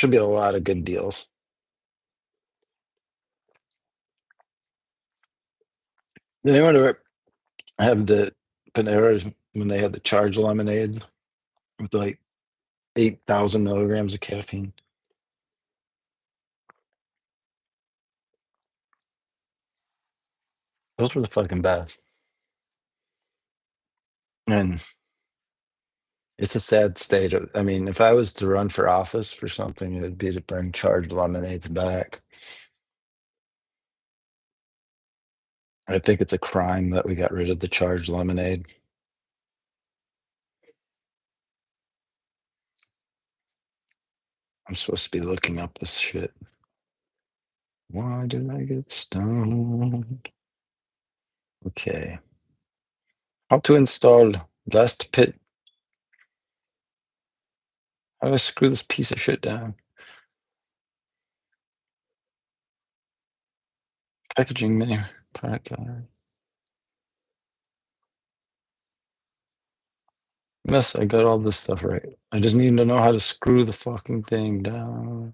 S1: be a lot of good deals. Did anyone ever have the Panera when they had the Charge lemonade with, like, 8,000 milligrams of caffeine? Those were the fucking best, and it's a sad state of I mean, if I was to run for office for something, it'd be to bring Charged lemonades back. I think it's a crime that we got rid of the Charged lemonade. I'm supposed to be looking up this shit. Why did I get stoned? Okay. How to install Blast Pit. How do I screw this piece of shit down? Packaging menu. Product gallery. Yes, I got all this stuff right. I just need to know how to screw the fucking thing down.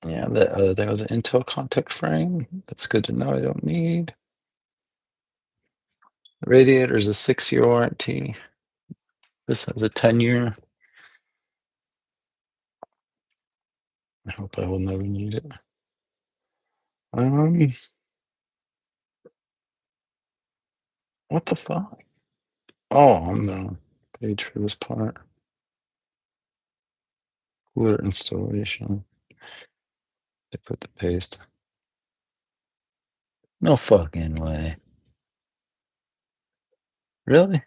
S1: Yeah, there was an Intel contact frame. That's good to know. I don't need. Radiator's a 6-year warranty. This has a 10-year. I hope I will never need it. Um, what the fuck? Oh, I'm the page for this part. Cooler installation. They put the paste. No fucking way. Really?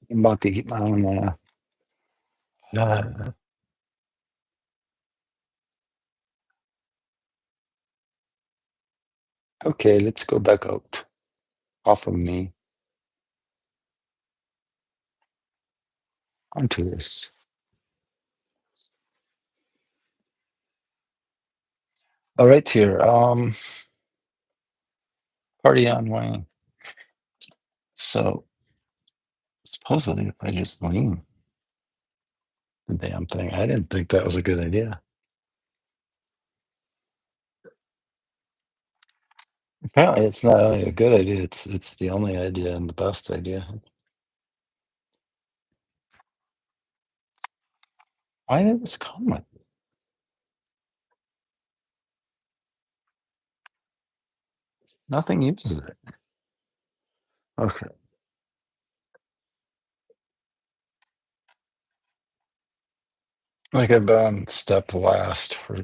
S1: I'm about to eat my own. Okay, let's go back out. Off of me. Onto this. All right, here. Party on Wayne. So supposedly, if I just lean the damn thing, I didn't think that was a good idea. Apparently, it's not only a good idea; it's the only idea and the best idea. Why did this come with? Nothing uses it. Okay. Like I've been on step last for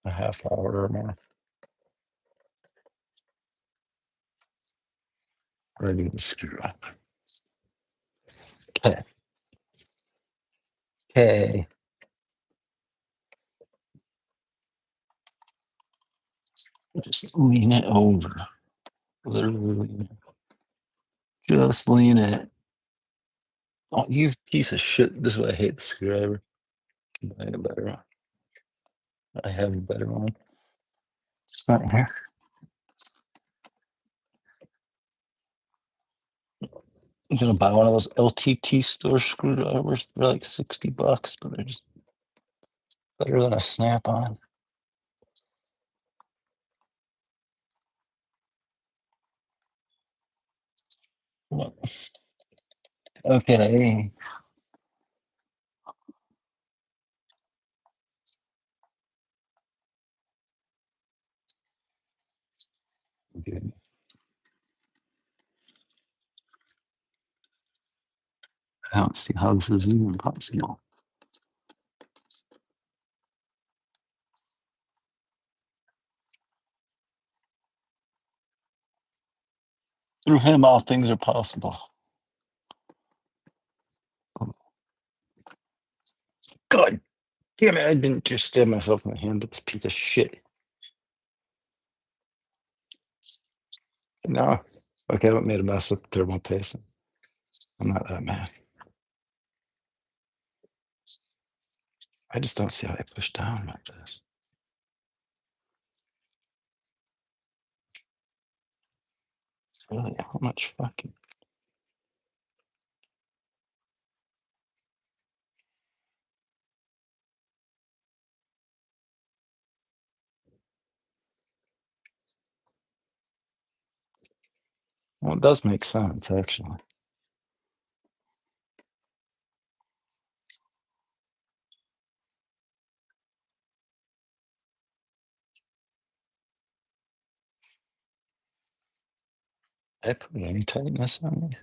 S1: a half hour or more. Ready to screw up. Okay. Okay. Just lean it over. Literally lean it. Just lean it. Oh, you piece of shit. This is why I hate the screwdriver. I have a better one. I have a better one. It's not here. I'm gonna buy one of those LTT store screwdrivers. They're like $60, but they're just better than a snap-on. Okay. Good. I don't see how this is even possible. Through him, all things are possible. God damn it! I didn't just stab myself in the hand with this piece of shit. No. Okay, I haven't made a mess with thermal paste. I'm not that mad. I just don't see how I push down like this. Really, how much fucking? Well, it does make sense, actually. I put any tightness on it.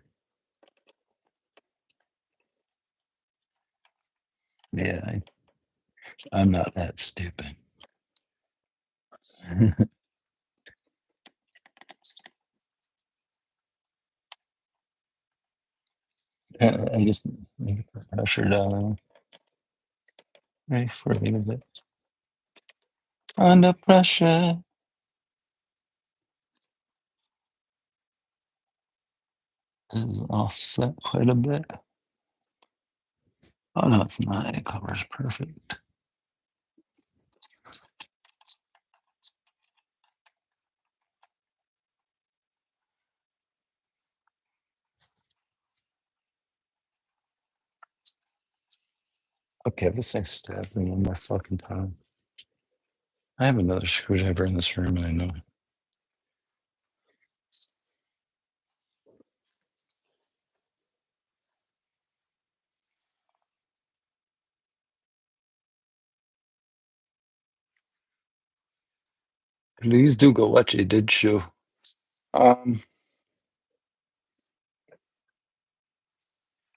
S1: Yeah, I'm not that stupid. I just need to put pressure down. Ready for a little bit. Under pressure. This is offset quite a bit. Oh no, it's not. It covers perfect. Okay, this thing's stabbed me one more fucking time. I have another screwdriver in this room, and I know. Please do go watch a did show. Um,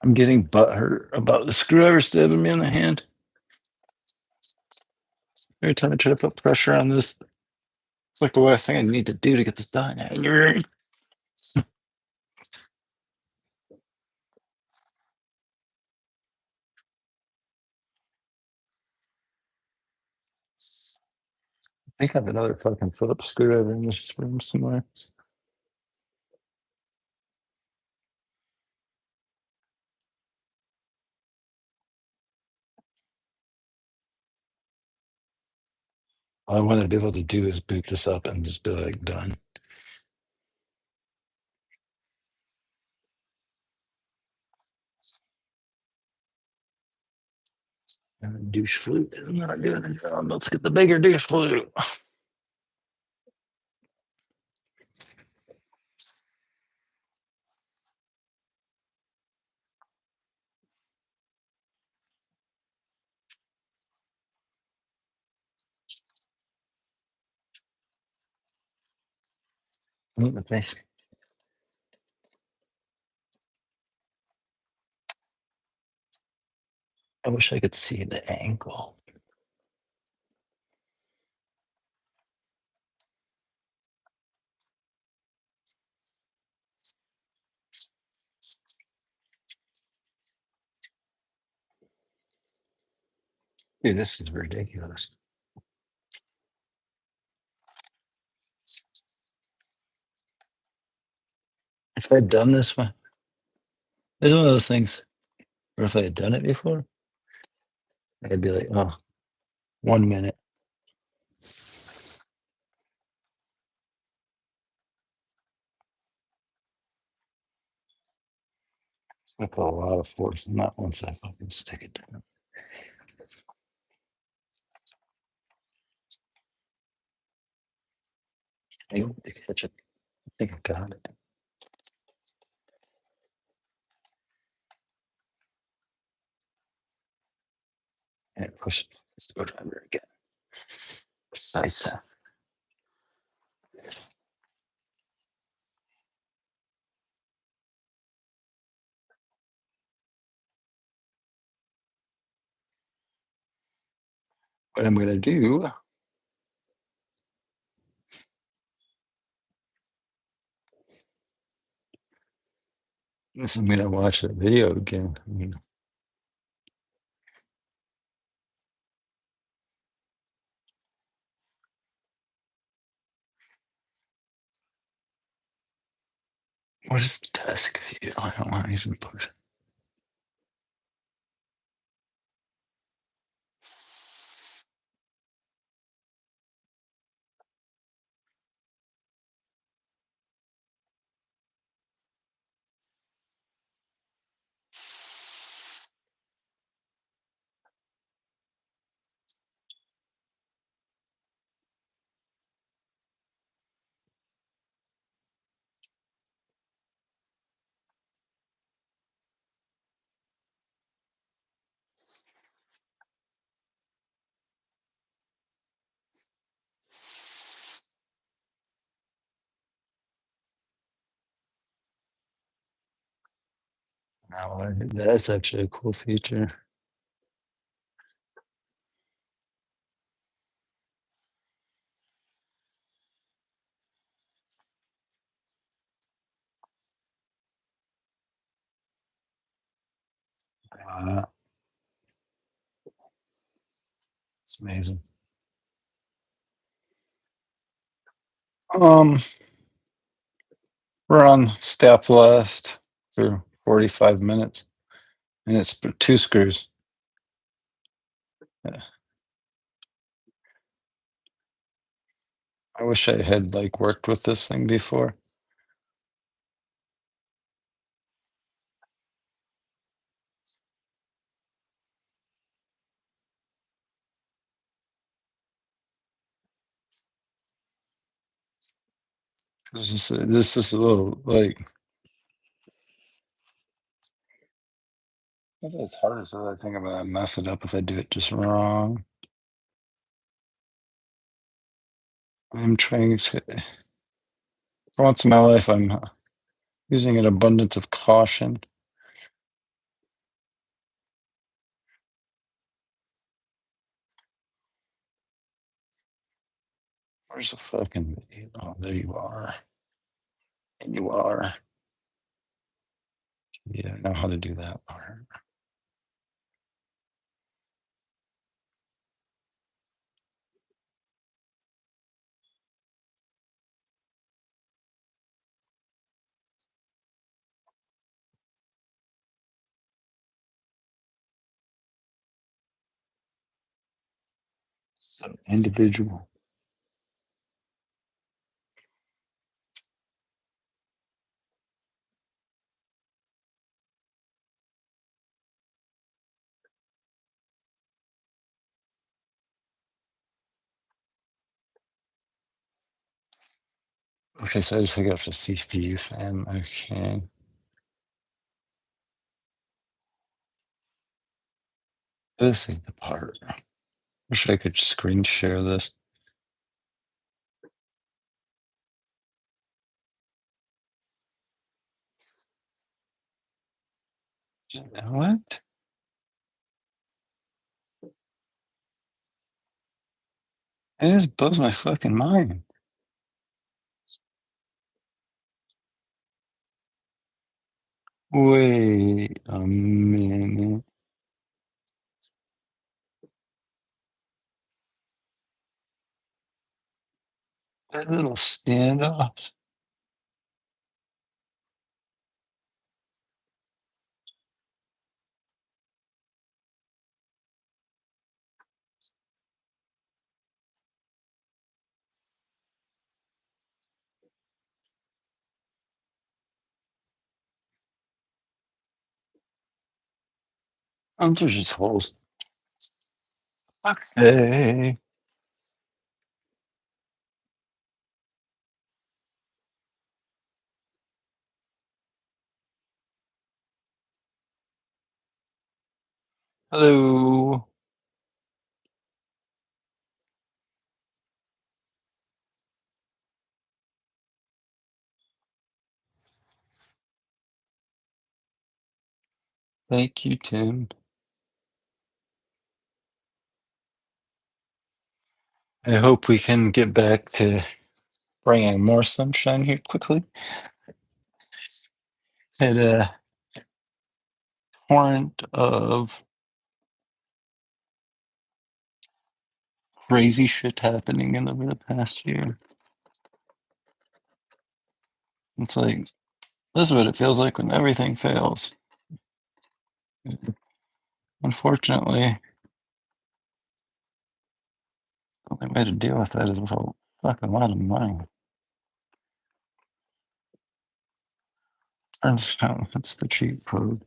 S1: I'm getting butthurt about the screwdriver stabbing me in the hand. Every time I try to put pressure on this, it's like the last thing I need to do to get this done. I think I have another fucking Phillips screwdriver in this room somewhere. All I want to be able to do is boot this up and just be like, done. And douche flute is not doing the job. Let's get the bigger douche flute. I wish I could see the angle. Dude, this is ridiculous. If I'd done this one, it's one of those things where if I had done it before, I'd be like, oh, 1 minute. I put a lot of force in that once I fucking stick it down. I don't think I just- I think I got it. And push the screwdriver again. Precise. What I'm gonna do is I'm gonna watch that video again. I mean, what is desk view? I don't want to even put. Now that's actually a cool feature. Uh, it's amazing. Um, we're on step last for 45 minutes, and it's two screws. Yeah. I wish I had like worked with this thing before. This is a little like it's hard as I think I'm gonna mess it up if I do it just wrong. I'm trying to for once in my life I'm using an abundance of caution. Where's the fucking video? Oh, there you are. And you are. Yeah, I know how to do that part. So individual. Okay, so I just hook it up to CPU fan. Okay. This is the part. Wish I could screen share this. What? It just blows my fucking mind. Wait a minute. That little standoff. There's just holes. Hey. Hello. Thank you, Tim. I hope we can get back to bringing more sunshine here quickly. Had a torrent of crazy shit happening in over the past year. It's like, this is what it feels like when everything fails. Unfortunately, the only way to deal with that is with a fucking lot of money. Turns out that's the cheat code.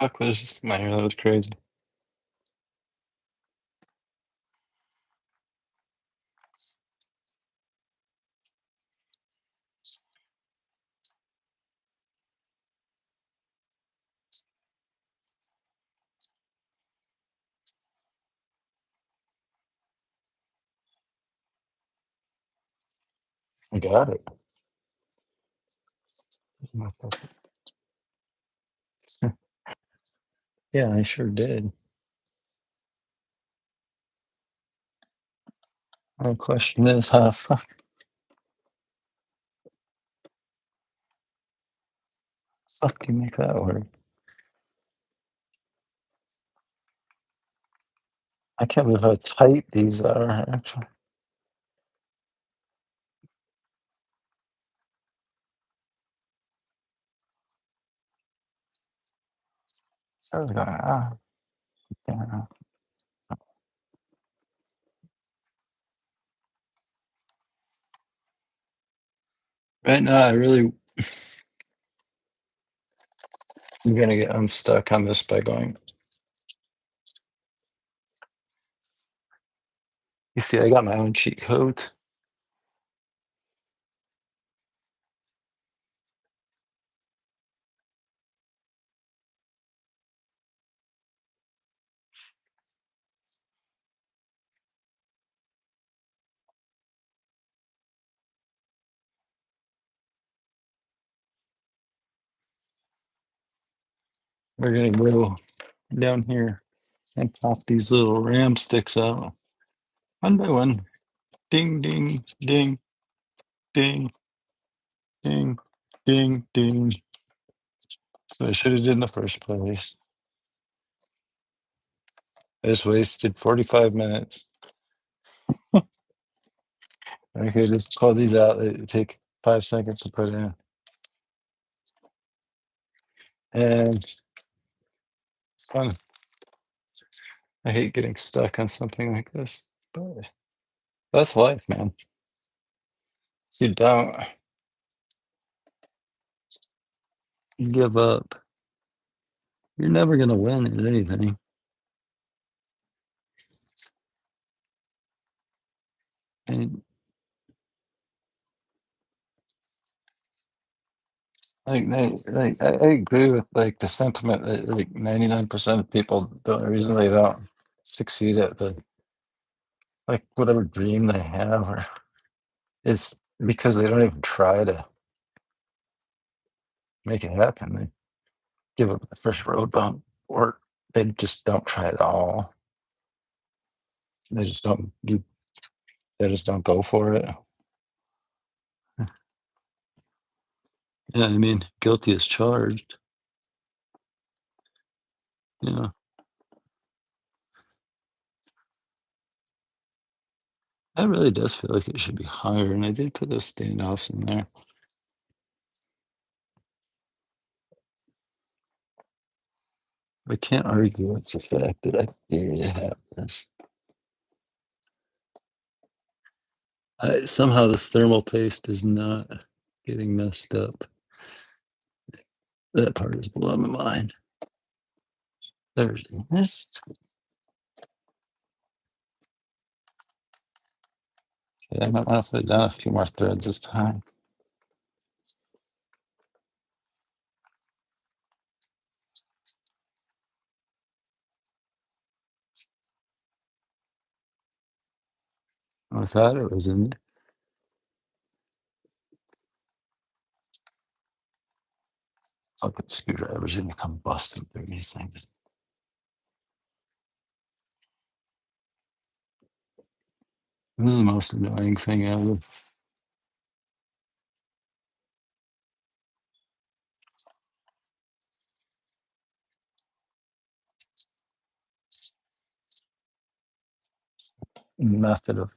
S1: Fuck was just my that was crazy. I got it. Yeah, I sure did. The question is, how the fuck do you make that work? I can't believe how tight these are, actually. Starts going, yeah. Right now, I'm gonna get unstuck on this by going. You see, I got my own cheat codes. We're gonna go down here and pop these little RAM sticks out one by one. Ding, ding, ding, ding, ding, ding, ding. So I should have did in the first place. I just wasted 45 minutes. Okay, just pull these out. It take 5 seconds to put in. And it's fun. I hate getting stuck on something like this, but that's life, man. If you don't, you give up. You're never gonna win at anything. And I agree with like the sentiment that like 99% of people, the only reason they don't succeed at the like whatever dream they have or is because they don't even try to make it happen. They give up the first road bump, or they just don't try at all. They just don't. They just don't go for it. Yeah, I mean, guilty as charged. Yeah, that really does feel like it should be higher, and I did put those standoffs in there. I can't argue it's the fact that I did have this. Somehow this thermal paste is not getting messed up. That part is blowing my mind. There's this. Okay, I might want to put down a few more threads this time. I thought it was in there. Fucking screwdriver's gonna come busting through these things. This is the most annoying thing ever. Method of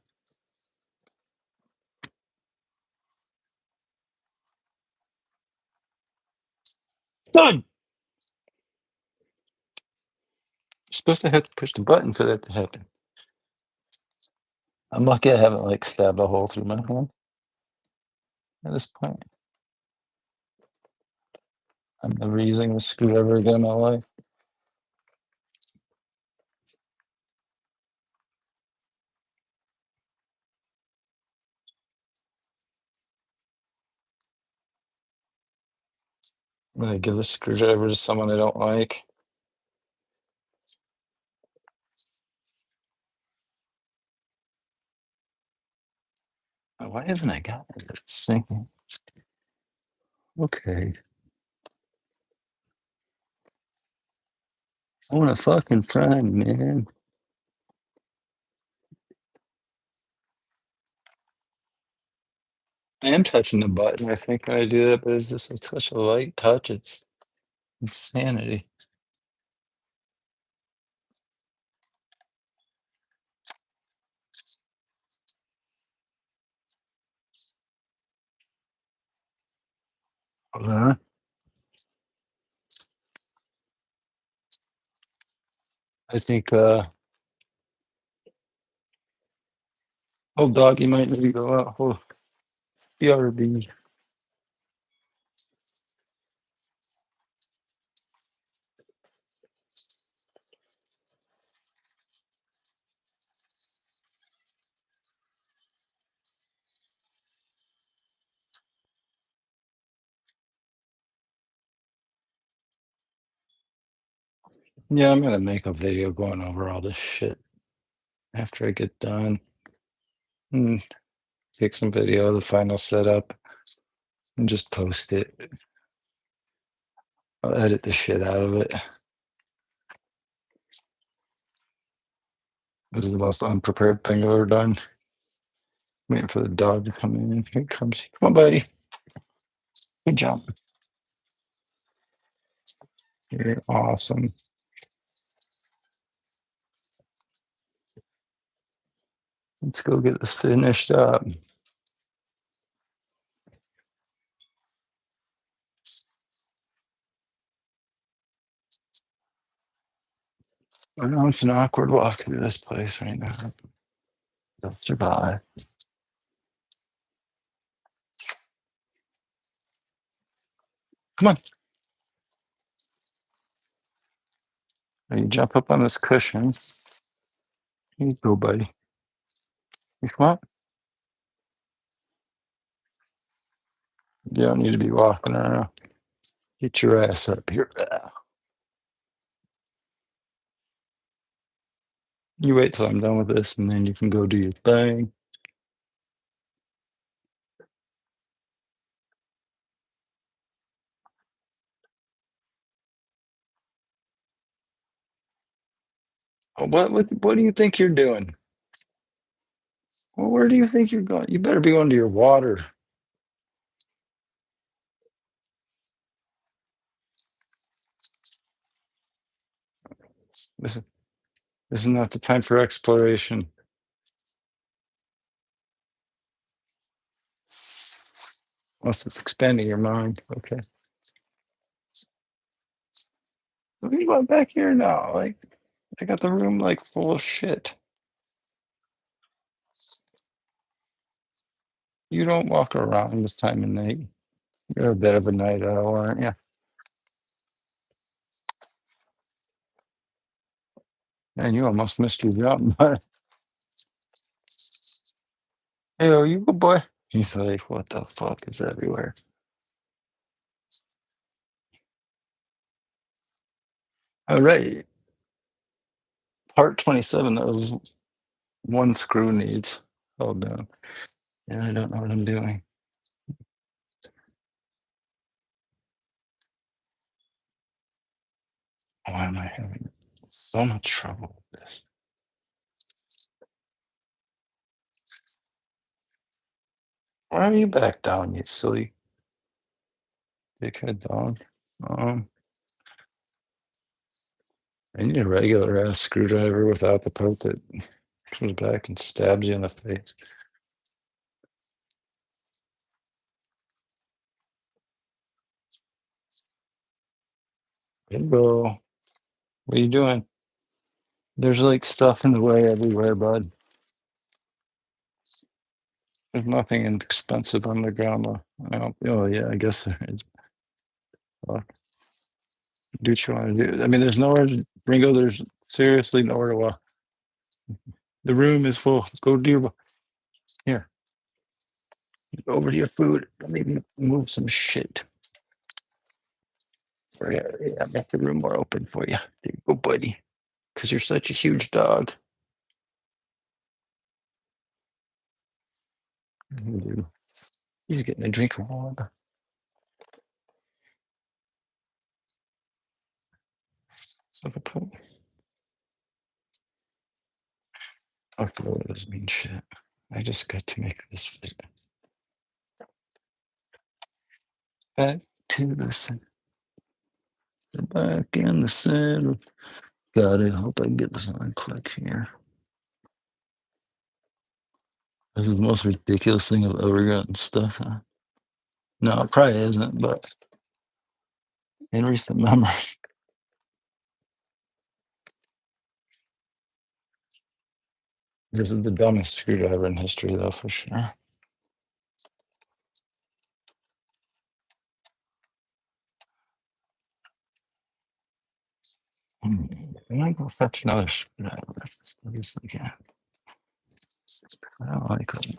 S1: done. You're supposed to have to push the button for that to happen. I'm lucky I haven't like stabbed a hole through my hand at this point. I'm never using the screwdriver again in my life. I'm gonna give the screwdriver to someone I don't like. Why haven't I got it? It's sinking. Okay. I want a fucking friend, man. I am touching the button, I think, when I do that, but it's just like such a light touch. It's insanity. Hold on. I think, oh, dog, you might need to go out. Oh, BRB. Yeah, I'm gonna make a video going over all this shit after I get done. And take some video of the final setup and just post it. I'll edit the shit out of it. This is the most unprepared thing I've ever done. Waiting for the dog to come in. Here he comes. Come on, buddy. Good job. You're awesome. Let's go get this finished up. I know it's an awkward walk through this place right now. They'll survive. Come on. You jump up on this cushion. Here you go, buddy. You come on. You don't need to be walking around. Get your ass up here. You wait till I'm done with this, and then you can go do your thing. What do you think you're doing? Well, where do you think you're going? You better be going to your water. This is this is not the time for exploration. Unless it's expanding your mind. Okay. What are you going back here now? Like I got the room like full of shit. You don't walk around this time of night. You're a bit of a night owl, aren't you? And you almost missed your jump. But hey, are you good boy? He's like, what the fuck is everywhere? All right. Part 27 of one screw needs held down. And I don't know what I'm doing. Why am I having so much trouble with this? Why are you back down, you silly dickhead dog? Um, I need a regular ass screwdriver without the part that comes back and stabs you in the face. Hey, bro, what are you doing? There's like stuff in the way everywhere, bud. There's nothing inexpensive on the ground. I don't, oh, yeah, I guess there is. Fuck. Do what you want to do. I mean, there's nowhere to, Ringo, there's seriously nowhere to walk. The room is full. Go do your, here, go over to your food. Let me move some shit for you. Yeah, make the room more open for you. There you go, buddy. Because you're such a huge dog. Dude, he's getting a drink of water. So the pool. Okay, what does mean shit? I just got to make this fit. Back to the center. Back in the center. God, I hope I can get this on quick here. This is the most ridiculous thing I've ever gotten stuck on. No, it probably isn't, but in recent memory. This is the dumbest screwdriver in history, though, for sure. I might go fetch another screwdriver. Let's do this again. I don't like it.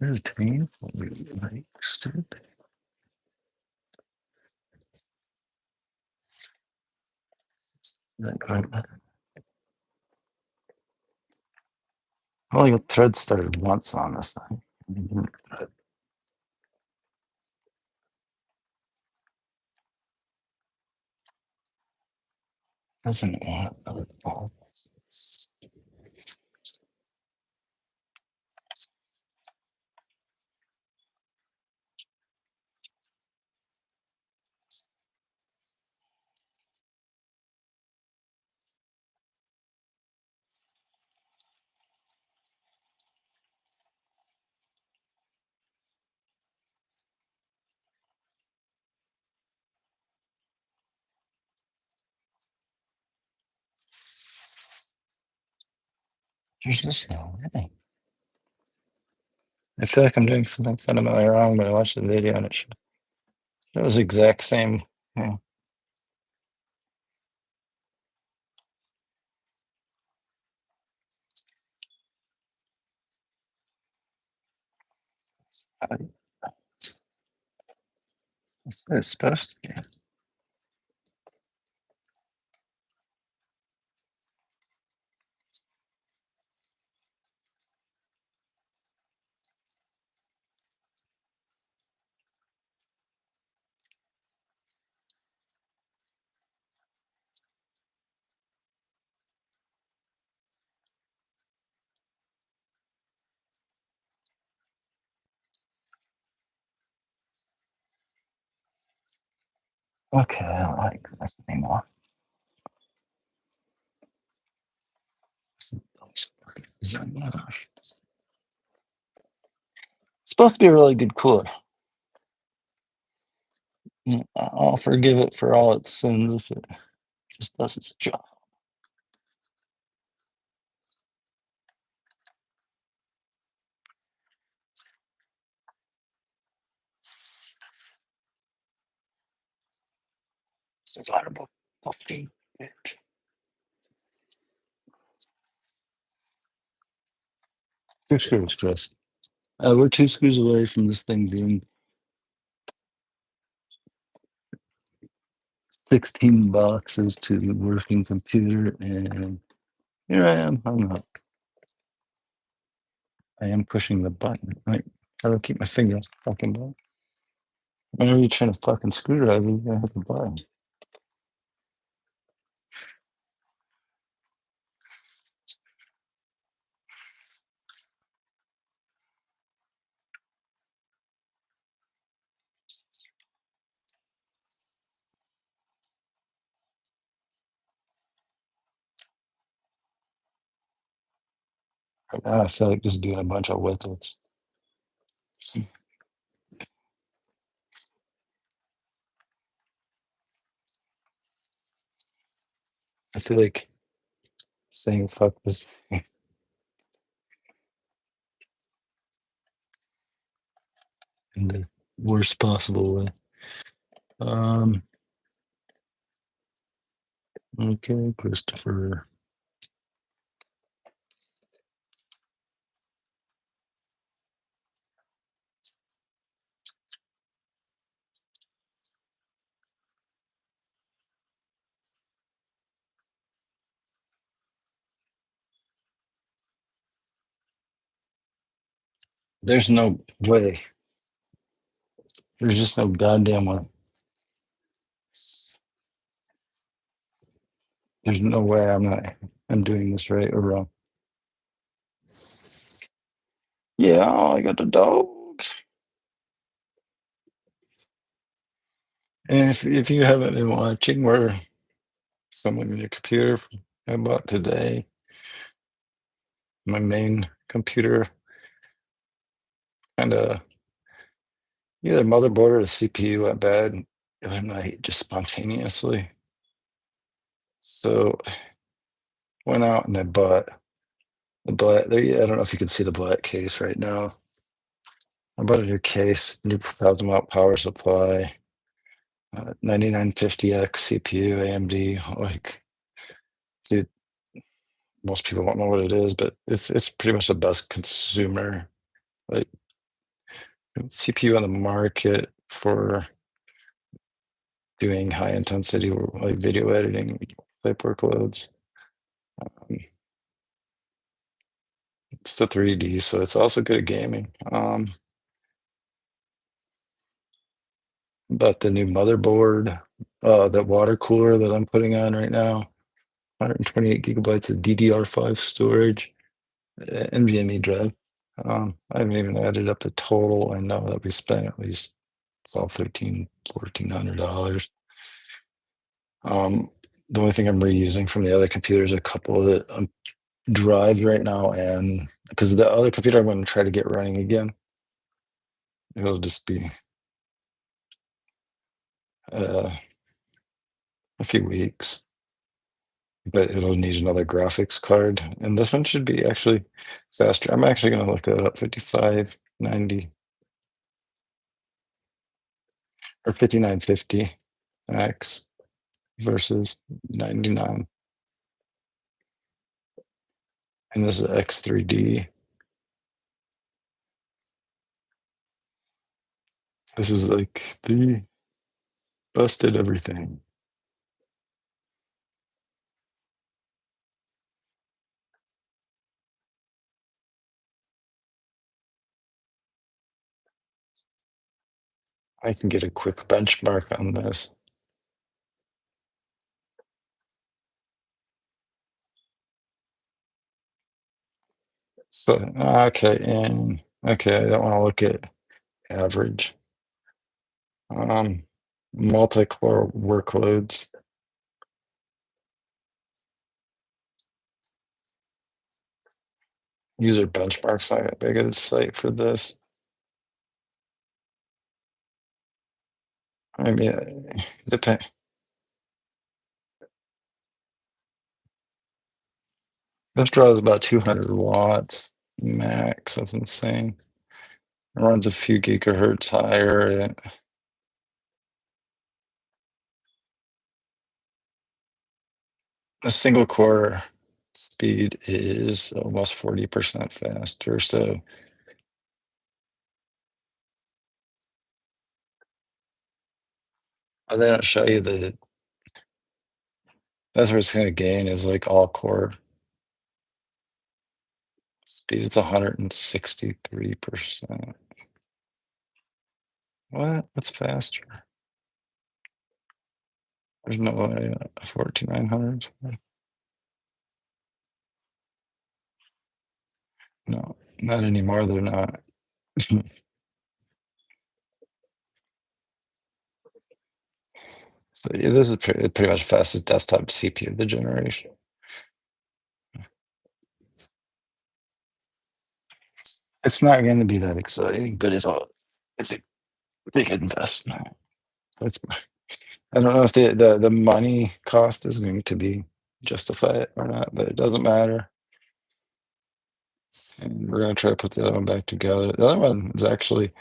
S1: There's painful. Like, stupid. That kind of, I only got thread started once on this thing. It doesn't want other balls. There's just no way. I feel like I'm doing something fundamentally wrong, but I watched the video and it was the exact same. Yeah. I, it's supposed to be. Okay, I don't like this anymore. It's supposed to be a really good cooler. I'll forgive it for all its sins if it just does its job. Survivable fucking bitch. Two screws, Chris. We're 2 screws away from this thing being 16 boxes to the working computer, and here I am. I am pushing the button. Right? I don't keep my finger on the fucking button. Whenever you're trying to fucking screwdriver, you gotta hit the button. Right now, I feel like just doing a bunch of widgets. I feel like saying fuck this in the worst possible way. Okay, Christopher. There's no way. There's just no goddamn way. There's no way I'm doing this right or wrong. Yeah, I got the dog. And if you haven't been watching, where someone in your computer I bought today, my main computer kind of either motherboard or the CPU went bad the other night just spontaneously. So went out and I bought the black. There, I don't know if you can see the black case right now. I bought a new case, new 1,000 watt power supply, 9950X CPU, AMD. Like, dude, most people won't know what it is, but it's pretty much the best consumer like CPU on the market for doing high intensity like video editing type workloads. Um, it's the 3D, so it's also good at gaming. But the new motherboard, that water cooler that I'm putting on right now, 128 gigabytes of DDR5 storage, NVMe drive. I haven't even added up the total. I know that we spent at least $1,400. The only thing I'm reusing from the other computer is a couple of the drives right now, and because the other computer I'm going to try to get running again, it'll just be uh, a few weeks, but it'll need another graphics card, and this one should be actually faster. I'm actually going to look that up. 5590 or 5950 X versus 99, and this is X3D. This is like the busted everything. I can get a quick benchmark on this. So, okay, and okay, I don't want to look at average. Um, multi-core workloads. User benchmarks. I got a site for this. I mean, depend. This draws about 200 watts max. That's insane. It runs a few gigahertz higher. A single core speed is almost 40% faster. So they don't show you the that's where it's going to gain is like all core speed. It's 163%. What? What's faster? There's no way. 14900. No, not anymore. They're not. So yeah, this is pretty much fastest desktop CPU of the generation. It's not going to be that exciting, but it's a big investment. It's I don't know if the money cost is going to be justify it or not, but it doesn't matter. And we're gonna try to put the other one back together. The other one is actually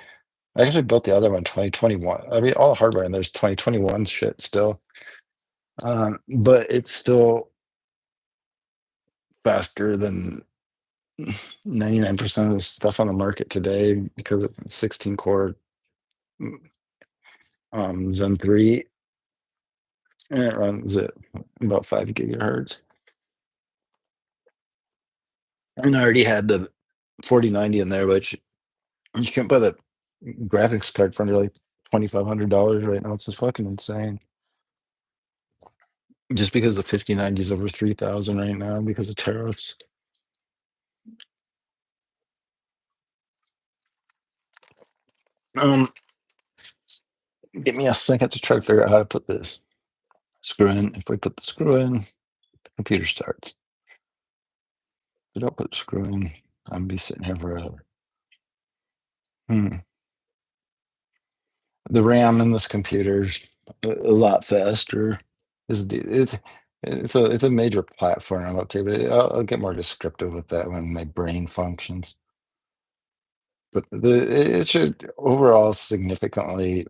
S1: I actually built the other one 2021. I mean, all the hardware and there's 2021 shit still. But it's still faster than 99% of the stuff on the market today because of 16 core Zen 3 and it runs at about 5 gigahertz. And I already had the 4090 in there, which you can't buy the graphics card for under like $2,500 right now. It's just fucking insane. Just because the 5090 is over 3,000 right now because of tariffs. Um, Give me a second to try to figure out how to put this screw in. If we put the screw in, the computer starts. If I don't put the screw in, I'm gonna be sitting here forever. The RAM in this computer's a lot faster. It's a major platform. Okay, but I'll get more descriptive with that when my brain functions. But it should overall significantly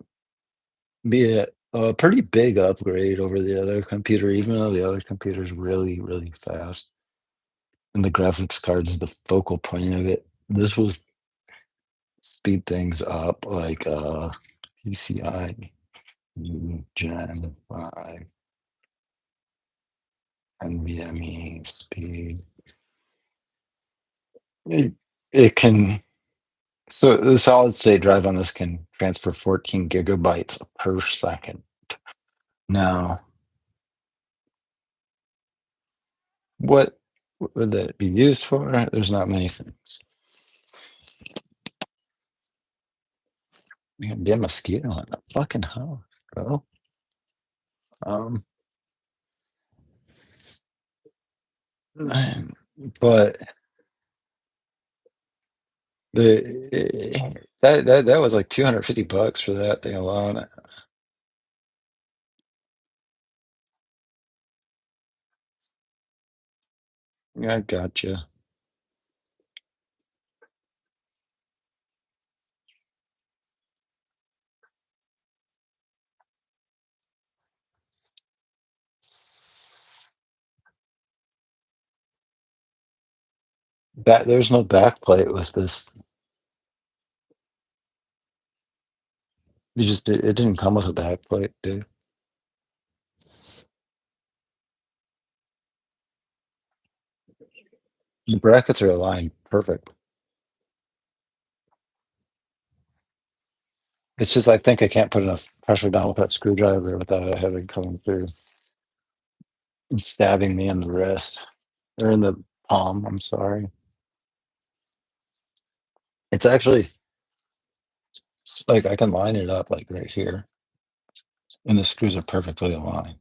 S1: be a pretty big upgrade over the other computer, even though the other computer is really, really fast. And the graphics card is the focal point of it. This will speed things up like PCI Gen 5 NVMe speed. It, it can so the solid state drive on this can transfer 14 gigabytes per second. Now, what would that be used for? There's not many things. Man, be a mosquito in the fucking house, bro. Um, man, but that was like $250 for that thing alone. I gotcha. There's no backplate with this. It didn't come with a backplate, dude. The brackets are aligned perfect. It's just I think I can't put enough pressure down with that screwdriver without it having coming through and stabbing me in the wrist or in the palm. I'm sorry. It's actually like I can line it up like right here. And the screws are perfectly aligned.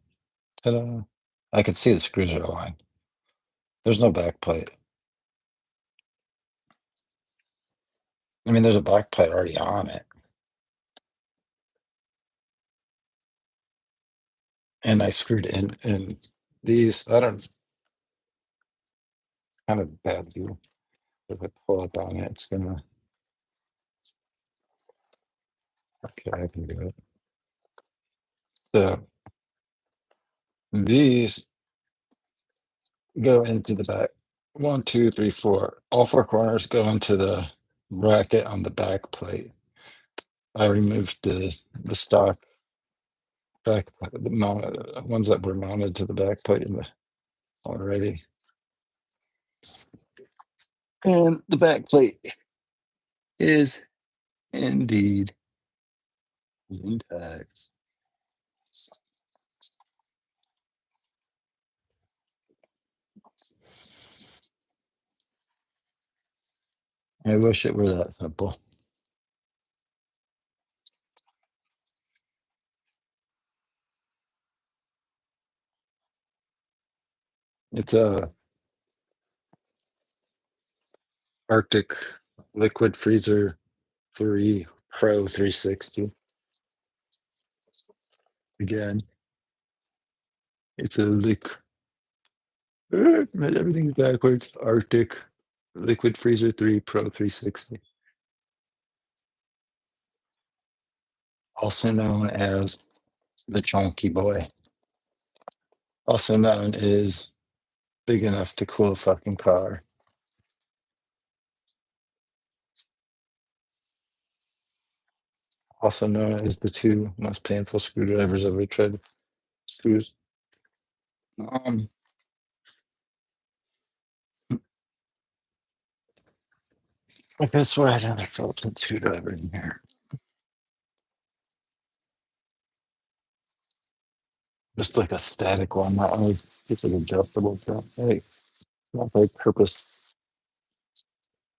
S1: Ta-da. I can see the screws are aligned. There's no back plate. I mean, there's a back plate already on it. And I screwed in these. I don't, kind of bad view. If I pull up on it, it's gonna, okay, I can do it. So these go into the back. 1, 2, 3, 4. All four corners go into the bracket on the back plate. I removed the stock back, the ones that were mounted to the back plate already. And the back plate is indeed intact. I wish it were that simple. It's a Arctic liquid freezer 3 Pro 360. Again, it's a everything's backwards. Arctic liquid freezer 3 Pro 360. Also known as the Chonky Boy. Also known as big enough to cool a fucking car. Also known as the two most painful screwdrivers ever tried screws. I could swear I had another Phillips screwdriver in here. Just like a static one, not only it's like adjustable. So hey, not by purpose.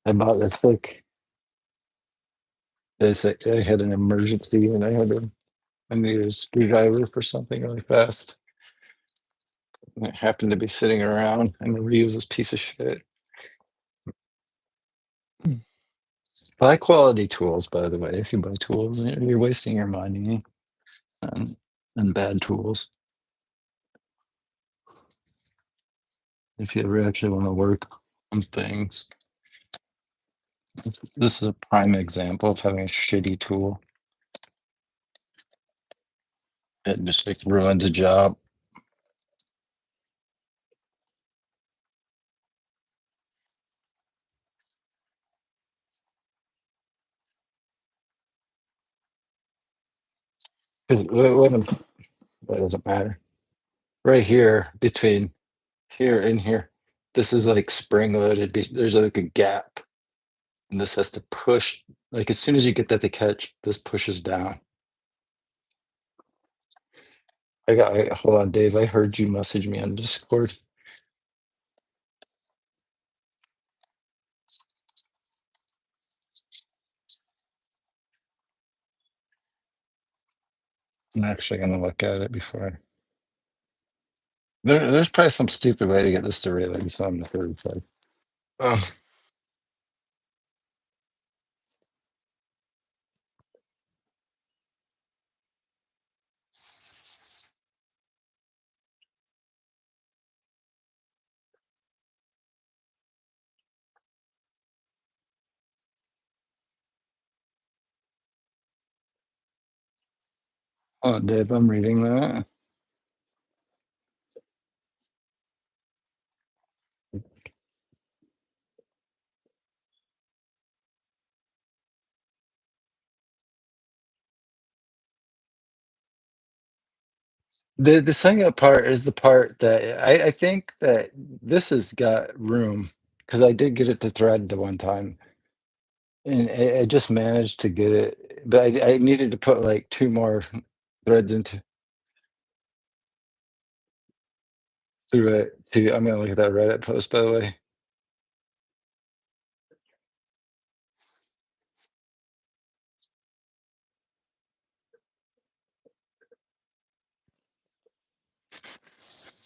S1: I bought this like I had an emergency and I needed a screwdriver for something really fast. And it happened to be sitting around and I reuse this piece of shit. High quality tools, by the way. If you buy tools, you're wasting your money and bad tools. If you ever actually want to work on things, this is a prime example of having a shitty tool. It just like ruins a job. Because that doesn't matter. Right here, between here and here, this is like spring loaded. There's like a gap, and this has to push. Like as soon as you get that to catch, this pushes down. Hold on, Dave. I heard you message me on Discord. I'm actually gonna look at it before. There's probably some stupid way to get this to release on the third side. Oh, oh, Dave, I'm reading that. The second part is the part that I think that this has got room because I did get it to thread the one time, and I just managed to get it, but I needed to put like 2 more threads into through it to I'm gonna look at that Reddit post, by the way.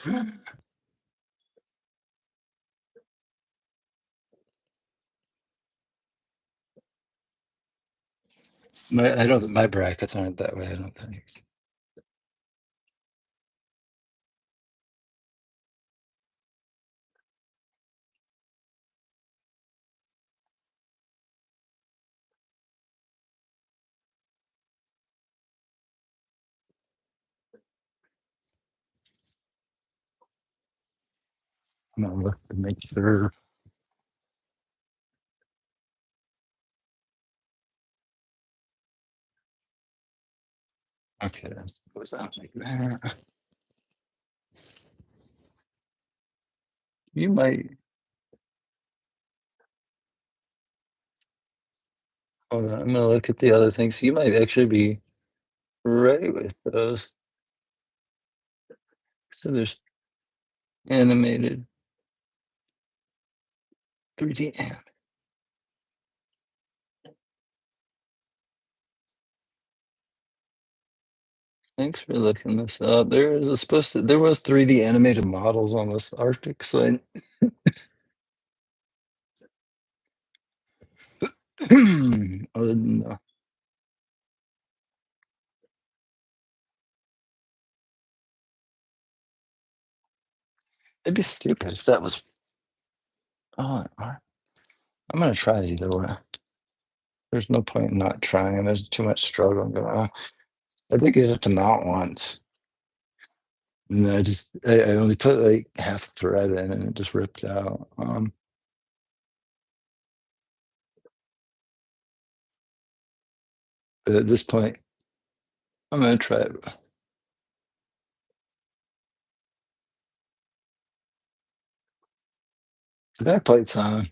S1: I don't. My brackets aren't that way. I don't think. I'm gonna look to make sure. Okay, goes out like that. You might. Hold on, I'm gonna look at the other things. You might actually be right with those. So there's animated 3D. Thanks for looking this up. There was 3D animated models on this Arctic site. Other than it'd be stupid if that was. Oh, I'm gonna try it either way. There's no point in not trying. There's too much struggle going on. I did get it to mount once, and then I only put like half thread in, and it just ripped out. But at this point, I'm gonna try it. The back plate's on.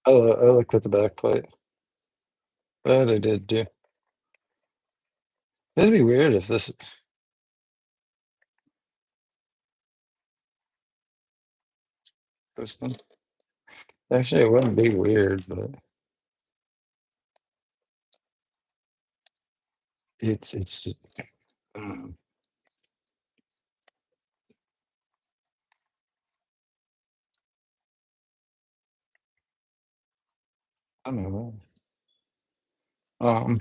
S1: I looked at the back plate. But I did do. It'd be weird if this. Actually, it wouldn't be weird, but it's. Um, I don't know. Um,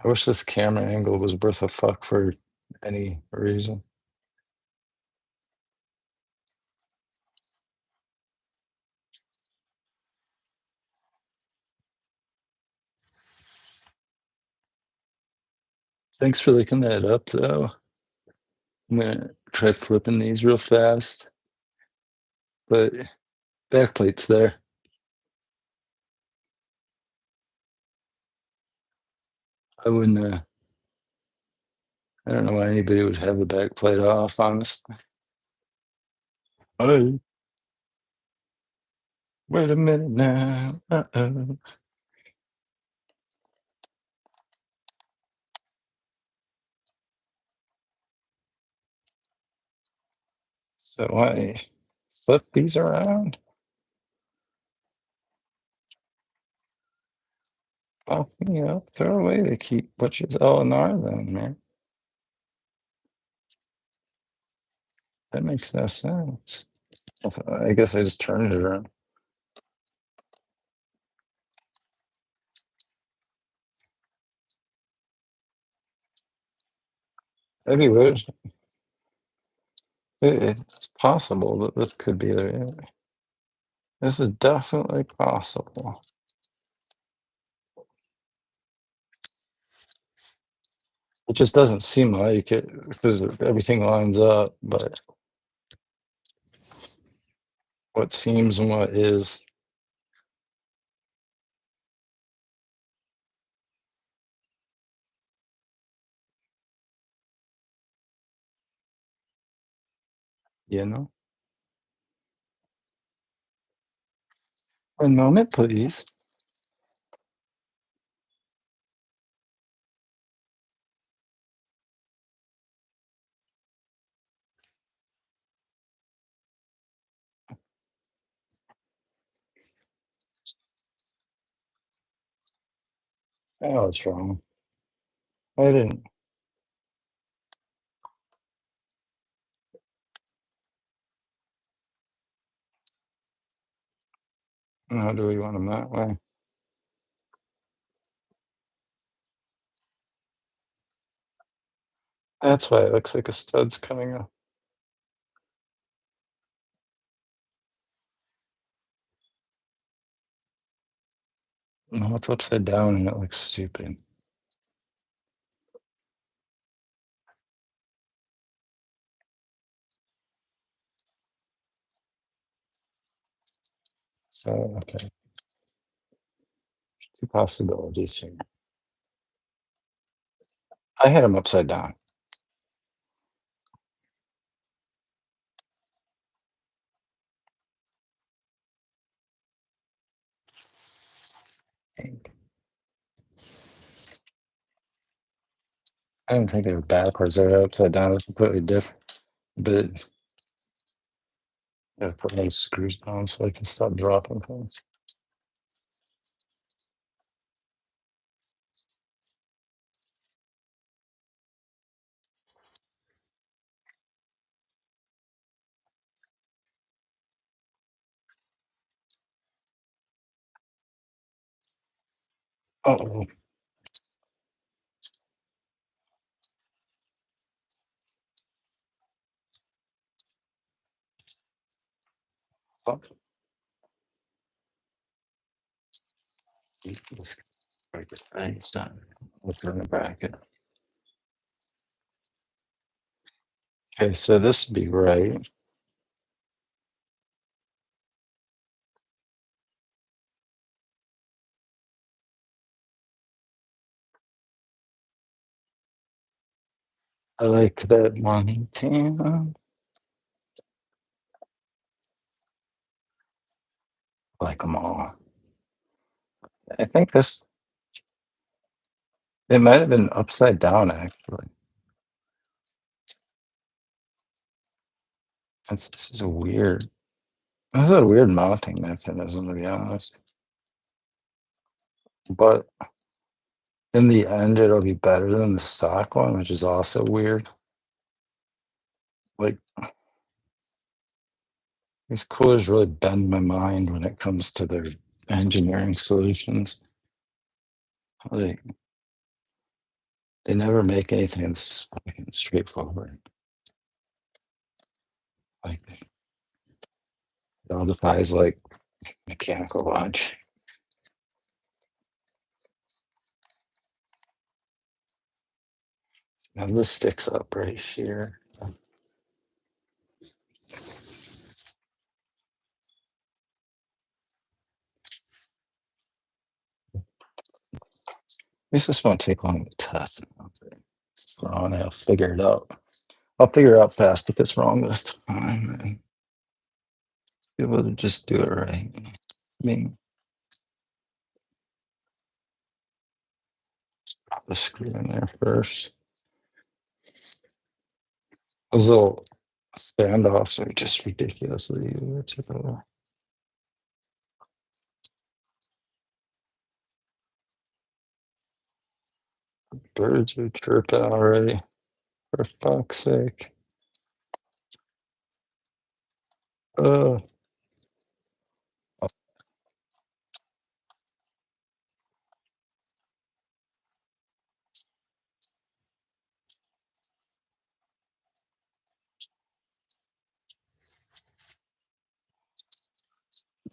S1: I wish this camera angle was worth a fuck for any reason. Thanks for looking that up, though. I'm gonna try flipping these real fast, but backplate's there. I wouldn't. I don't know why anybody would have the backplate off. Honestly. Hey, wait a minute now. Uh-oh. So I flip these around. Oh, throw away the key. Which is L and R then, man. That makes no sense. I guess I just turned it around. That'd be weird. It's possible that this could be there. This is definitely possible. It just doesn't seem like it because everything lines up, but what seems and what is. You know? One moment, please. Oh, it's wrong. I didn't. How do we want them that way? That's why it looks like a stud's coming up. No, it's upside down and it looks stupid. So, okay, two possibilities here. I had them upside down. I didn't think they were backwards. They were upside down. They're completely different. But I gotta put those screws down so I can stop dropping things. Oh, fuck. Let's break it. It's done. We'll turn the bracket. Okay, so this would be right. I like that one team. I like them all. I think this, it might have been upside down actually. This is a weird, this is a weird mounting mechanism to be honest. But in the end, it'll be better than the stock one, which is also weird. Like these coolers really bend my mind when it comes to their engineering solutions. Like they never make anything that's fucking straightforward. Like it all defies like mechanical logic. Now this sticks up right here. At least this won't take long to test. If it's wrong, I'll figure it out. I'll figure out fast if it's wrong this time and be able to just do it right. I mean, pop the screw in there first. Those little standoffs are just ridiculously typical. Birds are chirping already. For fuck's sake. Uh,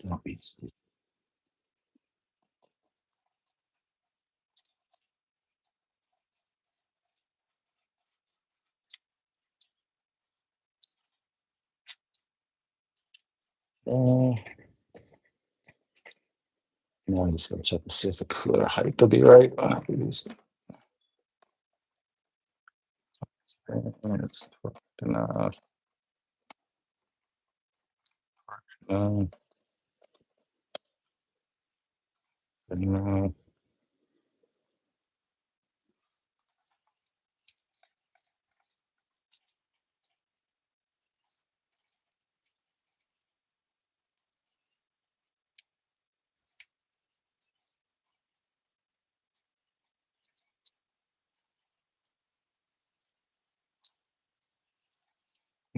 S1: don't be stupid. Now I'm just gonna check to see if the cooler height will be right. It's enough. No, no.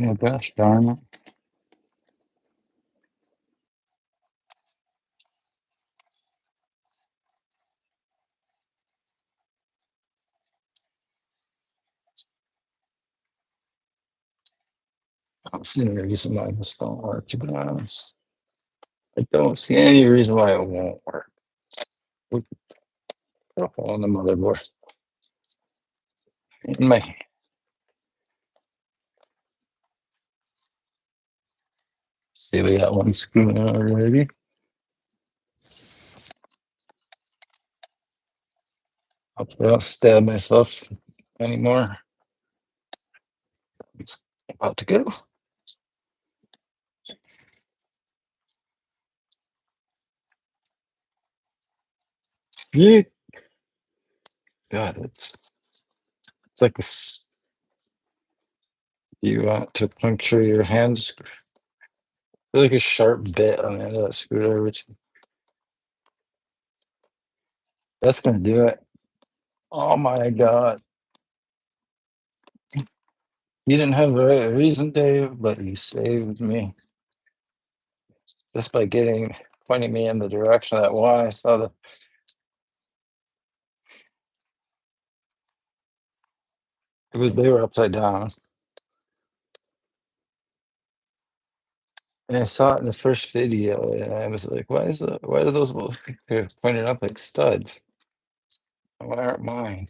S1: Yeah, gosh darn it. I don't see any reason why this won't work, to be honest. I don't see any reason why it won't work. We can put a hole in the motherboard. In my see, we got one screw in already. I don't stab myself anymore. It's about to go. Yeah. God, it's like this. You want to puncture your hands? Like a sharp bit on the end of that screwdriver. That's gonna do it. Oh my god. You didn't have the right reason, Dave, but you saved me just by pointing me in the direction that one I saw they were upside down. And I saw it in the first video and I was like, why are those they're pointed up like studs? Why aren't mine?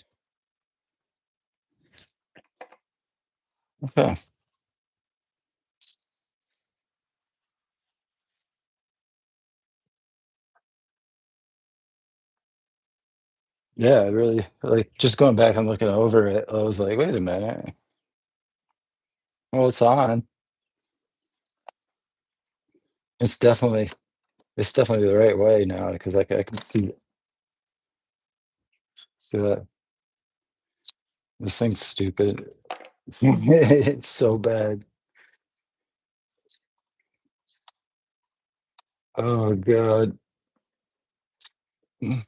S1: Okay. Yeah, I really like just going back and looking over it. I was like, wait a minute. Well, it's on. It's definitely the right way now because I can see that this thing's stupid. It's so bad. Oh god. Mm.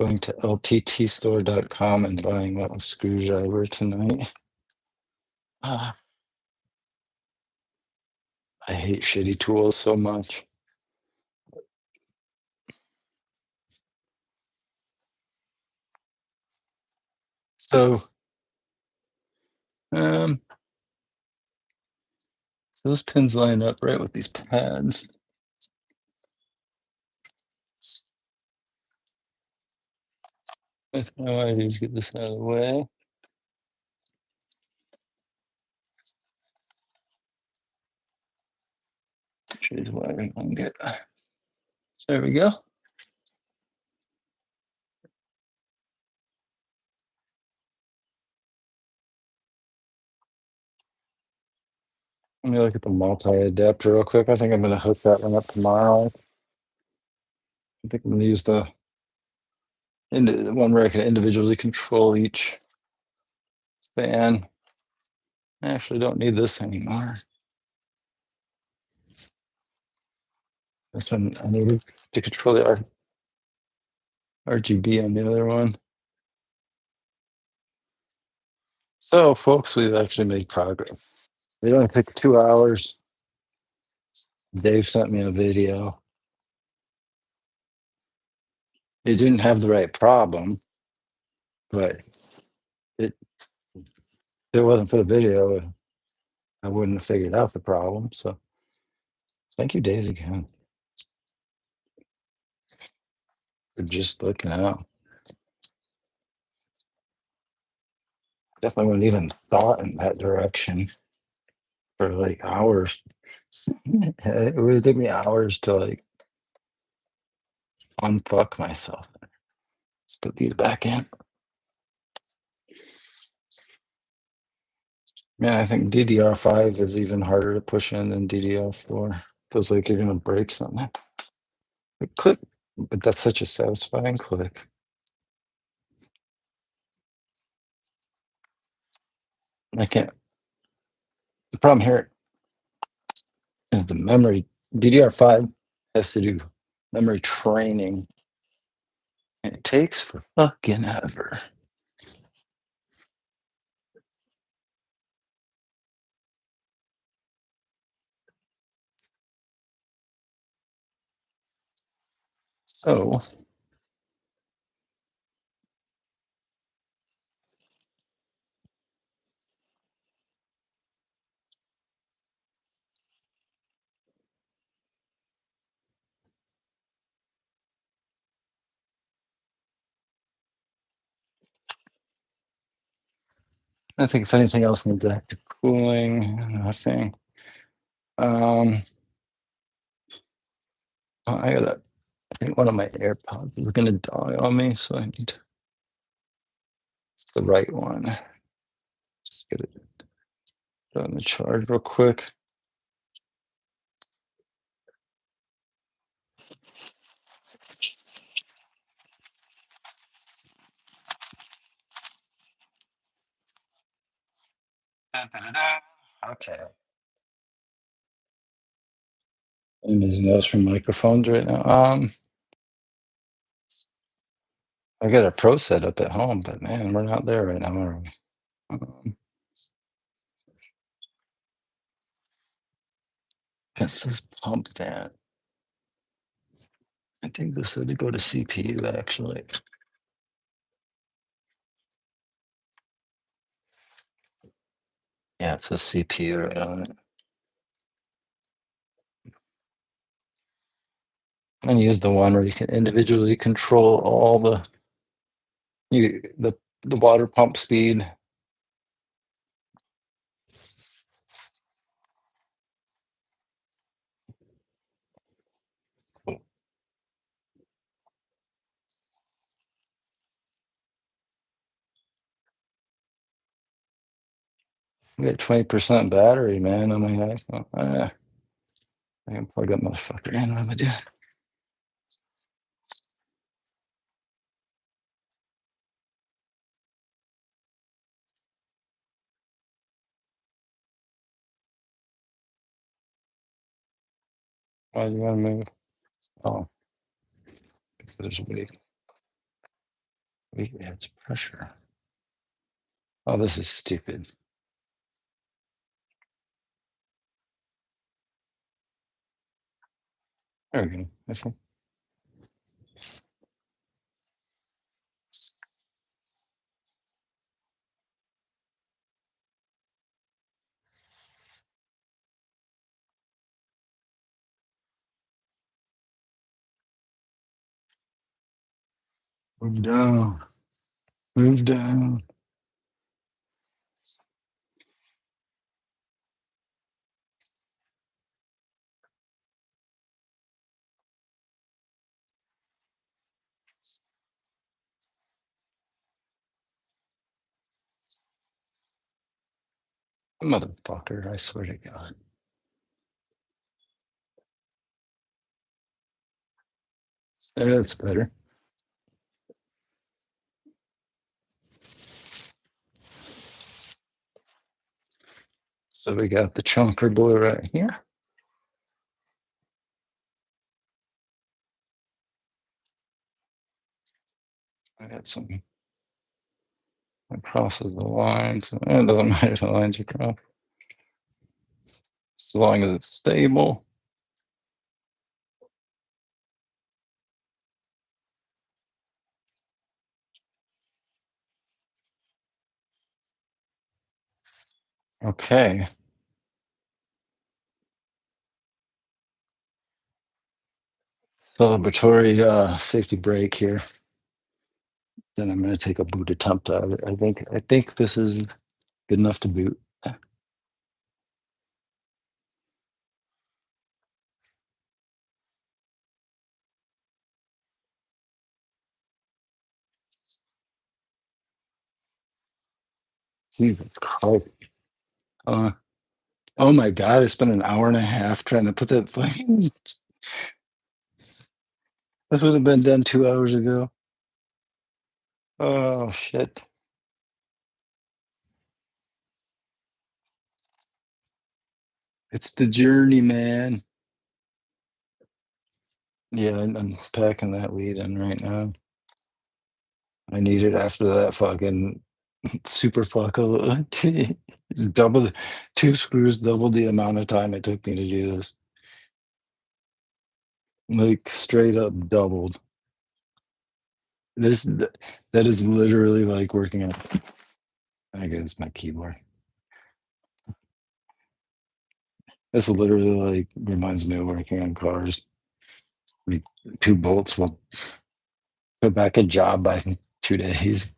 S1: Going to lttstore.com and buying a screwdriver tonight. Ah, I hate shitty tools so much. So, um, so those pins line up right with these pads. With no ideas, get this out of the way. Choose wiring on get. There we go. Let me look at the multi-adapter real quick. I think I'm gonna hook that one up tomorrow. I think I'm gonna use the one where I can individually control each fan. I actually don't need this anymore. This one I needed to control the RGB on the other one. So, folks, we've actually made progress. It only took 2 hours. Dave sent me a video. It didn't have the right problem, but if it wasn't for the video, I wouldn't have figured out the problem. So, thank you, Dave, again, for just looking out. Definitely wouldn't even thought in that direction for like hours. It would take me hours to like unfuck myself. Let's put these back in. Man, I think DDR5 is even harder to push in than DDR4. Feels like you're gonna break something. But click, but that's such a satisfying click. I can't. The problem here is the memory. DDR5 has to do memory training, and it takes for fucking ever. So I think if anything else needs active cooling, nothing. I gotta. I think one of my AirPods is gonna die on me, so I need to. It's the right one. Just get it put on the charge real quick. Okay. And there's those from microphones right now. I got a pro setup at home, but man, we're not there right now, are we? This is pumped at. I think this had to go to CPU actually. Yeah, it says CPU right on it. And use the one where you can individually control all the water pump speed. I got 20% battery, man, on my iPhone. I can plug that motherfucker in. What am I doing? Why do you want to move? Oh, because there's weight adds pressure. Oh, this is stupid. There we go. I think. Move down. Move down. Motherfucker, I swear to God. There, that's better. So we got the chunker boy right here. I got some. It crosses the lines. It doesn't matter if the lines are crossed. As long as it's stable. Okay. Celebratory safety break here. Then I'm going to take a boot attempt out of it. I think this is good enough to boot. Jesus Christ. Oh my God, I spent an hour and a half trying to put that thing. This would have been done 2 hours ago. Oh shit. It's the journey, man. Yeah, I'm packing that weed in right now. I need it after that fucking super fuck double the 2 screws, double the amount of time it took me to do this. Like straight up doubled. This that is literally like working on. I guess my keyboard. This literally like reminds me of working on cars. Like 2 bolts will put back a job by 2 days.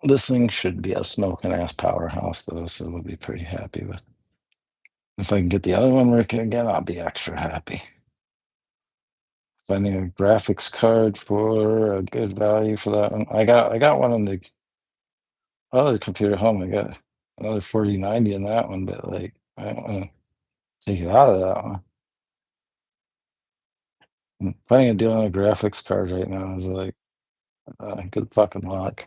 S1: This thing should be a smoking ass powerhouse though, so we'll be pretty happy with. If I can get the other one working again, I'll be extra happy. Finding a graphics card for a good value for that one. I got one on the other computer at home. I got another 4090 in that one, but like I don't want to take it out of that one. Finding a deal on a graphics card right now is like good fucking luck.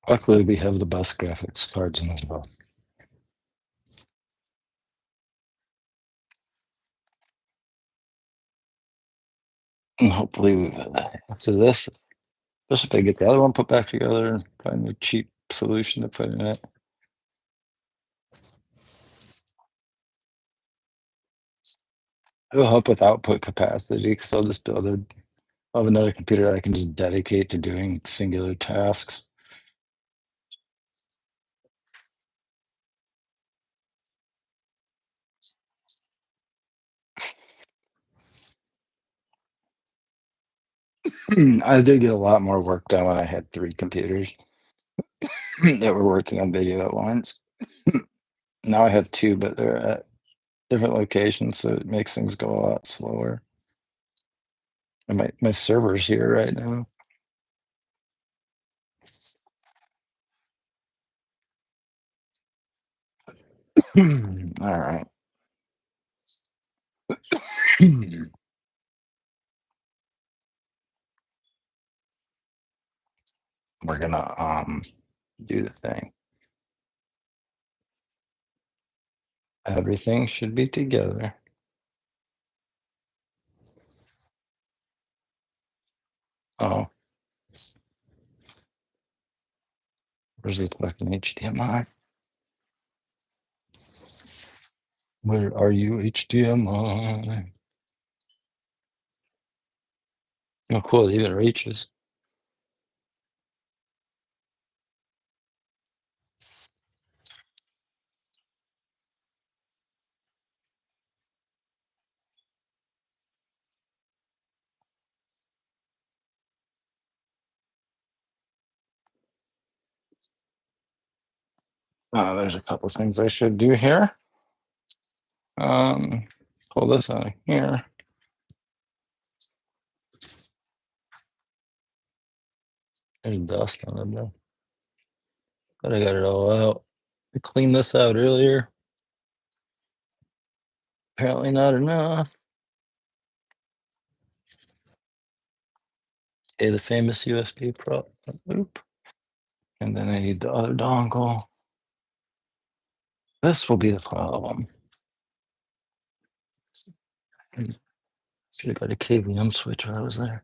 S1: Luckily, we have the best graphics cards in the world. And hopefully, after this, just if they get the other one put back together and find a cheap solution to put in it. It'll help with output capacity because I'll just build a I'll have another computer I can just dedicate to doing singular tasks. I did get a lot more work done when I had 3 computers that were working on video at once. Now I have 2, but they're at different locations, so it makes things go a lot slower. And my server's here right now. All right. We're gonna do the thing. Everything should be together. Oh, where's the fucking HDMI? Where are you, HDMI? Oh, cool. It even reaches. There's a couple things I should do here. Um, pull this out of here. There's dust on it though. But I got it all out. I cleaned this out earlier. Apparently not enough. Okay, the famous USB pro. Oop. And then I need the other dongle. This will be the problem. Should have got a KVM switch when I was there.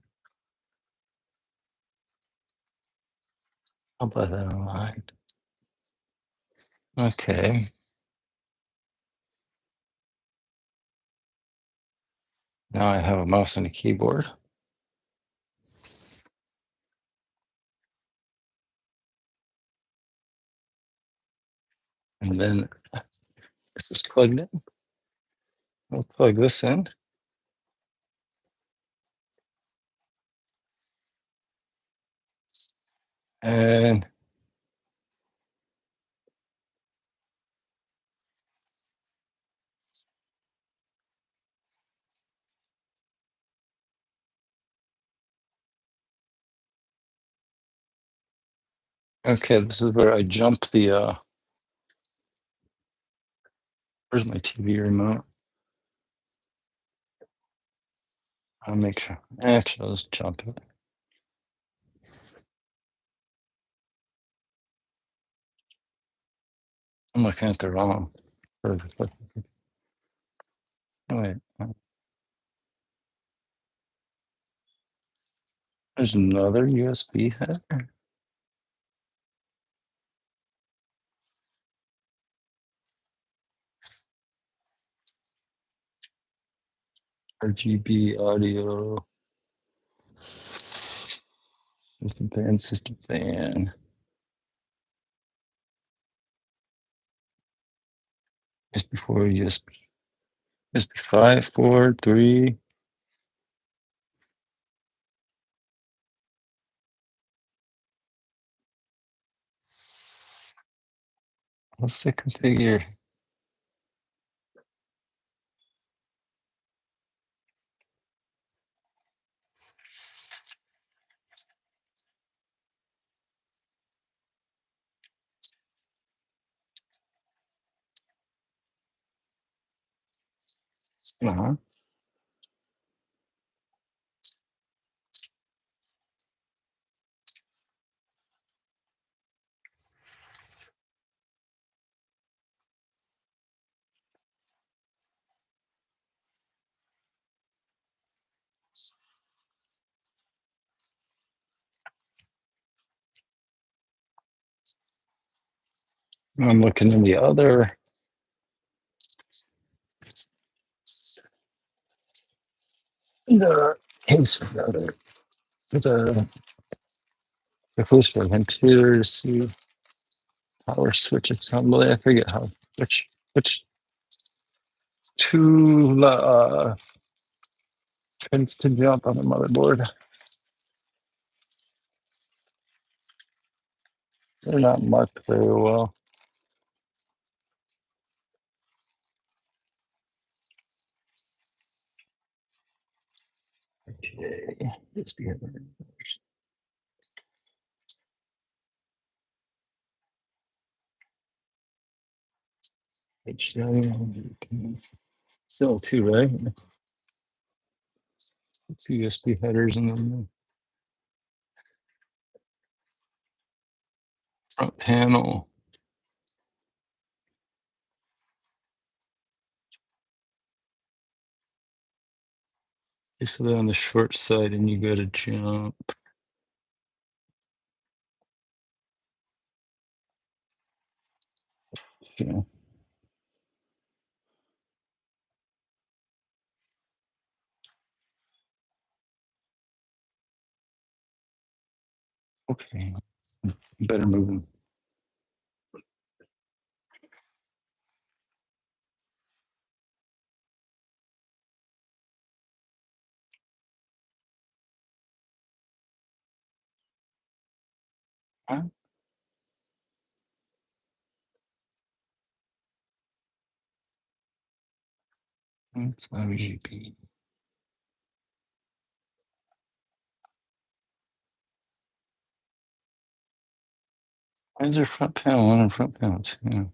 S1: I'll buy that online. Okay. Now I have a mouse and a keyboard. And then this is plugged in. We'll plug this in. And okay, this is where I jump the where's my TV remote? I'll make sure. Actually, let's jump it. I'm looking at the wrong. Oh, wait. There's another USB header. RGB audio. System fan, system fan. USB 4, USB 5, 4, 3. What's the configure? Uh-huh. I'm looking in the other. The case for the case for ventilator to see power switch assembly. I forget which two pins to jump on the motherboard. They're not marked very well. Okay, let's be HDMI. Still two, right? Two USB headers and then the front panel. Okay, so they're on the short side and you go to jump. Yeah. Okay. Better move them. Huh? That's RGB. Why is there front panel one and front panel two?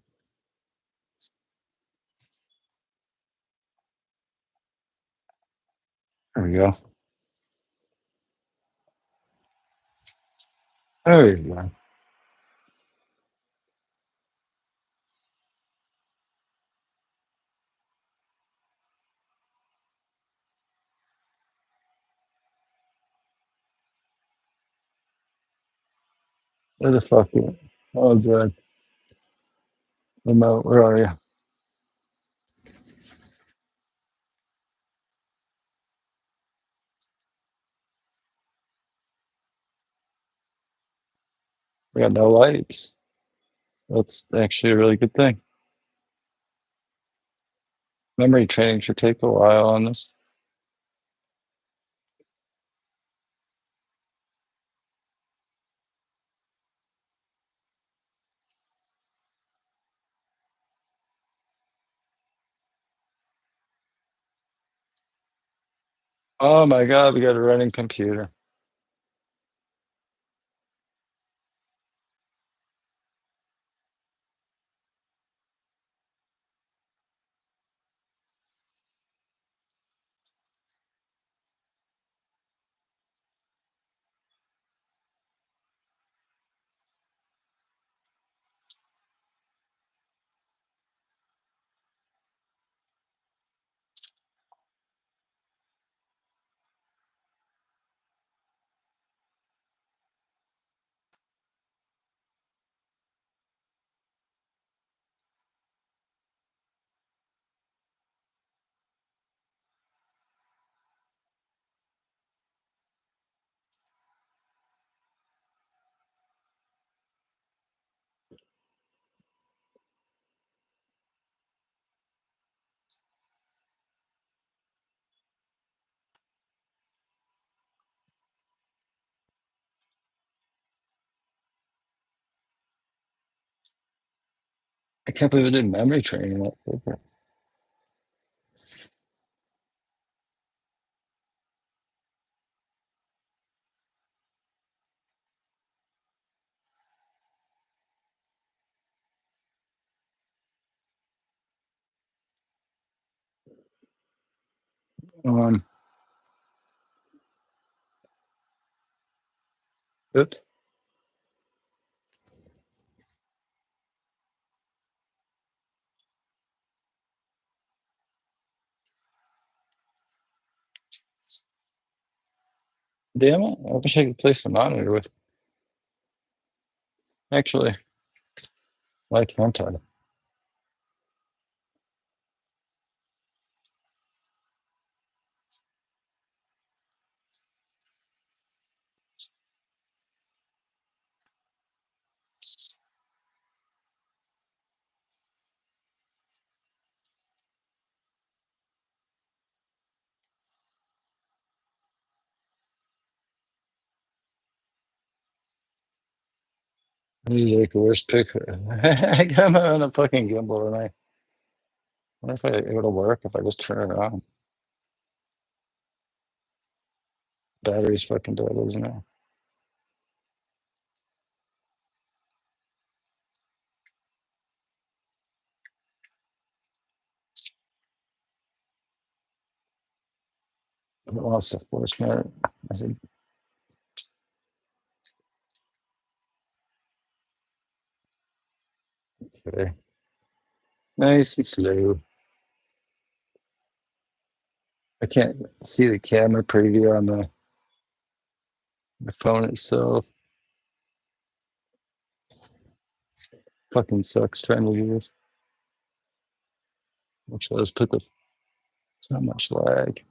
S1: There we go. There you go. Where the fuck you? Oh, the remote. Where are you? We got no lights. That's actually a really good thing. Memory training should take a while on this. Oh my God, we got a running computer. I can't believe I did memory training that paper. Um, oops. Damn it! I wish I could place the monitor with. Actually, why can't I? This is like the worst pick. I got on a fucking gimbal, and I wonder if it'll work if I just turn it on. Battery's fucking dead, isn't it? It wants to force me. I think. Okay. Nice and slow. I can't see the camera preview on the phone itself. Fucking sucks trying to do this. Actually, let's put the. It's not much lag.